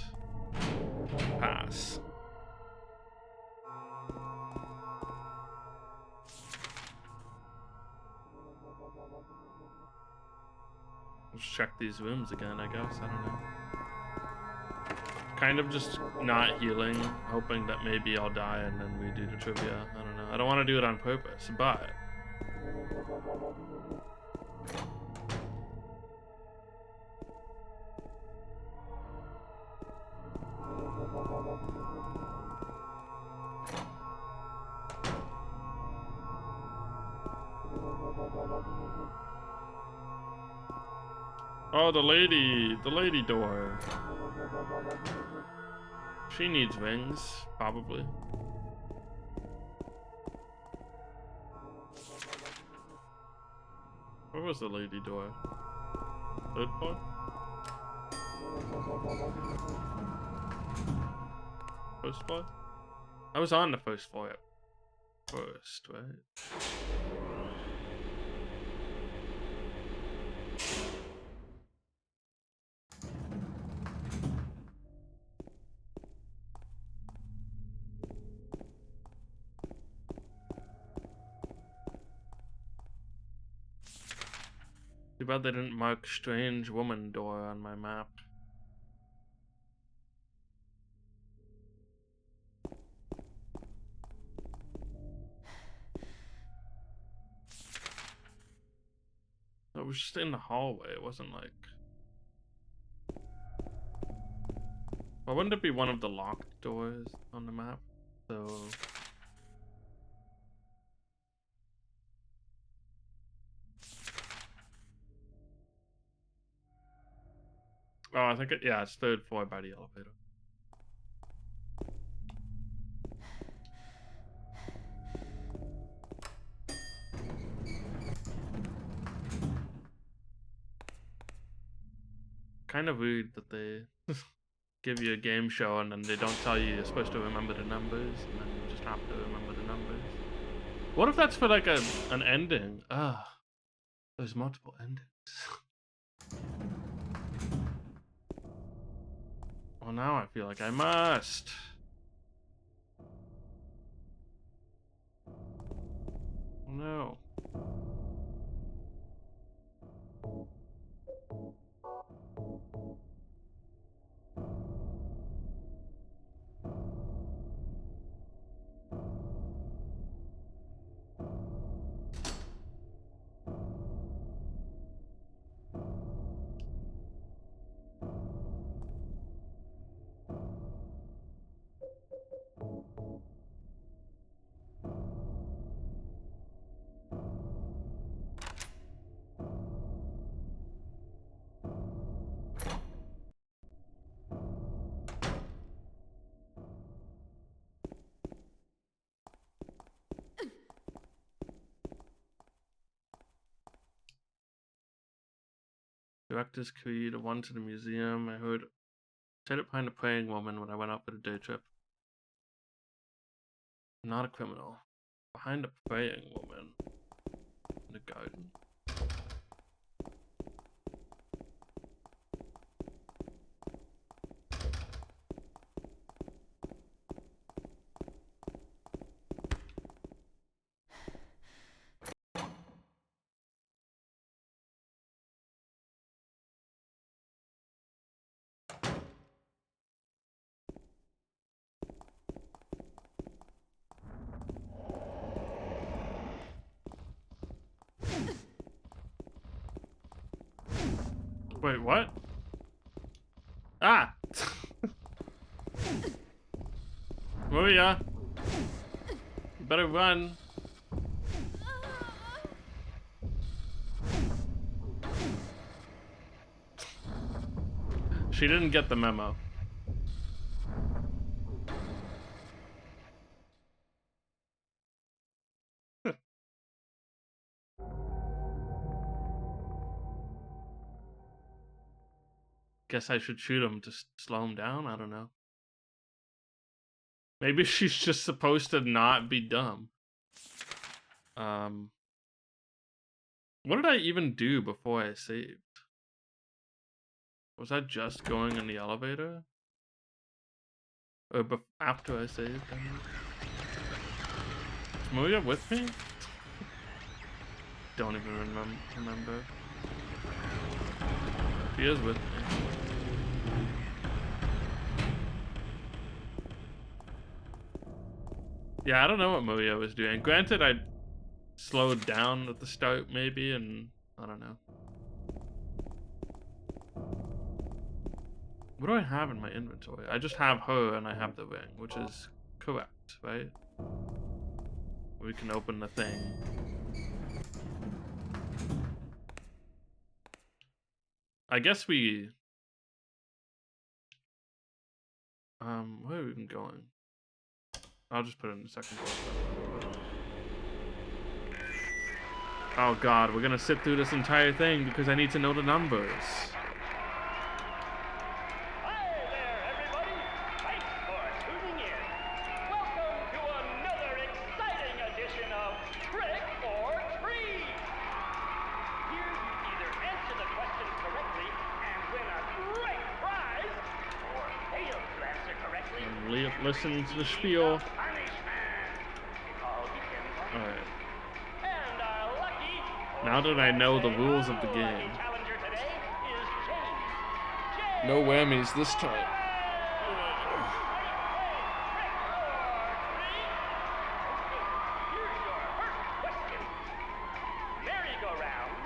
pass. Let's check these rooms again, I guess. I don't know. Kind of just not healing, hoping that maybe I'll die and then we do the trivia. I don't know. I don't want to do it on purpose, but... Oh, the lady door. She needs wings, probably. Where was the lady door? Third floor? First floor? I was on the first floor at first, right? Too bad they didn't mark strange woman door on my map. It was just in the hallway, it wasn't like... Well, wouldn't it be one of the locked doors on the map? So... Oh, I think yeah, it's third floor by the elevator. Kind of weird that they give you a game show and then they don't tell you you're supposed to remember the numbers, and then you just have to remember the numbers. What if that's for like an ending? Ah, there's multiple endings. Well, now I feel like I must. Oh, no. Director's key to one to the museum. I heard said it behind a praying woman when I went out for the day trip. I'm not a criminal. Behind a praying woman in the garden. Wait, what? Ah! Maria! You better run. She didn't get the memo. Guess I should shoot him to slow him down? I don't know. Maybe she's just supposed to not be dumb. What did I even do before I saved? Was I just going in the elevator? Or after I saved? I mean. Is Maria with me? Don't even remember. She is with me. Yeah, I don't know what Maria was doing. Granted, I slowed down at the start, maybe, and I don't know. What do I have in my inventory? I just have her and I have the ring, which is correct, right? We can open the thing. I guess we... where are we even going? I'll just put it in the second floor. Oh god, we're gonna sit through this entire thing because I need to know the numbers. Hi there, everybody. Thanks for tuning in. Welcome to another exciting edition of Trick or Treat. Here you either answer the questions correctly and win a great prize, or fail to answer correctly. Listen to the spiel. Punishment. It all depends on you. Alright. And our lucky, Now that I know the rules of the lucky game. challenger today is James. No whammies this time. Here's your first question. Merry-go-round,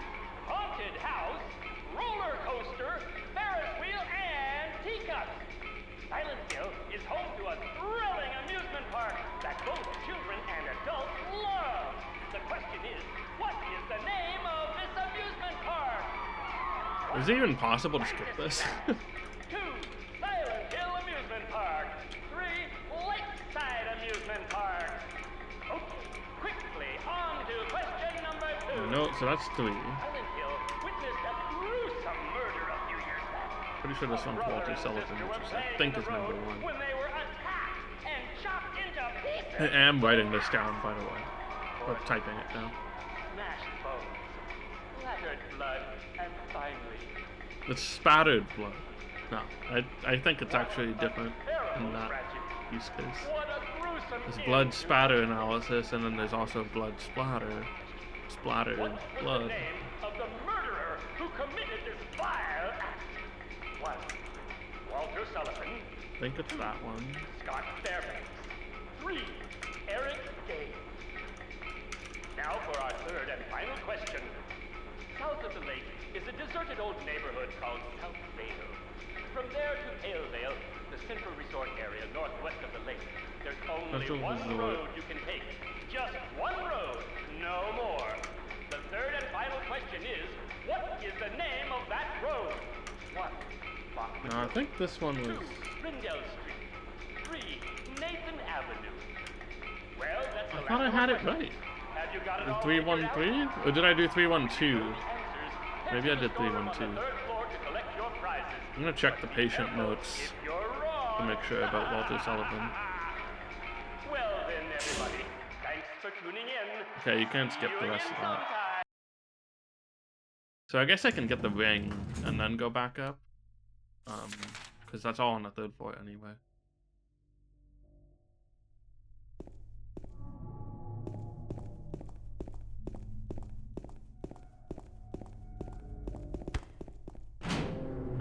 haunted house, roller coaster, Ferris wheel, and teacup. Silent Hill is home to a thrilling amusement park that both children and adults love. The question is, what is the name of this amusement park? Is it even possible to skip this? 2, Silent Hill Amusement Park. 3, Lakeside Amusement Park. Okay, quickly on to question number 2. No, so that's 3. Silent Hill witnessed a gruesome murder a few years back. Pretty sure this one's Walter Sullivan, which is, I think is number 1. When they were attacked and chopped into I pieces. am writing this down, by the way. Or typing it down. Smashed bones, splattered blood, and finally, It's spattered blood. No, I think it's actually different in that tragedy. use case. What a gruesome There's end blood to spatter analysis, and then there's also blood splatter. Splattered What was blood. the name of the murderer who committed this vile act? 1, Walter Sullivan. I think it's that one. Scott Fairbanks. 3, Eric Day. Now for our third and final question. South of the lake is a deserted old neighborhood called South Vale. From there to Palevale, the central resort area northwest of the lake, there's only Central one resort. road you can take. Just one road, no more. The third and final question is, what is the name of that road? 1, Bachman No, I think this one 2, was. Rindell Street. 3, Nathan Avenue. Well, that's the I thought I last had it question. right. Have you got it all 313? figured out? Or did I do 312? Answers. Maybe I Head to did the storeroom on the 312. third floor to collect your prizes. I'm gonna check the patient Careful, notes if you're wrong. to make sure about Walter Sullivan. Well then, everybody, thanks for tuning in. Okay, you can't skip See the you rest of again that. sometime. So I guess I can get the ring and then go back up. Because that's all on the third floor anyway.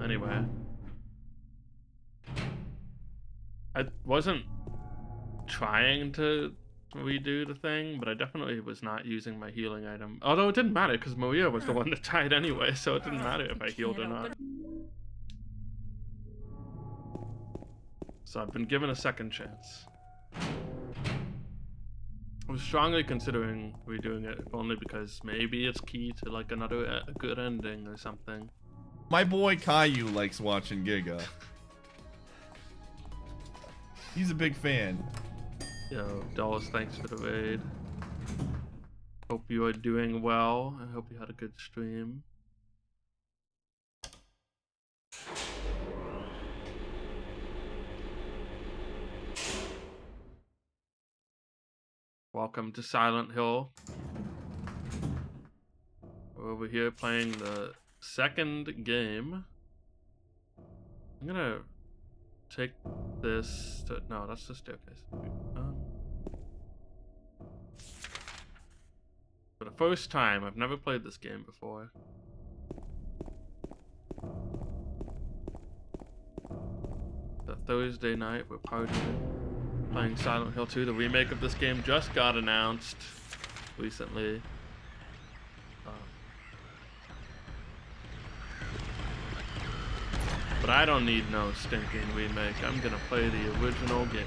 Anyway. I wasn't trying to redo the thing, but I definitely was not using my healing item. Although it didn't matter because Maria was the one that died anyway, so it didn't matter if I healed or not. So I've been given a second chance. I was strongly considering redoing it, if only because maybe it's key to like another good ending or something. My boy Caillou likes watching Giga. He's a big fan. Yo, Dallas, thanks for the raid. Hope you are doing well. I hope you had a good stream. Welcome to Silent Hill. We're over here playing the second game. I'm gonna take this to, no, that's the staircase. For the first time, I've never played this game before. The Thursday night, we're partying, playing Silent Hill 2. The remake of this game just got announced recently. But I don't need no stinking remake. I'm gonna play the original game.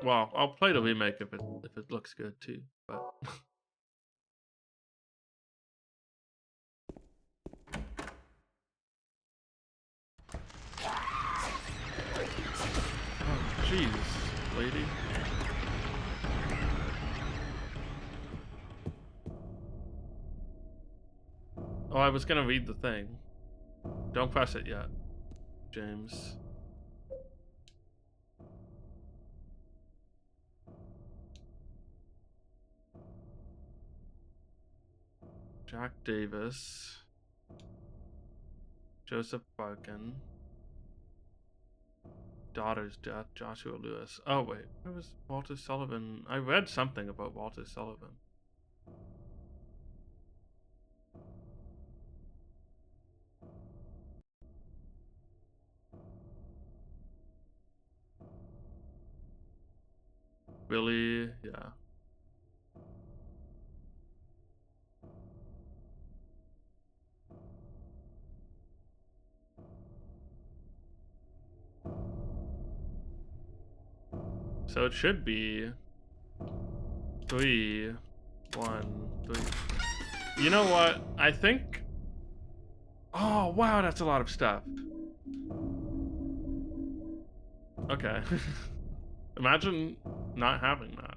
Well, I'll play the remake if it looks good too, but oh, jeez, lady. I was gonna read the thing. Don't press it yet, James. Jack Davis. Joseph Barkin. Daughter's death, Joshua Lewis. Oh wait, where was Walter Sullivan? I read something about Walter Sullivan. Billy, yeah. So it should be 3, 1, 3. You know what? I think. Oh wow, that's a lot of stuff. Okay. Imagine not having that.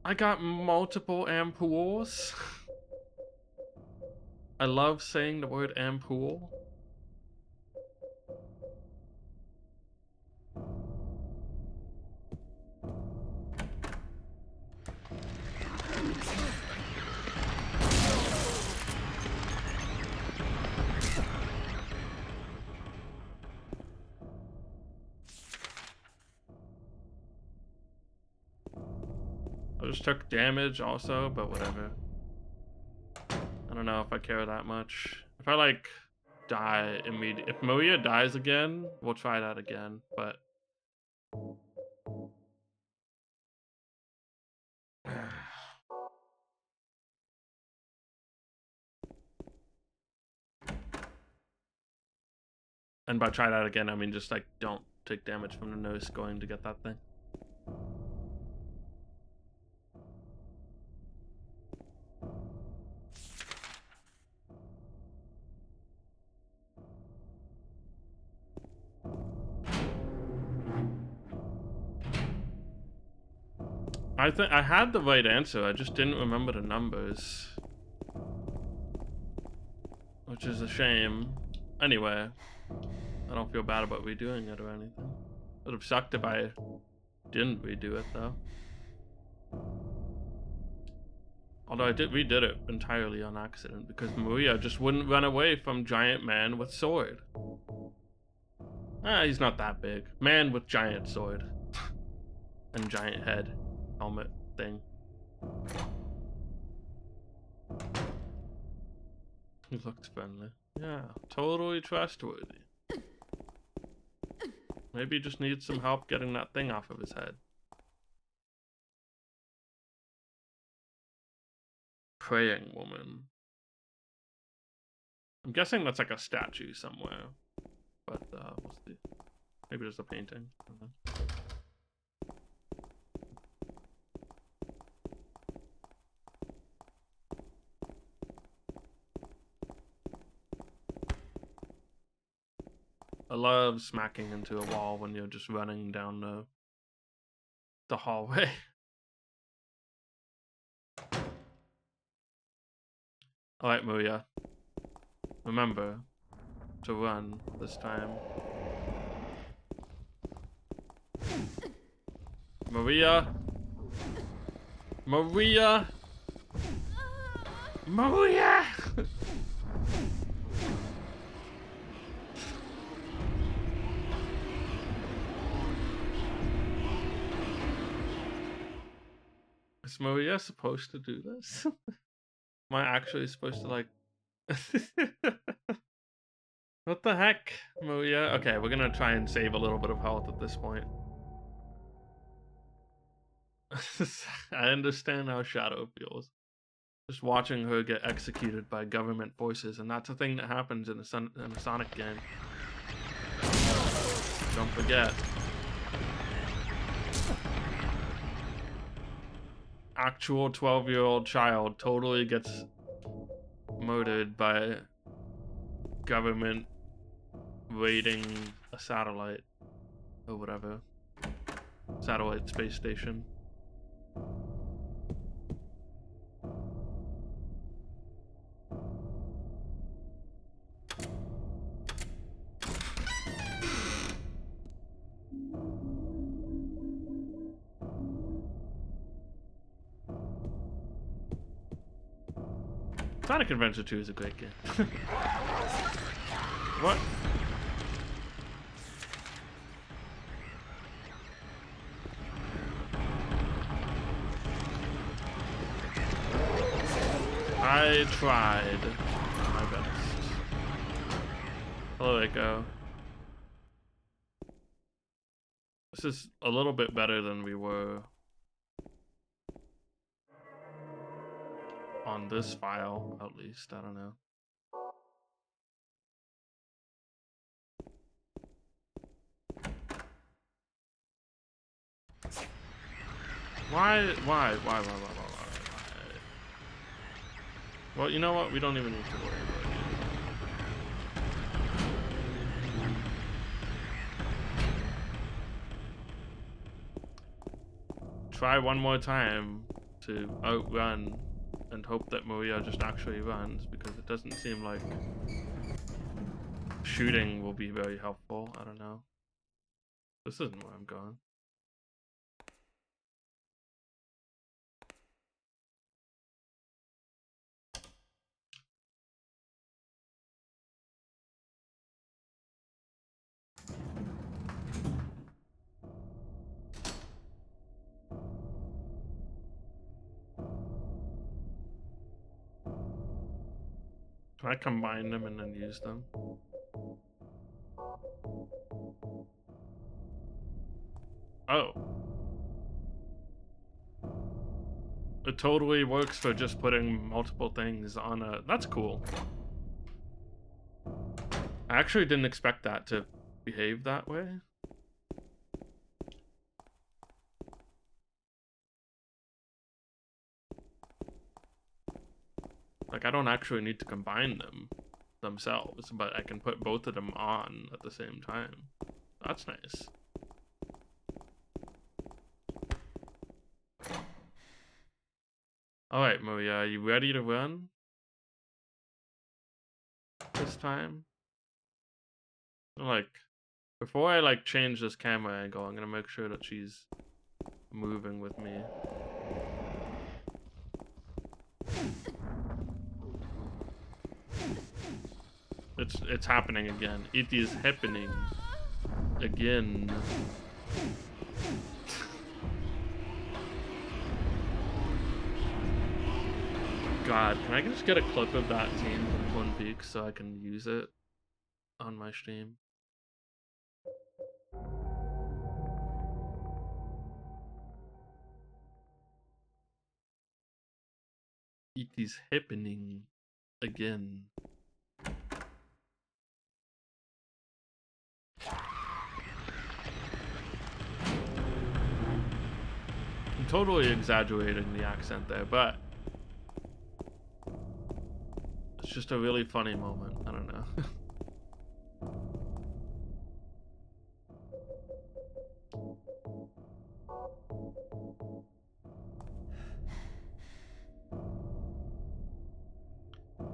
I got multiple ampoules. I love saying the word ampoule. I just took damage also, but whatever. I don't know if I care that much. If I like die immediately, if Maria dies again, we'll try that again, but and by try that again, I mean just like don't take damage from the nose going to get that thing. I think I had the right answer, I just didn't remember the numbers. Which is a shame. Anyway, I don't feel bad about redoing it or anything. It would have sucked if I didn't redo it though. Although I redid it entirely on accident because Maria just wouldn't run away from giant man with sword. Ah, he's not that big. Man with giant sword. And giant head. Helmet thing. He looks friendly. Yeah, totally trustworthy. Maybe he just needs some help getting that thing off of his head. Praying woman. I'm guessing that's like a statue somewhere. But we'll see. Maybe there's a painting. I don't know. I love smacking into a wall when you're just running down the hallway. Alright, Maria. Remember to run this time. Maria! Maria! Maria! Is Maria supposed to do this? Am I actually supposed to like... What the heck, Maria? Okay, we're gonna try and save a little bit of health at this point. I understand how Shadow feels. Just watching her get executed by government forces, and that's a thing that happens in a Sonic game. Don't forget. Actual 12-year-old child totally gets murdered by government raiding a satellite or whatever. Satellite space station. Sonic Adventure 2 is a great game. What? I tried my best. Oh, there we go. This is a little bit better than we were on this file, at least. I don't know. Why? Well, you know what? We don't even need to worry about it. Try one more time to outrun and hope that Maria just actually runs, because it doesn't seem like shooting will be very helpful. I don't know. This isn't where I'm going. Can I combine them and then use them? Oh. It totally works for just putting multiple things on a... That's cool. I actually didn't expect that to behave that way. Like, I don't actually need to combine them themselves, but I can put both of them on at the same time. That's nice. Alright, Maria, are you ready to run? This time? Like, before I, like, change this camera angle, I'm gonna make sure that she's moving with me. It's happening again. It is happening again. God, can I just get a clip of that scene from Twin Peaks so I can use it on my stream? It is happening again. I'm totally exaggerating the accent there, but it's just a really funny moment. I don't know.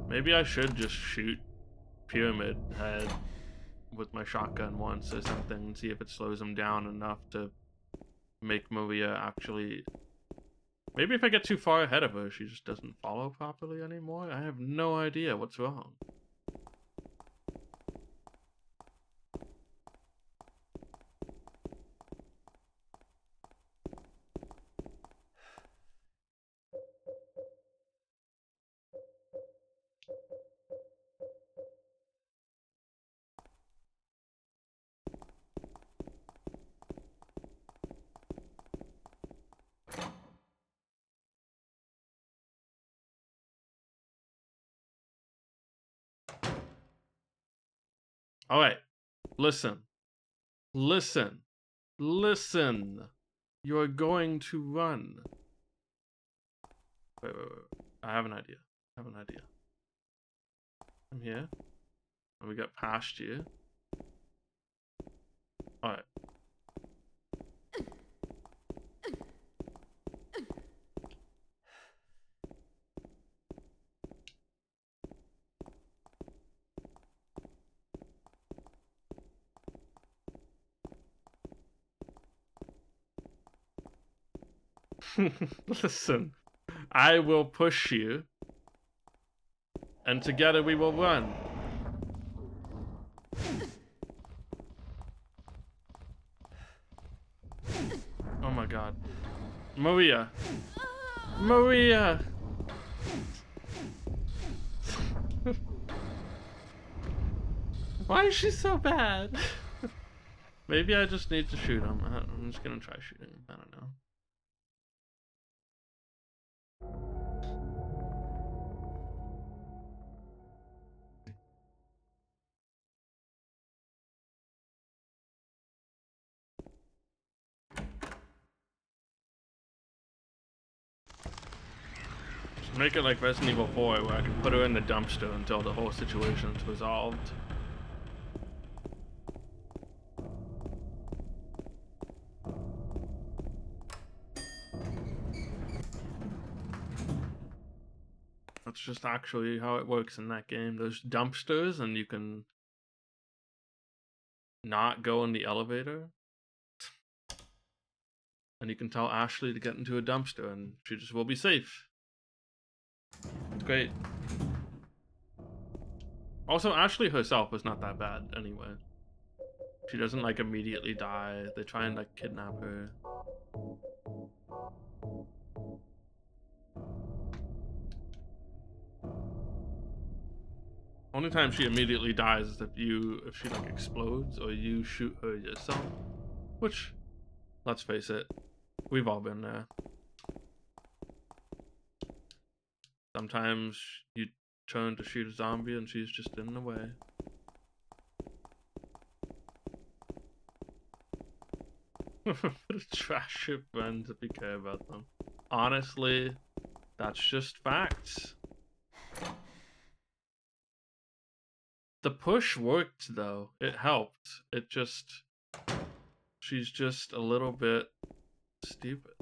Maybe I should just shoot Pyramid Head with my shotgun once or something and see if it slows him down enough to make Maria actually... Maybe if I get too far ahead of her, she just doesn't follow properly anymore. I have no idea what's wrong. All right, listen, listen, listen. You are going to run. Wait. I have an idea. I'm here. And we got past you. All right. Listen, I will push you And together we will run. Oh my god. Maria. Maria! Why is she so bad? Maybe I just need to shoot him. I'm just gonna try shooting him. I don't know. Make it like Resident Evil 4 where I can put her in the dumpster until the whole situation's resolved. That's just actually how it works in that game. There's dumpsters and you can not go in the elevator. And you can tell Ashley to get into a dumpster and she just will be safe. It's great. Also, Ashley herself is not that bad anyway. She doesn't like immediately die. They try and like kidnap her. Only time she immediately dies is if she like explodes or you shoot her yourself. Which, let's face it, we've all been there. Sometimes you turn to shoot a zombie and she's just in the way. What a trash your friends if you care about them. Honestly, that's just facts. The push worked though. It helped. It just... She's just a little bit stupid.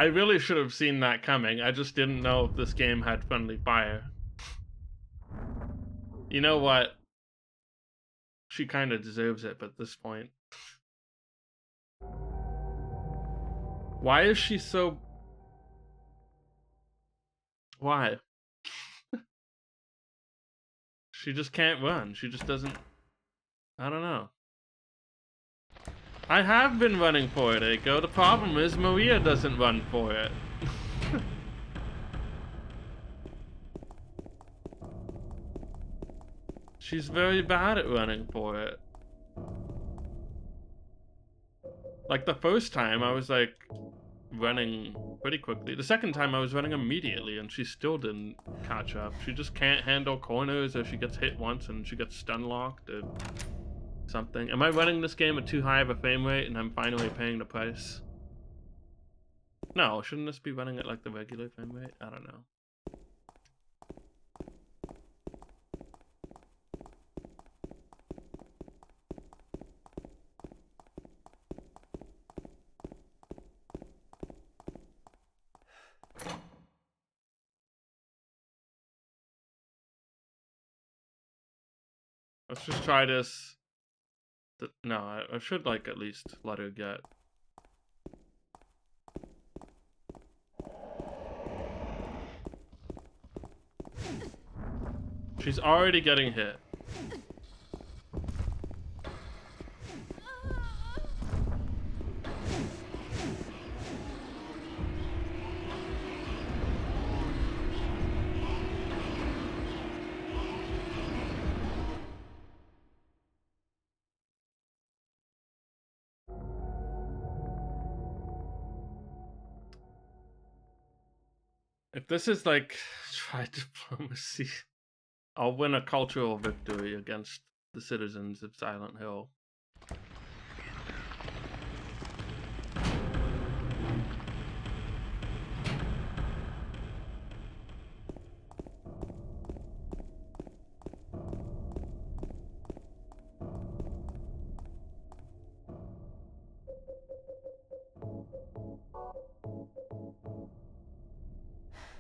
I really should have seen that coming. I just didn't know if this game had friendly fire. You know what? She kind of deserves it at this point. Why is she so... Why? She just can't run. She just doesn't... I don't know. I have been running for it, Eiko. The problem is Maria doesn't run for it. She's very bad at running for it. Like the first time I was like running pretty quickly. The second time I was running immediately and she still didn't catch up. She just can't handle corners, or she gets hit once and she gets stun locked or something. Am I running this game at too high of a frame rate and I'm finally paying the price? No, shouldn't this be running at like the regular frame rate? I don't know. Let's just try this. No, I should like at least let her get. She's already getting hit. If this is like try diplomacy, I'll win a cultural victory against the citizens of Silent Hill.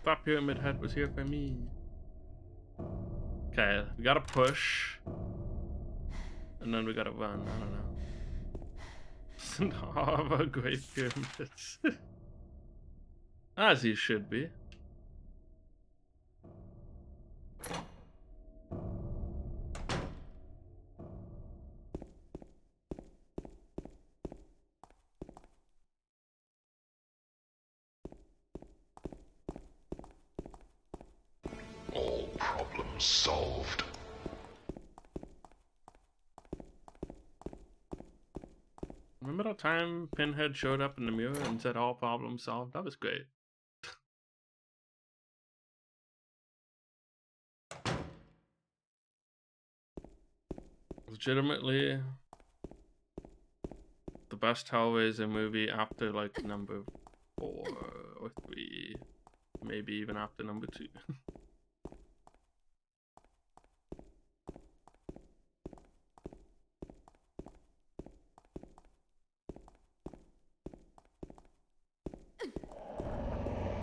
thought Pyramid Head was here for me. Okay, we gotta push. And then we gotta run, I don't know. Harbor Great Pyramids. As he should be. All problems solved. Remember that time Pinhead showed up in the mirror and said all problems solved? That was great. Legitimately the best Hellraiser movie after like number 4 or 3, maybe even after number 2.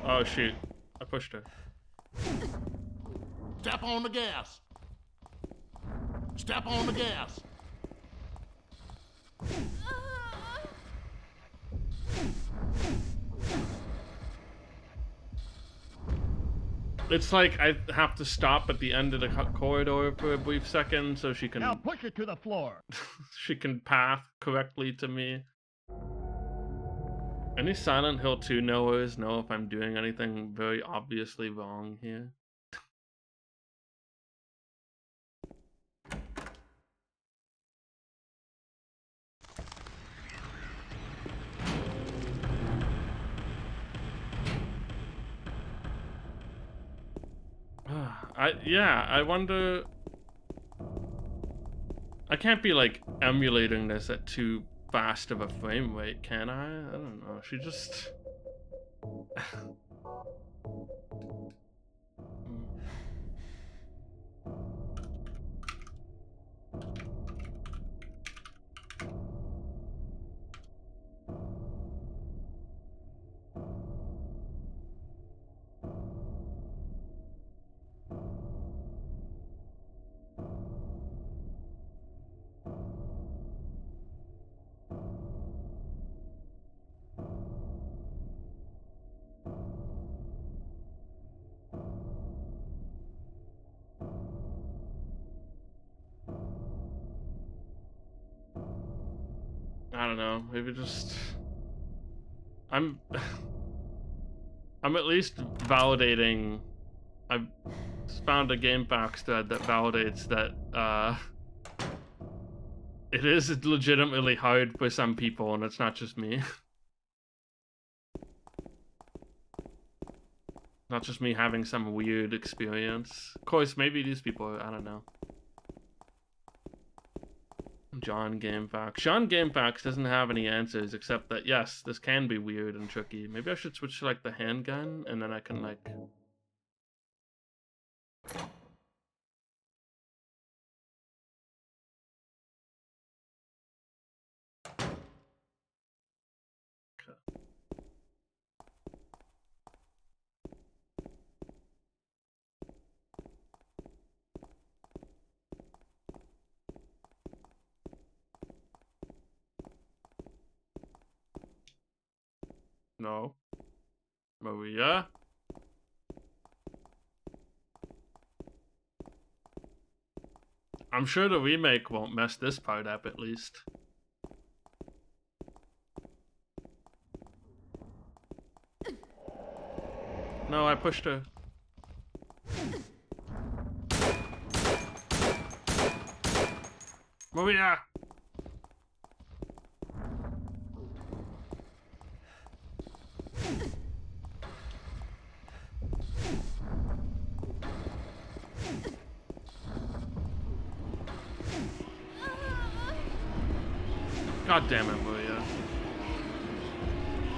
Oh shoot, I pushed her. Step on the gas. Step on the gas. It's like I have to stop at the end of the corridor for a brief second so she can Now push it to the floor. she can path correctly to me. Any Silent Hill 2 knowers know if I'm doing anything very obviously wrong here? I wonder. I can't be like emulating this at too fast of a frame rate, can I? I don't know. She just. I don't know. Maybe just. I'm at least validating. I've found a GameFAQs thread that validates that it is legitimately hard for some people, and it's not just me. Not just me having some weird experience. Of course, maybe these people, I don't know. John GameFAQs. Sean GameFAQs doesn't have any answers except that, yes, this can be weird and tricky. Maybe I should switch to, like, the handgun, and then I can, like... No. Maria? I'm sure the remake won't mess this part up, at least. No, I pushed her. Maria! God damn it, Maria.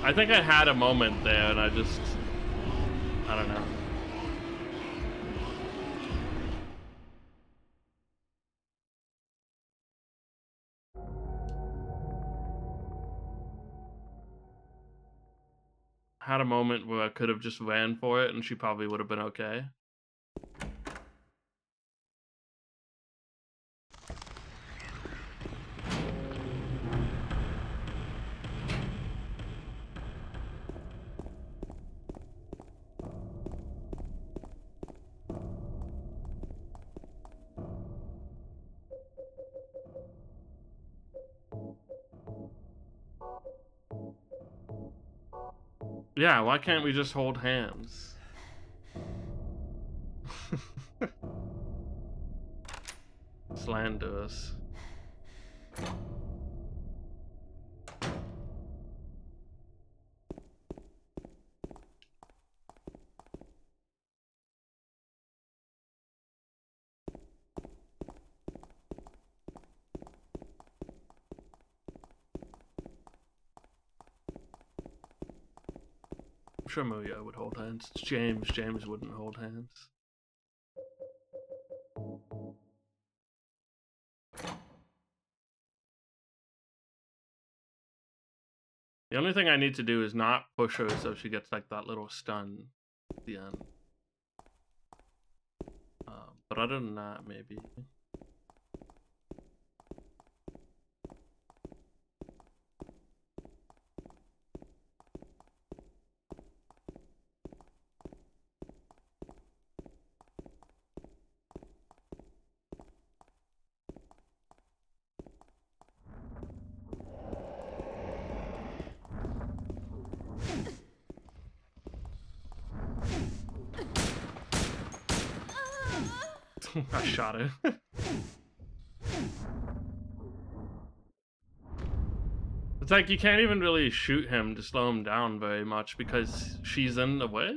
I think I had a moment there and I just... I don't know. had a moment where I could have just ran for it and she probably would have been okay. Yeah, why can't we just hold hands? Slanderous. I'm sure Maria would hold hands. It's James. James wouldn't hold hands. The only thing I need to do is not push her so she gets like that little stun at the end. But other than that, maybe. I shot her. It's like you can't even really shoot him to slow him down very much because she's in the way.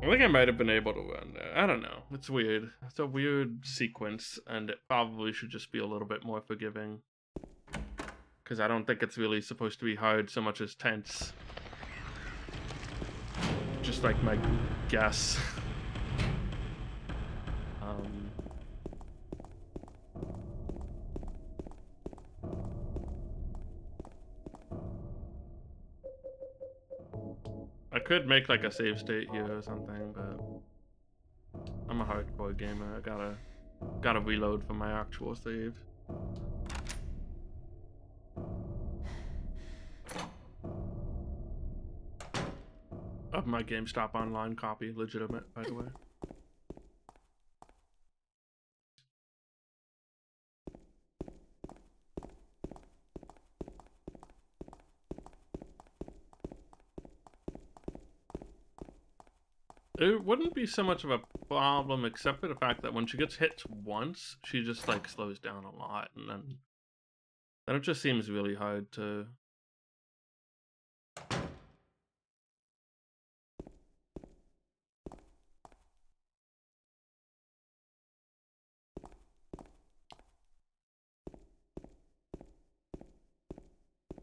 I think I might have been able to run there. I don't know. It's weird. It's a weird sequence, and it probably should just be a little bit more forgiving. Because I don't think it's really supposed to be hard so much as tense. Just like my guess. I could make like a save state here or something, but I'm a hardcore gamer. I gotta reload for my actual save. Of my GameStop Online copy, legitimate, by the way. It wouldn't be so much of a problem except for the fact that when she gets hit once, she just like slows down a lot, and then it just seems really hard to...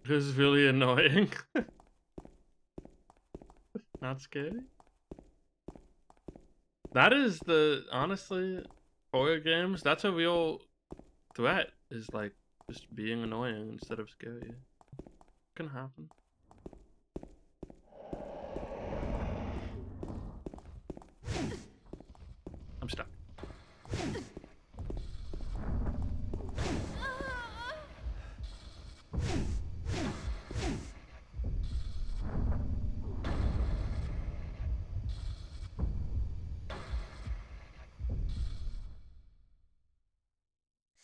This is really annoying. Not scary. That is honestly, horror games, that's a real threat, is like just being annoying instead of scary. It can happen. I'm stuck.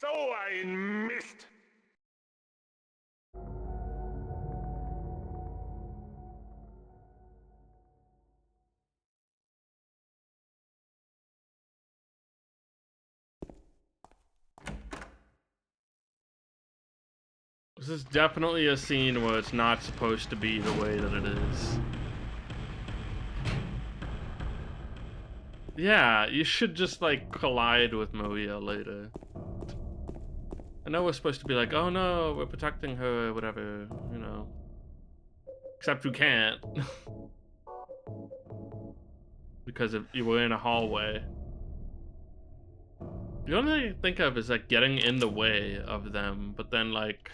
So I missed. This is definitely a scene where it's not supposed to be the way that it is. Yeah, you should just like collide with Maria later. I know we're supposed to be like, oh no, we're protecting her or whatever, you know. Except we can't. Because you were in a hallway. The only thing I can think of is like getting in the way of them, but then like,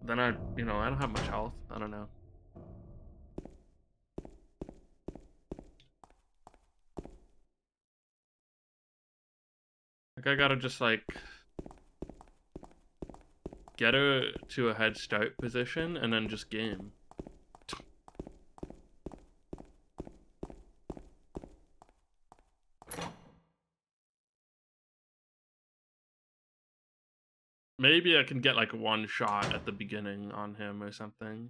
then I don't have much health. I don't know. Like I gotta just like get her to a head start position and then just game. Maybe I can get like one shot at the beginning on him or something.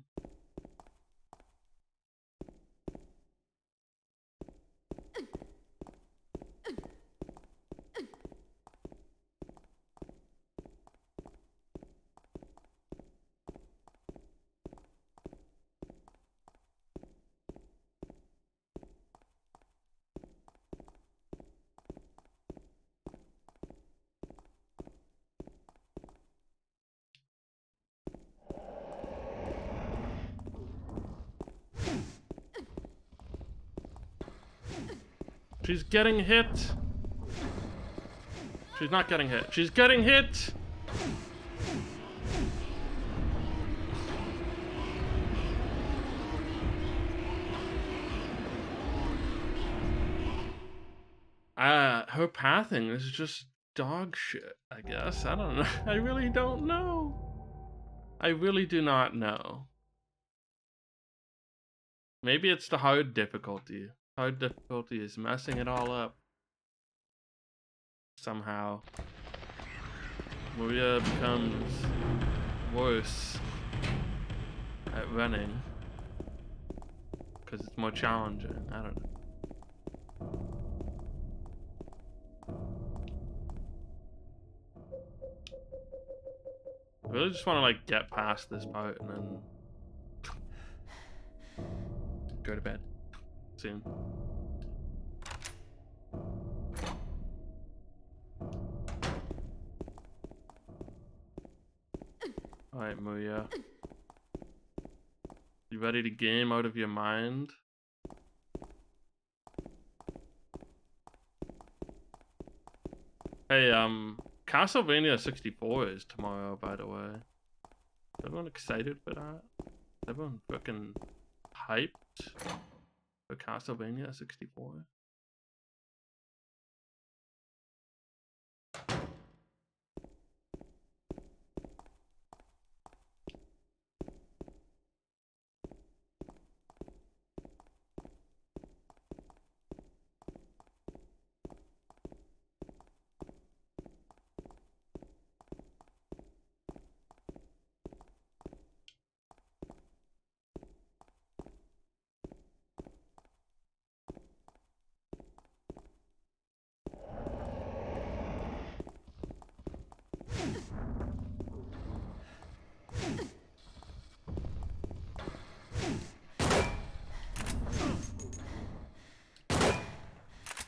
She's getting hit. She's not getting hit. She's getting hit. Her pathing is just dog shit, I guess. I don't know. I really don't know. I really do not know. Maybe it's the hard difficulty. Hard difficulty is messing it all up. Somehow. Maria becomes worse at running. Because it's more challenging. I don't know. I really just want to like get past this part and then go to bed soon. Alright, Maria. You ready to game out of your mind? Hey, Castlevania 64 is tomorrow, by the way. Is everyone excited for that? Is everyone fucking hyped for Castlevania 64?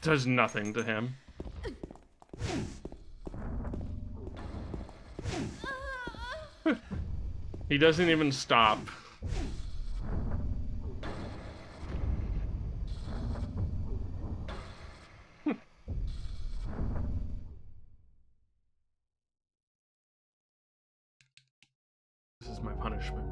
Does nothing to him. He doesn't even stop. This is my punishment.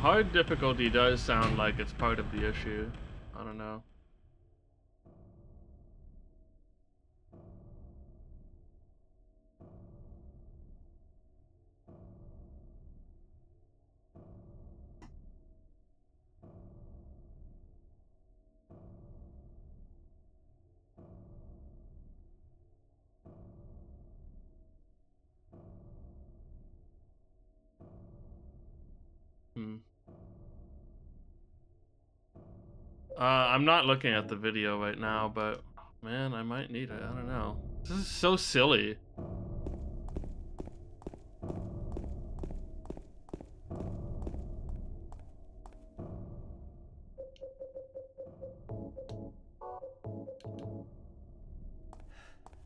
Hard difficulty does sound like it's part of the issue. I don't know. I'm not looking at the video right now, but Man, I might need it. I don't know. This is so silly.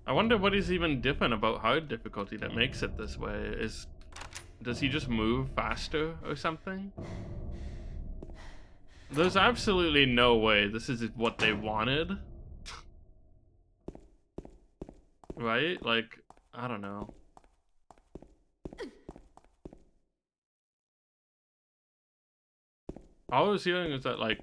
I wonder what is even different about hard difficulty that makes it this way. Does he just move faster or something? There's absolutely no way this is what they wanted. Right? Like, I don't know. All I was hearing is that, like,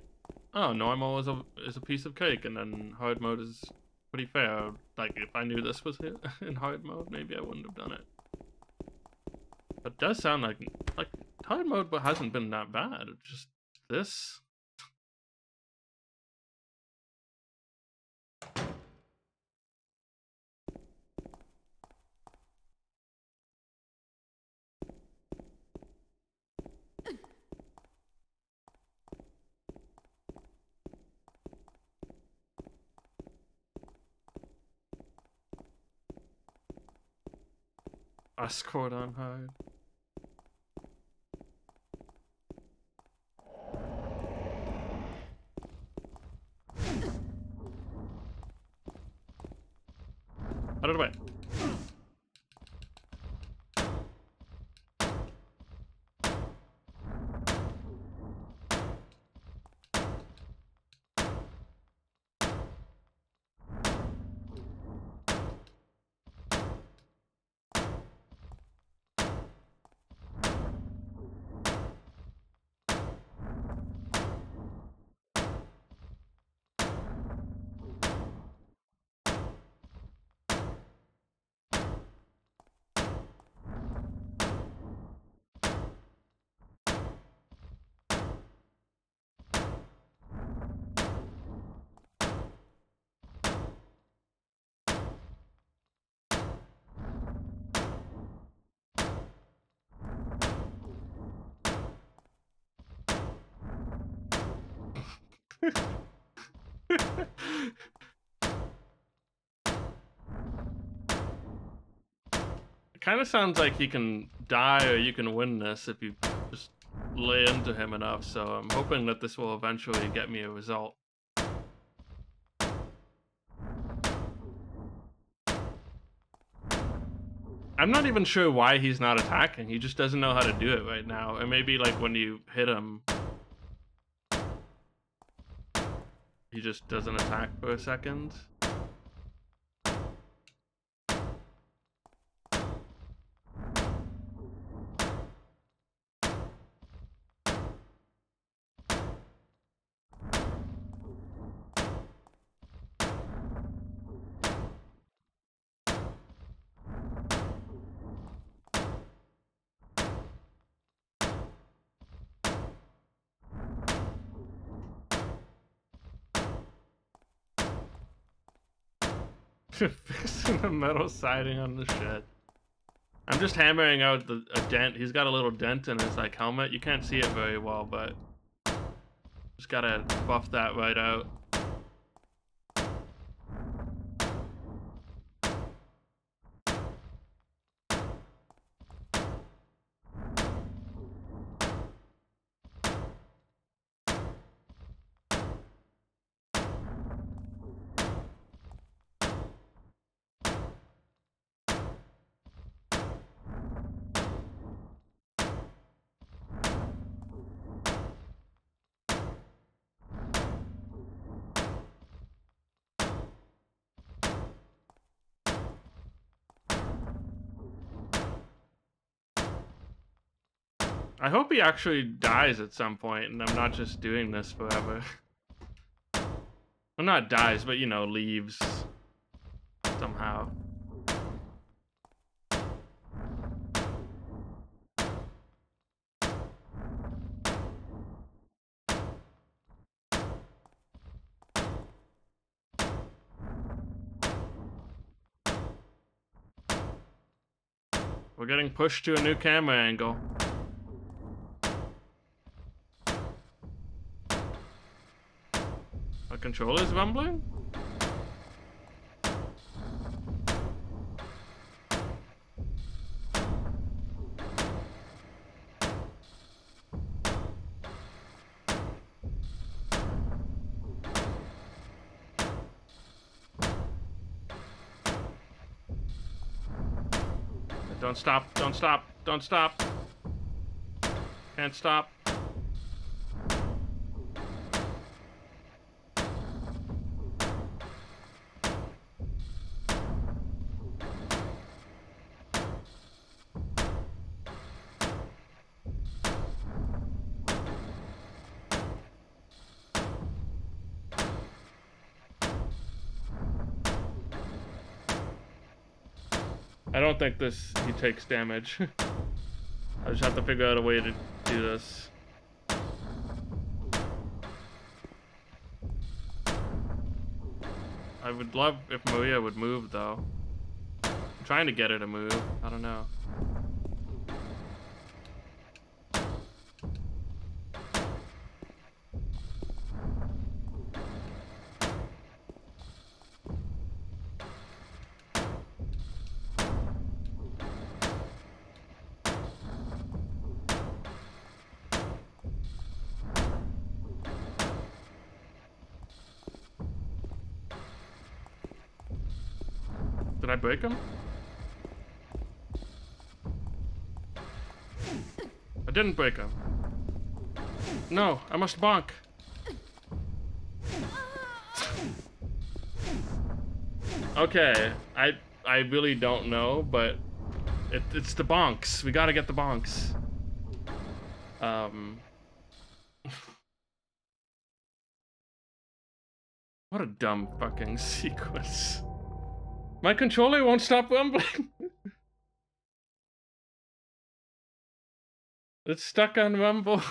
oh, normal is a piece of cake, and then hard mode is pretty fair. Like, if I knew this was in hard mode, maybe I wouldn't have done it. But it does sound like hard mode hasn't been that bad. It's just this. I scored on hard. Out of the way. It kind of sounds like he can die or you can win this if you just lay into him enough, so I'm hoping that this will eventually get me a result. I'm not even sure why he's not attacking. He just doesn't know how to do it right now. Or maybe like when you hit him, he just doesn't attack for a second. Fixing the metal siding on the shed. I'm just hammering out a dent. He's got a little dent in his like helmet. You can't see it very well, but just gotta buff that right out. I hope he actually dies at some point and I'm not just doing this forever. Well, not dies, but you know, leaves somehow. We're getting pushed to a new camera angle. The controller's rumbling? Don't stop, don't stop, don't stop. Can't stop. I don't think he takes damage. I just have to figure out a way to do this. I would love if Maria would move though. I'm trying to get her to move. I don't know. Did I break him? I didn't break him. No, I must bonk. Okay, I really don't know, but it's the bonks. We gotta get the bonks. What a dumb fucking sequence. My controller won't stop rumbling. It's stuck on rumble.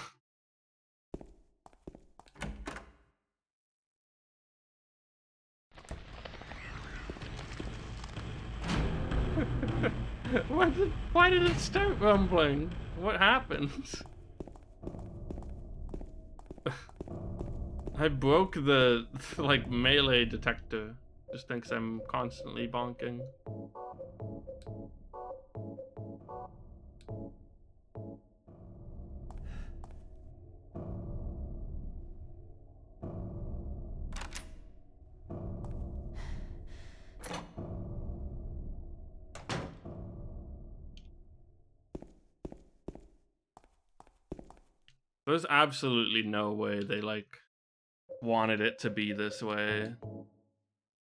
Why did it start rumbling? What happens? I broke the like melee detector. Just thinks I'm constantly bonking. There's absolutely no way they like wanted it to be this way.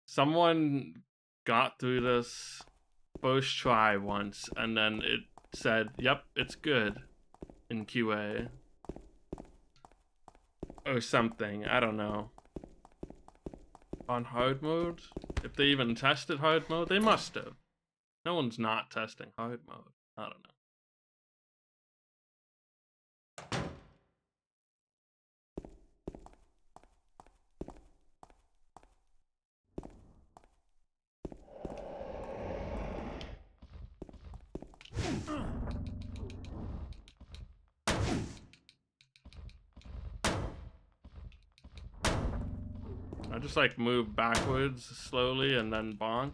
Someone got through this first try once and then it said, yep, it's good in QA. Or something, I don't know. On hard mode? If they even tested hard mode, they must have. No one's not testing hard mode. I don't know. I just like move backwards slowly and then bonk.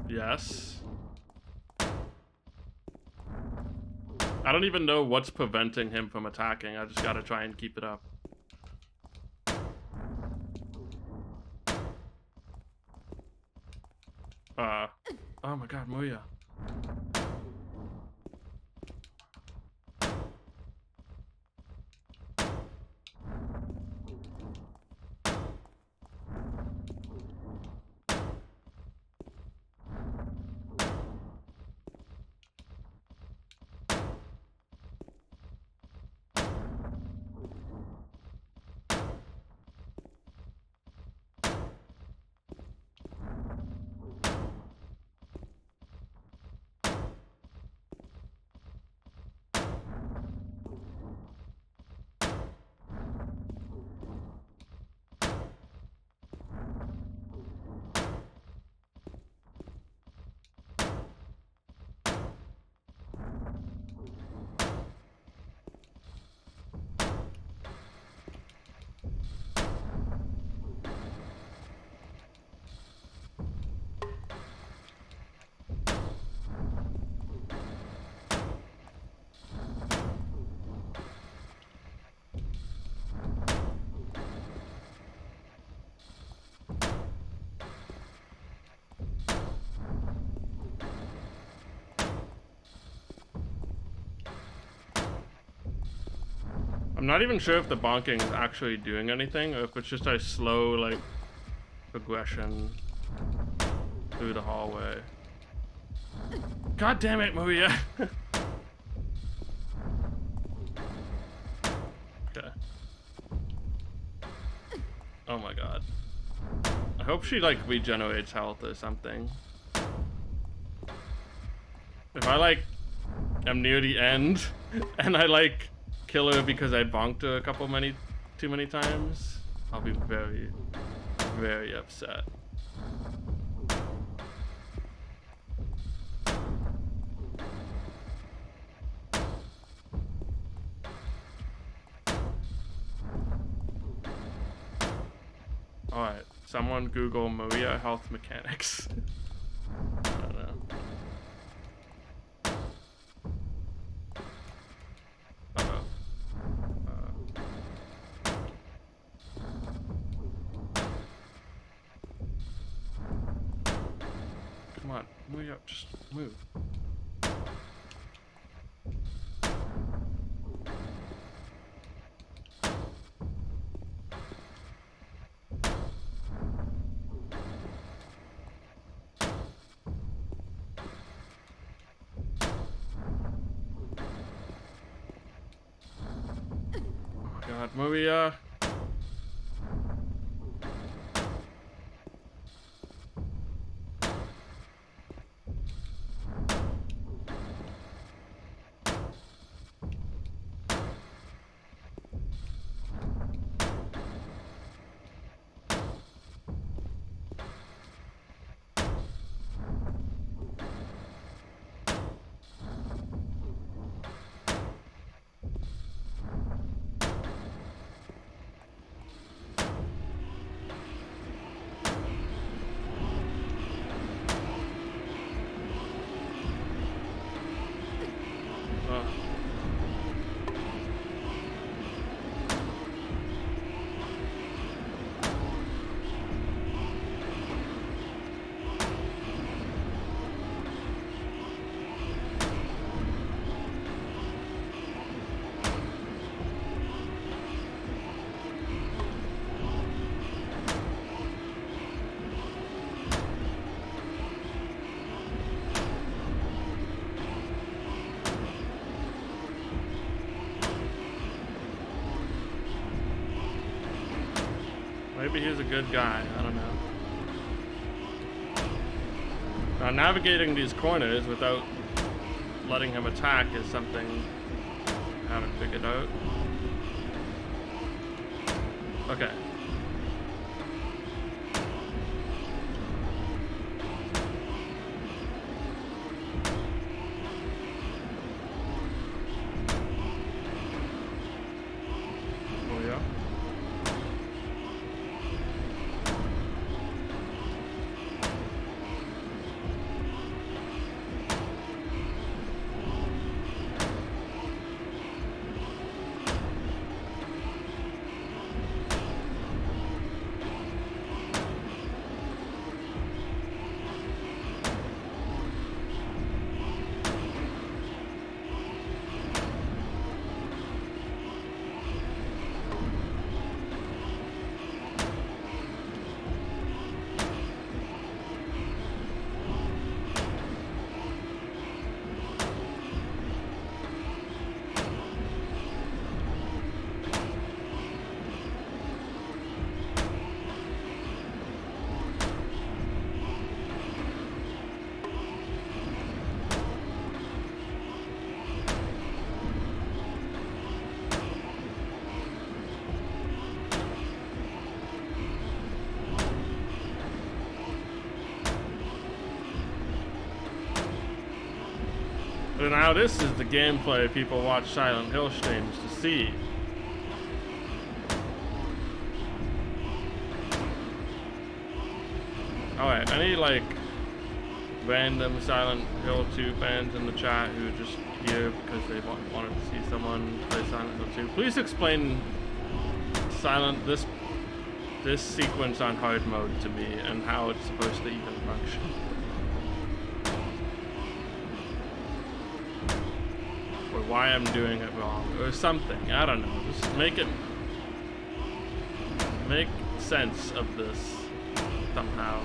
Yes. I don't even know what's preventing him from attacking. I just gotta try and keep it up. Oh my god, Maria. I'm not even sure if the bonking is actually doing anything, or if it's just a slow, like, progression through the hallway. God damn it, Maria! Okay. Oh my god. I hope she, like, regenerates health or something. If I, like, am near the end, and I, like, kill her because I bonked her too many times, I'll be very, very upset. Alright, someone Google Maria health mechanics. I don't know. Come on, Maria, just move. God, Maria. Maybe he's a good guy, I don't know. Now, navigating these corners without letting him attack is something I haven't figured out. Okay. Oh yeah. But now this is the gameplay people watch Silent Hill streams to see. Alright, any like random Silent Hill 2 fans in the chat who are just here because they wanted to see someone play Silent Hill 2, please explain this sequence on hard mode to me and how it's supposed to even function. or why I'm doing it wrong, or something. I don't know. Just make sense of this somehow.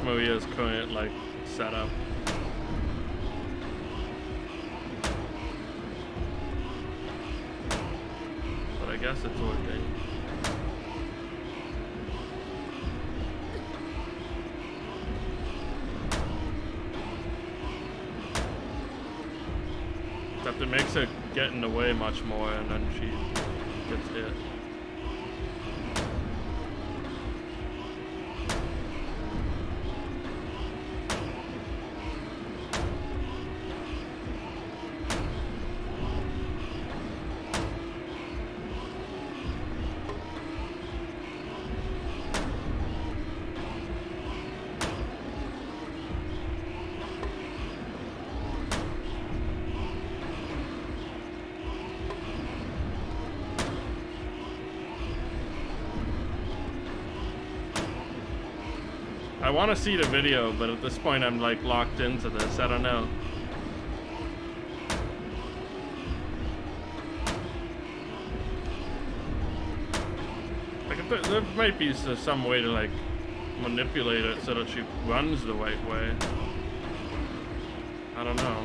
Maria's current like setup. But I guess it's working. Except it makes her get in the way much more and then she gets hit. I want to see the video, but at this point I'm like locked into this. I don't know. Like there might be some way to like manipulate it so that she runs the right way. I don't know.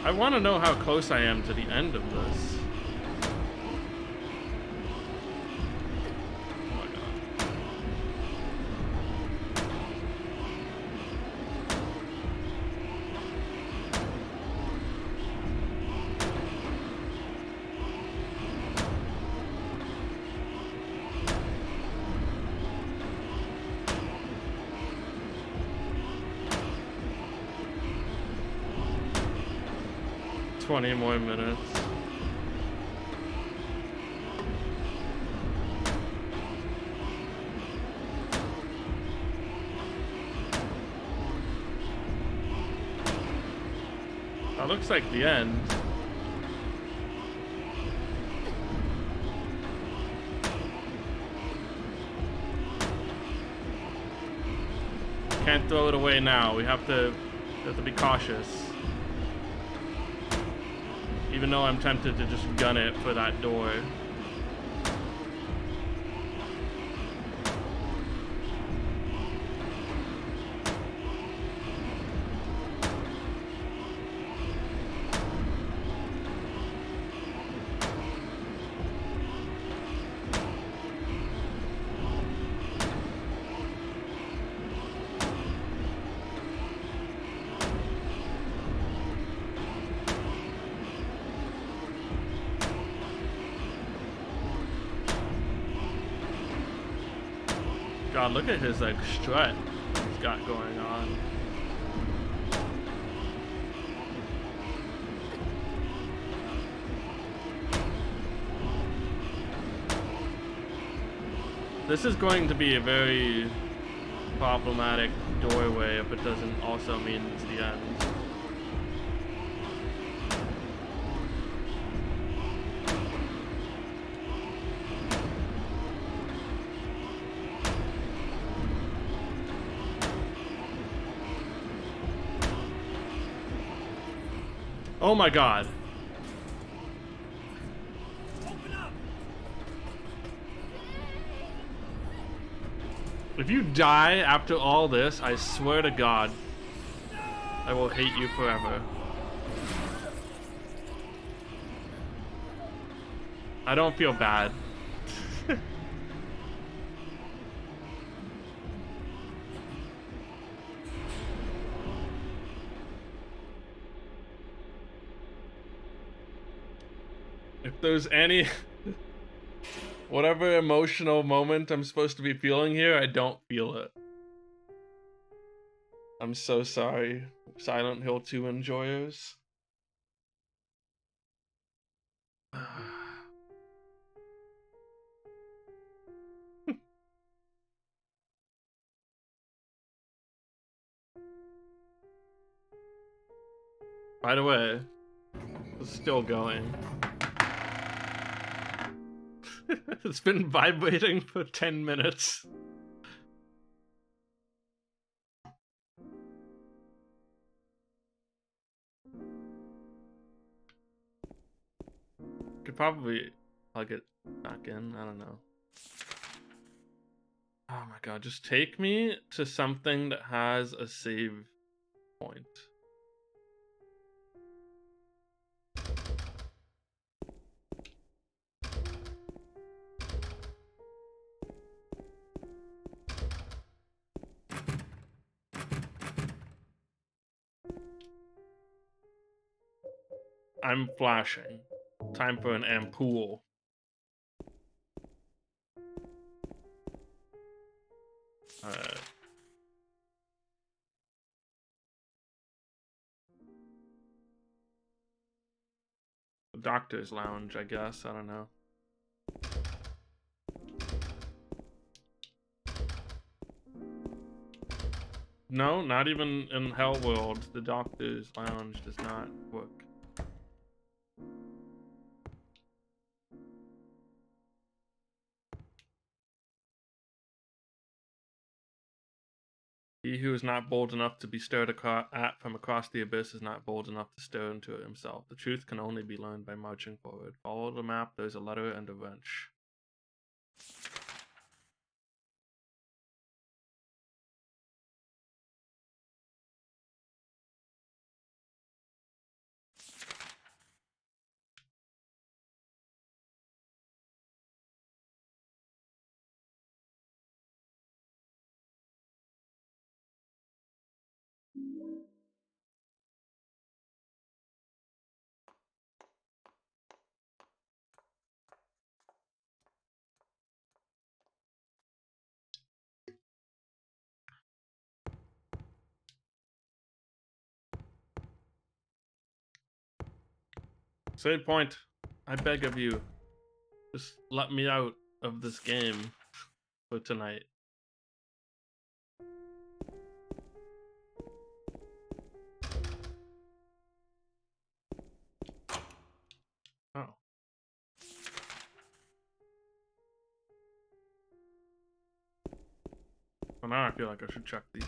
I want to know how close I am to the end of this. Oh my god. Twenty more minutes. That looks like the end. Can't throw it away now. We have to be cautious. Even though I'm tempted to just gun it for that door. God, look at his like strut he's got going on. This is going to be a very problematic doorway if it doesn't also mean it's the end. Oh my god. If you die after all this, I swear to God, I will hate you forever. I don't feel bad. If there's any whatever emotional moment I'm supposed to be feeling here, I don't feel it. I'm so sorry, Silent Hill 2 enjoyers. By the way, it's still going. It's been vibrating for 10 minutes. Could probably plug it back in. I don't know. Oh my god, just take me to something that has a save point. I'm flashing. Time for an ampoule. Alright. The doctor's lounge, I guess. I don't know. No, not even in Hell World. The doctor's lounge does not work. He who is not bold enough to be stirred at from across the abyss is not bold enough to stir into it himself. The truth can only be learned by marching forward. Follow the map, there's a letter and a wrench. Save point. I beg of you. Just let me out of this game for tonight. Oh. Well, now I feel like I should check these.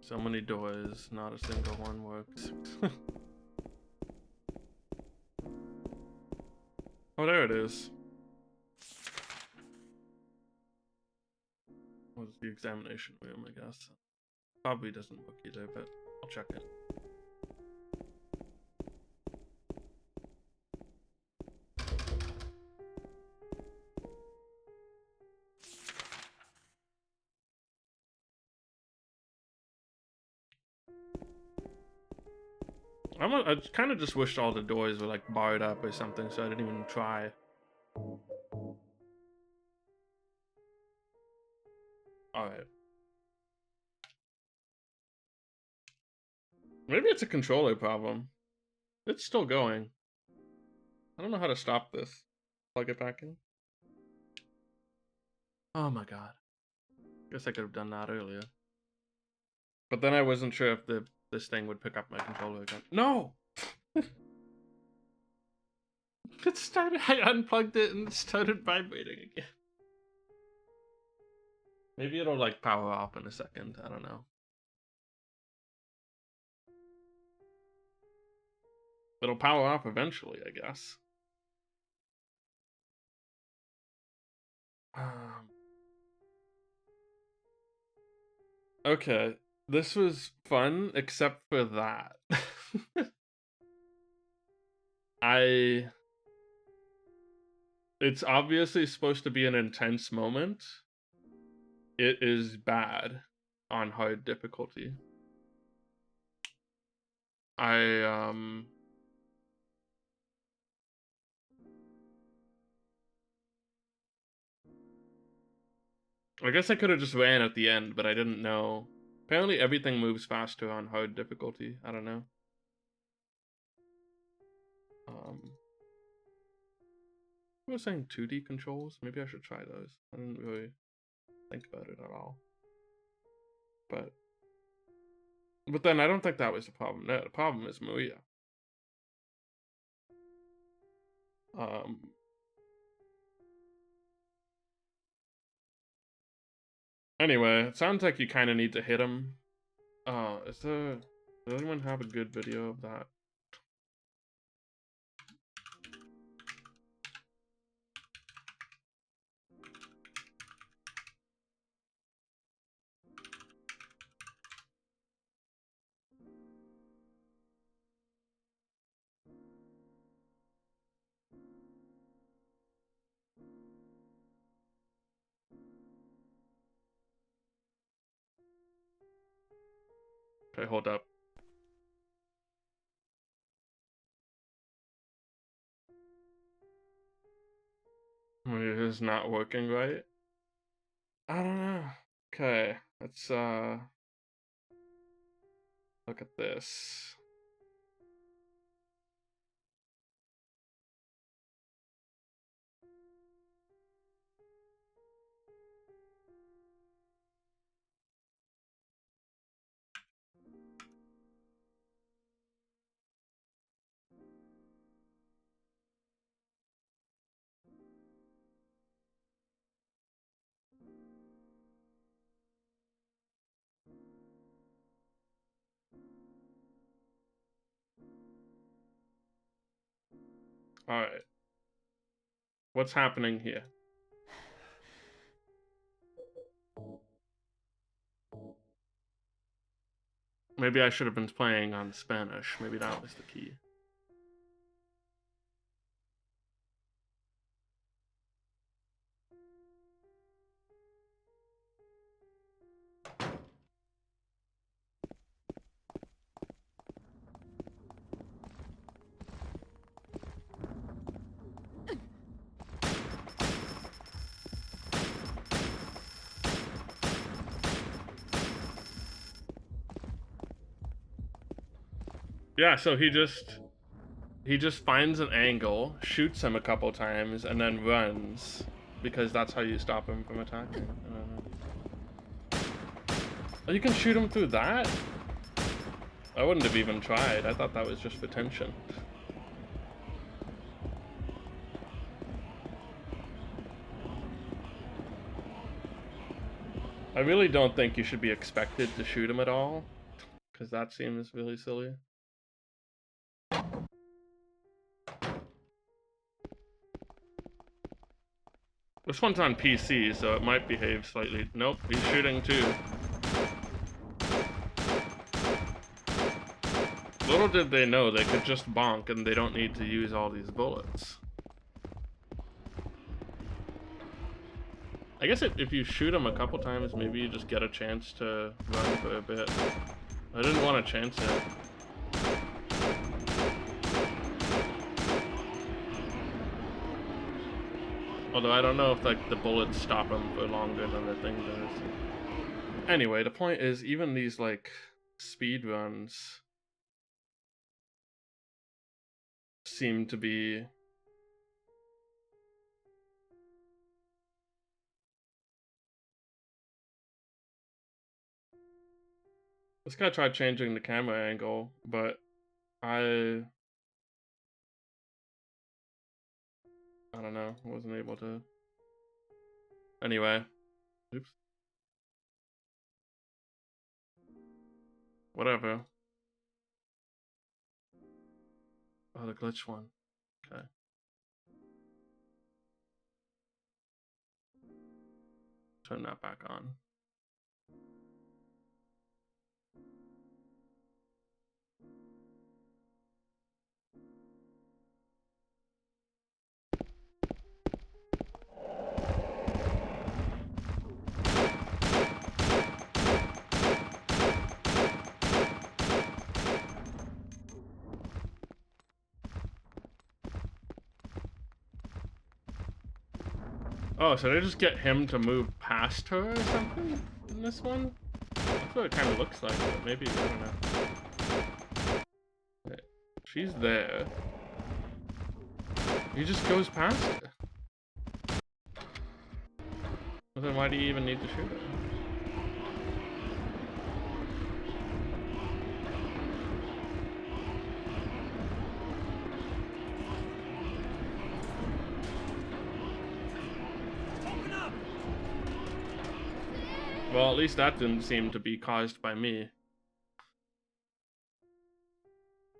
So many doors, not a single one works. Oh, there it is. Was the examination room, I guess. Probably doesn't work either, but I'll check it. I kind of just wished all the doors were like barred up or something, so I didn't even try. Alright. Maybe it's a controller problem. It's still going. I don't know how to stop this. Plug it back in. Oh my god. Guess I could have done that earlier. But then I wasn't sure if this thing would pick up my controller again. No! It started, I unplugged it and it started vibrating again. Maybe it'll like power off in a second, I don't know. It'll power off eventually, I guess. Okay, this was fun except for that. It's obviously supposed to be an intense moment. It is bad on hard difficulty. I guess I could have just ran at the end, but I didn't know. Apparently everything moves faster on hard difficulty. I don't know. I was saying 2D controls. Maybe I should try those. I didn't really think about it at all. But then I don't think that was the problem. No, the problem is Maria. Anyway, it sounds like you kind of need to hit him. Does anyone have a good video of that? Okay, hold up. It is not working right. I don't know. Okay, let's look at this. Alright. What's happening here? Maybe I should have been playing on Spanish. Maybe that was the key. Yeah, so he just finds an angle, shoots him a couple times, and then runs, because that's how you stop him from attacking. I don't know. Oh, you can shoot him through that? I wouldn't have even tried. I thought that was just for tension. I really don't think you should be expected to shoot him at all, because that seems really silly. This one's on PC, so it might behave slightly. Nope, he's shooting too. Little did they know they could just bonk and they don't need to use all these bullets. I guess if you shoot him a couple times, maybe you just get a chance to run for a bit. I didn't want to chance it. Although I don't know if like the bullets stop him for longer than the thing does. Anyway, the point is even these like speed runs seem to be this guy tried changing the camera angle, but I don't know, I wasn't able to. Anyway. Oops. Whatever. Oh, the glitch one. Okay. Turn that back on. Oh, so they just get him to move past her or something in this one? That's what it kind of looks like, but maybe, I don't know. Okay. She's there. He just goes past her. Well, then why do you even need to shoot her? Well, at least that didn't seem to be caused by me.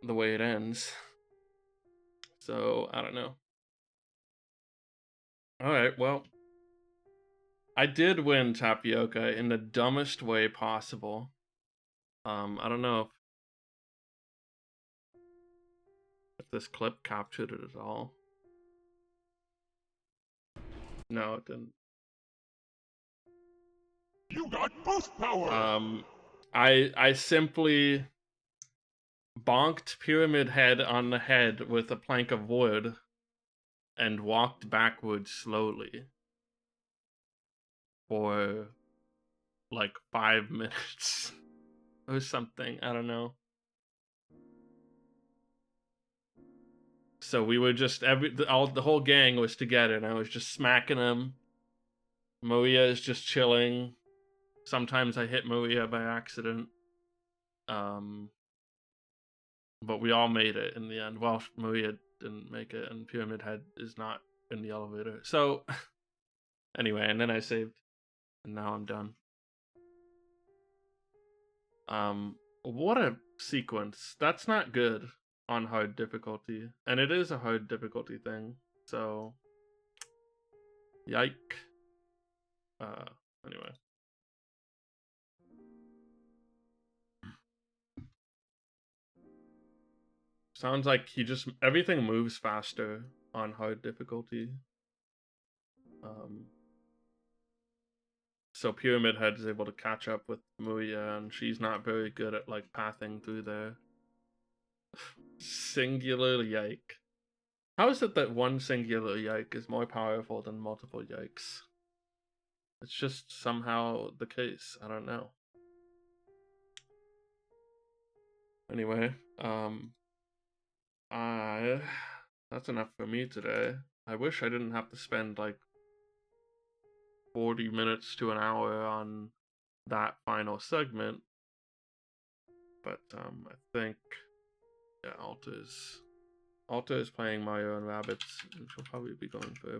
The way it ends. So, I don't know. Alright, well. I did win Tapioca in the dumbest way possible. I don't know if this clip captured it at all. No, it didn't. You got boost power! I simply bonked Pyramid Head on the head with a plank of wood and walked backwards slowly for like 5 minutes or something. I don't know. So we were just the whole gang was together, and I was just smacking them. Maria is just chilling. Sometimes I hit Maria by accident. But we all made it in the end. Well, Maria didn't make it, and Pyramid Head is not in the elevator. So, anyway, and then I saved, and now I'm done. What a sequence. That's not good on hard difficulty, and it is a hard difficulty thing. So, yike. Anyway. Sounds like everything moves faster on hard difficulty. So Pyramid Head is able to catch up with Maria, and she's not very good at like pathing through there. Singular yike. How is it that one singular yike is more powerful than multiple yikes? It's just somehow the case. I don't know. Anyway, that's enough for me today. I wish I didn't have to spend like 40 minutes to an hour on that final segment. But I think, yeah, Alta is playing Mario and Rabbids, and she'll probably be going for